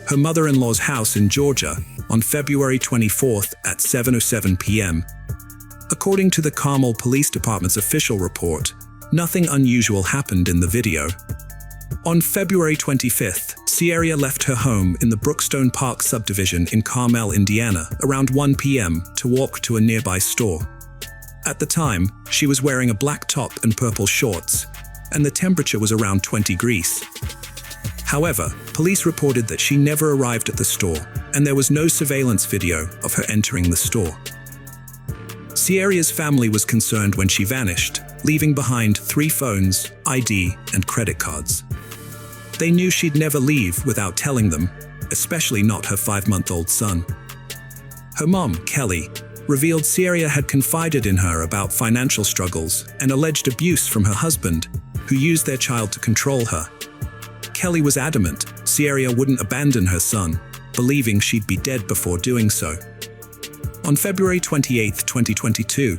her mother-in-law's house in Georgia on February 24th at 7:07 p.m. According to the Carmel Police Department's official report, nothing unusual happened in the video. On February 25th, Sierra left her home in the Brookstone Park subdivision in Carmel, Indiana, around 1 p.m. to walk to a nearby store. At the time, she was wearing a black top and purple shorts, and the temperature was around 20 degrees. However, police reported that she never arrived at the store, and there was no surveillance video of her entering the store. Sierra's family was concerned when she vanished, leaving behind 3 phones, ID, and credit cards. They knew she'd never leave without telling them, especially not her 5-month-old son. Her mom, Kelly, revealed Sierra had confided in her about financial struggles and alleged abuse from her husband, who used their child to control her. Kelly was adamant Sierra wouldn't abandon her son, believing she'd be dead before doing so. On February 28, 2022,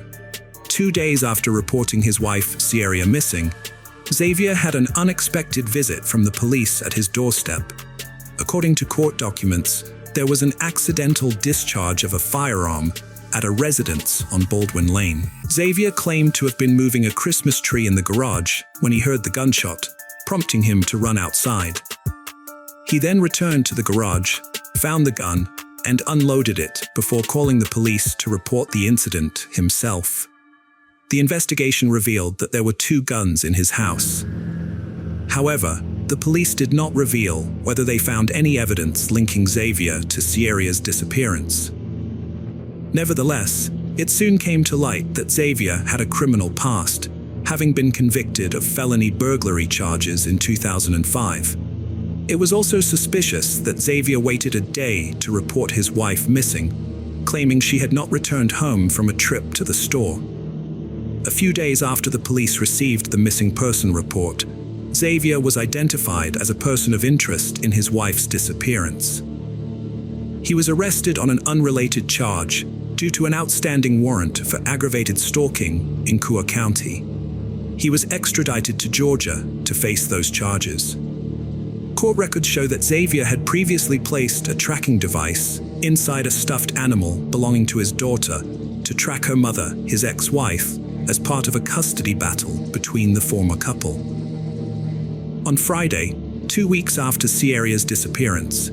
2 days after reporting his wife Sierra missing, Xavier had an unexpected visit from the police at his doorstep. According to court documents, there was an accidental discharge of a firearm at a residence on Baldwin Lane. Xavier claimed to have been moving a Christmas tree in the garage when he heard the gunshot, prompting him to run outside. He then returned to the garage, found the gun, and unloaded it before calling the police to report the incident himself. The investigation revealed that there were 2 guns in his house. However, the police did not reveal whether they found any evidence linking Xavier to Sierra's disappearance. Nevertheless, it soon came to light that Xavier had a criminal past, having been convicted of felony burglary charges in 2005. It was also suspicious that Xavier waited a day to report his wife missing, claiming she had not returned home from a trip to the store. A few days after the police received the missing person report, Xavier was identified as a person of interest in his wife's disappearance. He was arrested on an unrelated charge due to an outstanding warrant for aggravated stalking in Coeur County. He was extradited to Georgia to face those charges. Court records show that Xavier had previously placed a tracking device inside a stuffed animal belonging to his daughter to track her mother, his ex-wife, as part of a custody battle between the former couple. On Friday, 2 weeks after Sierra's disappearance,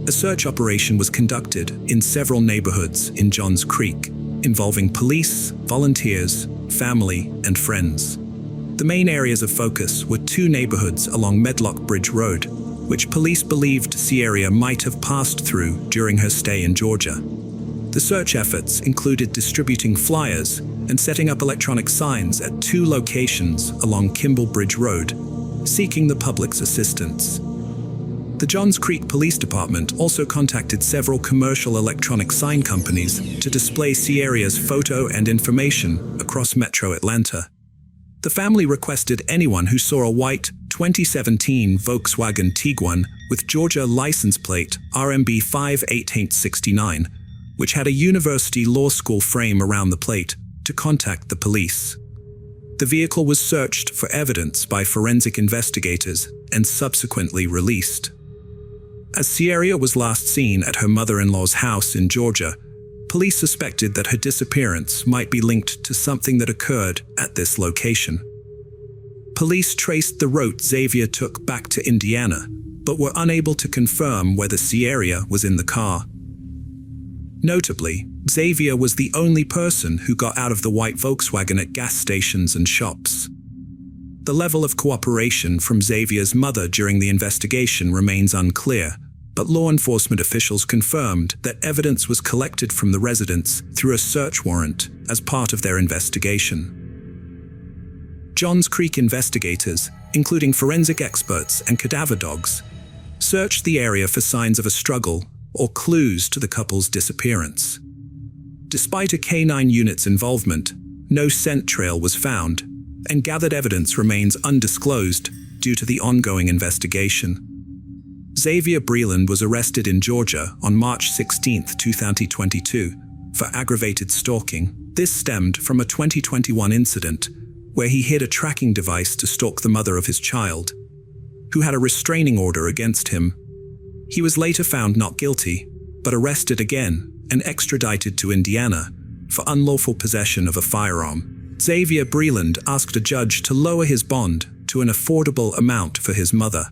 a search operation was conducted in several neighborhoods in Johns Creek, involving police, volunteers, family, and friends. The main areas of focus were 2 neighborhoods along Medlock Bridge Road, which police believed Sierra might have passed through during her stay in Georgia. The search efforts included distributing flyers and setting up electronic signs at 2 locations along Kimball Bridge Road, seeking the public's assistance. The Johns Creek Police Department also contacted several commercial electronic sign companies to display Sierra's photo and information across Metro Atlanta. The family requested anyone who saw a white 2017 Volkswagen Tiguan with Georgia license plate RMB 5869, which had a university law school frame around the plate, to contact the police. The vehicle was searched for evidence by forensic investigators and subsequently released. As Sierra was last seen at her mother-in-law's house in Georgia, police suspected that her disappearance might be linked to something that occurred at this location. Police traced the route Xavier took back to Indiana, but were unable to confirm whether Sierra was in the car. Notably, Xavier was the only person who got out of the white Volkswagen at gas stations and shops. The level of cooperation from Xavier's mother during the investigation remains unclear, but law enforcement officials confirmed that evidence was collected from the residence through a search warrant as part of their investigation. Johns Creek investigators, including forensic experts and cadaver dogs, searched the area for signs of a struggle or clues to the couple's disappearance. Despite a K-9 unit's involvement, no scent trail was found, and gathered evidence remains undisclosed due to the ongoing investigation. Xavier Breland was arrested in Georgia on March 16, 2022, for aggravated stalking. This stemmed from a 2021 incident where he hid a tracking device to stalk the mother of his child, who had a restraining order against him. He was later found not guilty, but arrested again and extradited to Indiana for unlawful possession of a firearm. Xavier Breland asked a judge to lower his bond to an affordable amount for his mother.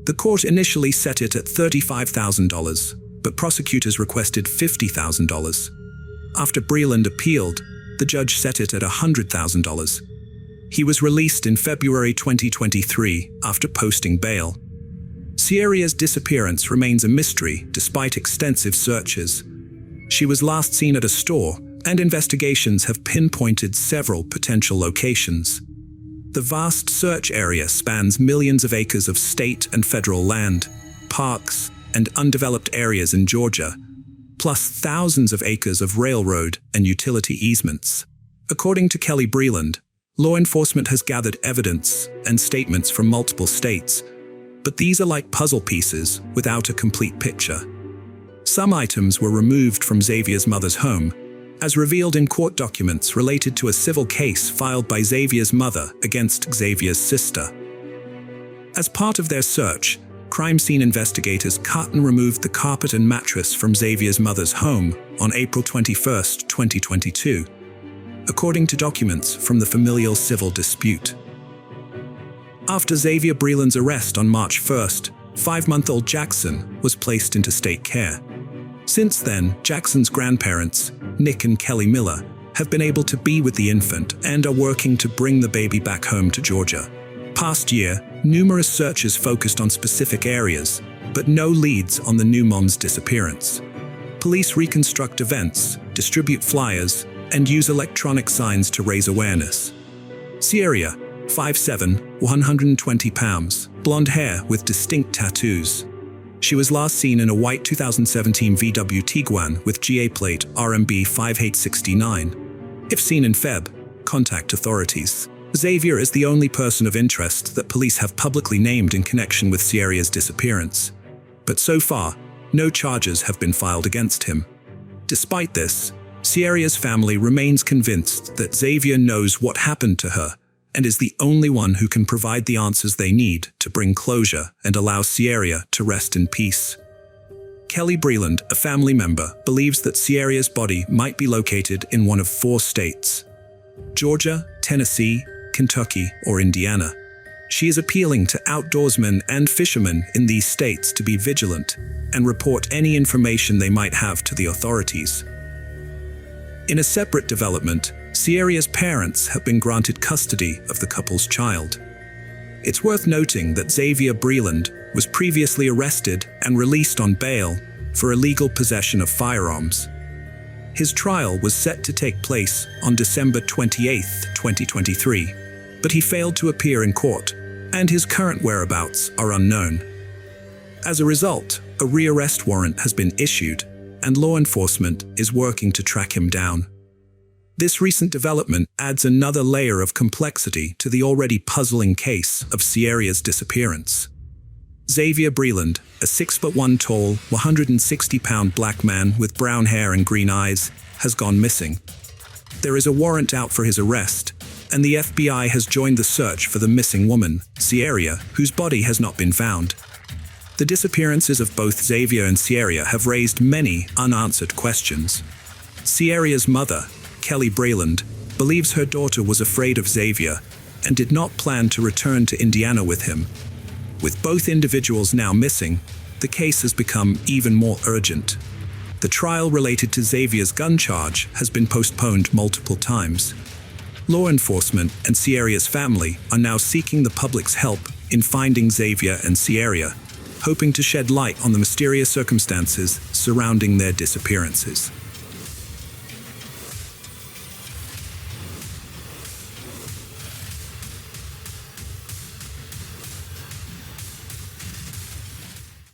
The court initially set it at $35,000, but prosecutors requested $50,000. After Breland appealed, the judge set it at $100,000. He was released in February 2023 after posting bail. Sierra's disappearance remains a mystery despite extensive searches. She was last seen at a store, and investigations have pinpointed several potential locations. The vast search area spans millions of acres of state and federal land, parks, and undeveloped areas in Georgia, plus thousands of acres of railroad and utility easements. According to Kelly Breland, law enforcement has gathered evidence and statements from multiple states, but these are like puzzle pieces without a complete picture. Some items were removed from Xavier's mother's home, as revealed in court documents related to a civil case filed by Xavier's mother against Xavier's sister. As part of their search, crime scene investigators cut and removed the carpet and mattress from Xavier's mother's home on April 21, 2022, according to documents from the familial civil dispute. After Xavier Breland's arrest on March 1st, 5-month-old Jackson was placed into state care. Since then, Jackson's grandparents, Nick and Kelly Miller, have been able to be with the infant and are working to bring the baby back home to Georgia. Past year, numerous searches focused on specific areas, but no leads on the new mom's disappearance. Police reconstruct events, distribute flyers, and use electronic signs to raise awareness. Sierra, 5'7", 120 pounds, blonde hair with distinct tattoos. She was last seen in a white 2017 VW Tiguan with GA plate RMB 5869. If seen in Feb, contact authorities. Xavier is the only person of interest that police have publicly named in connection with Sierra's disappearance. But so far, no charges have been filed against him. Despite this, Sierra's family remains convinced that Xavier knows what happened to her and is the only one who can provide the answers they need to bring closure and allow Sierra to rest in peace. Kelly Breland, a family member, believes that Sierra's body might be located in one of 4 states: Georgia, Tennessee, Kentucky, or Indiana. She is appealing to outdoorsmen and fishermen in these states to be vigilant and report any information they might have to the authorities. In a separate development, Sierra's parents have been granted custody of the couple's child. It's worth noting that Xavier Breland was previously arrested and released on bail for illegal possession of firearms. His trial was set to take place on December 28, 2023, but he failed to appear in court, and his current whereabouts are unknown. As a result, a rearrest warrant has been issued, and law enforcement is working to track him down. This recent development adds another layer of complexity to the already puzzling case of Sierra's disappearance. Xavier Breland, a 6'1" tall, 160-pound black man with brown hair and green eyes, has gone missing. There is a warrant out for his arrest, and the FBI has joined the search for the missing woman, Sierra, whose body has not been found. The disappearances of both Xavier and Sierra have raised many unanswered questions. Sierra's mother, Kelly Breland, believes her daughter was afraid of Xavier and did not plan to return to Indiana with him. With both individuals now missing, the case has become even more urgent. The trial related to Xavier's gun charge has been postponed multiple times. Law enforcement and Sierra's family are now seeking the public's help in finding Xavier and Sierra, hoping to shed light on the mysterious circumstances surrounding their disappearances.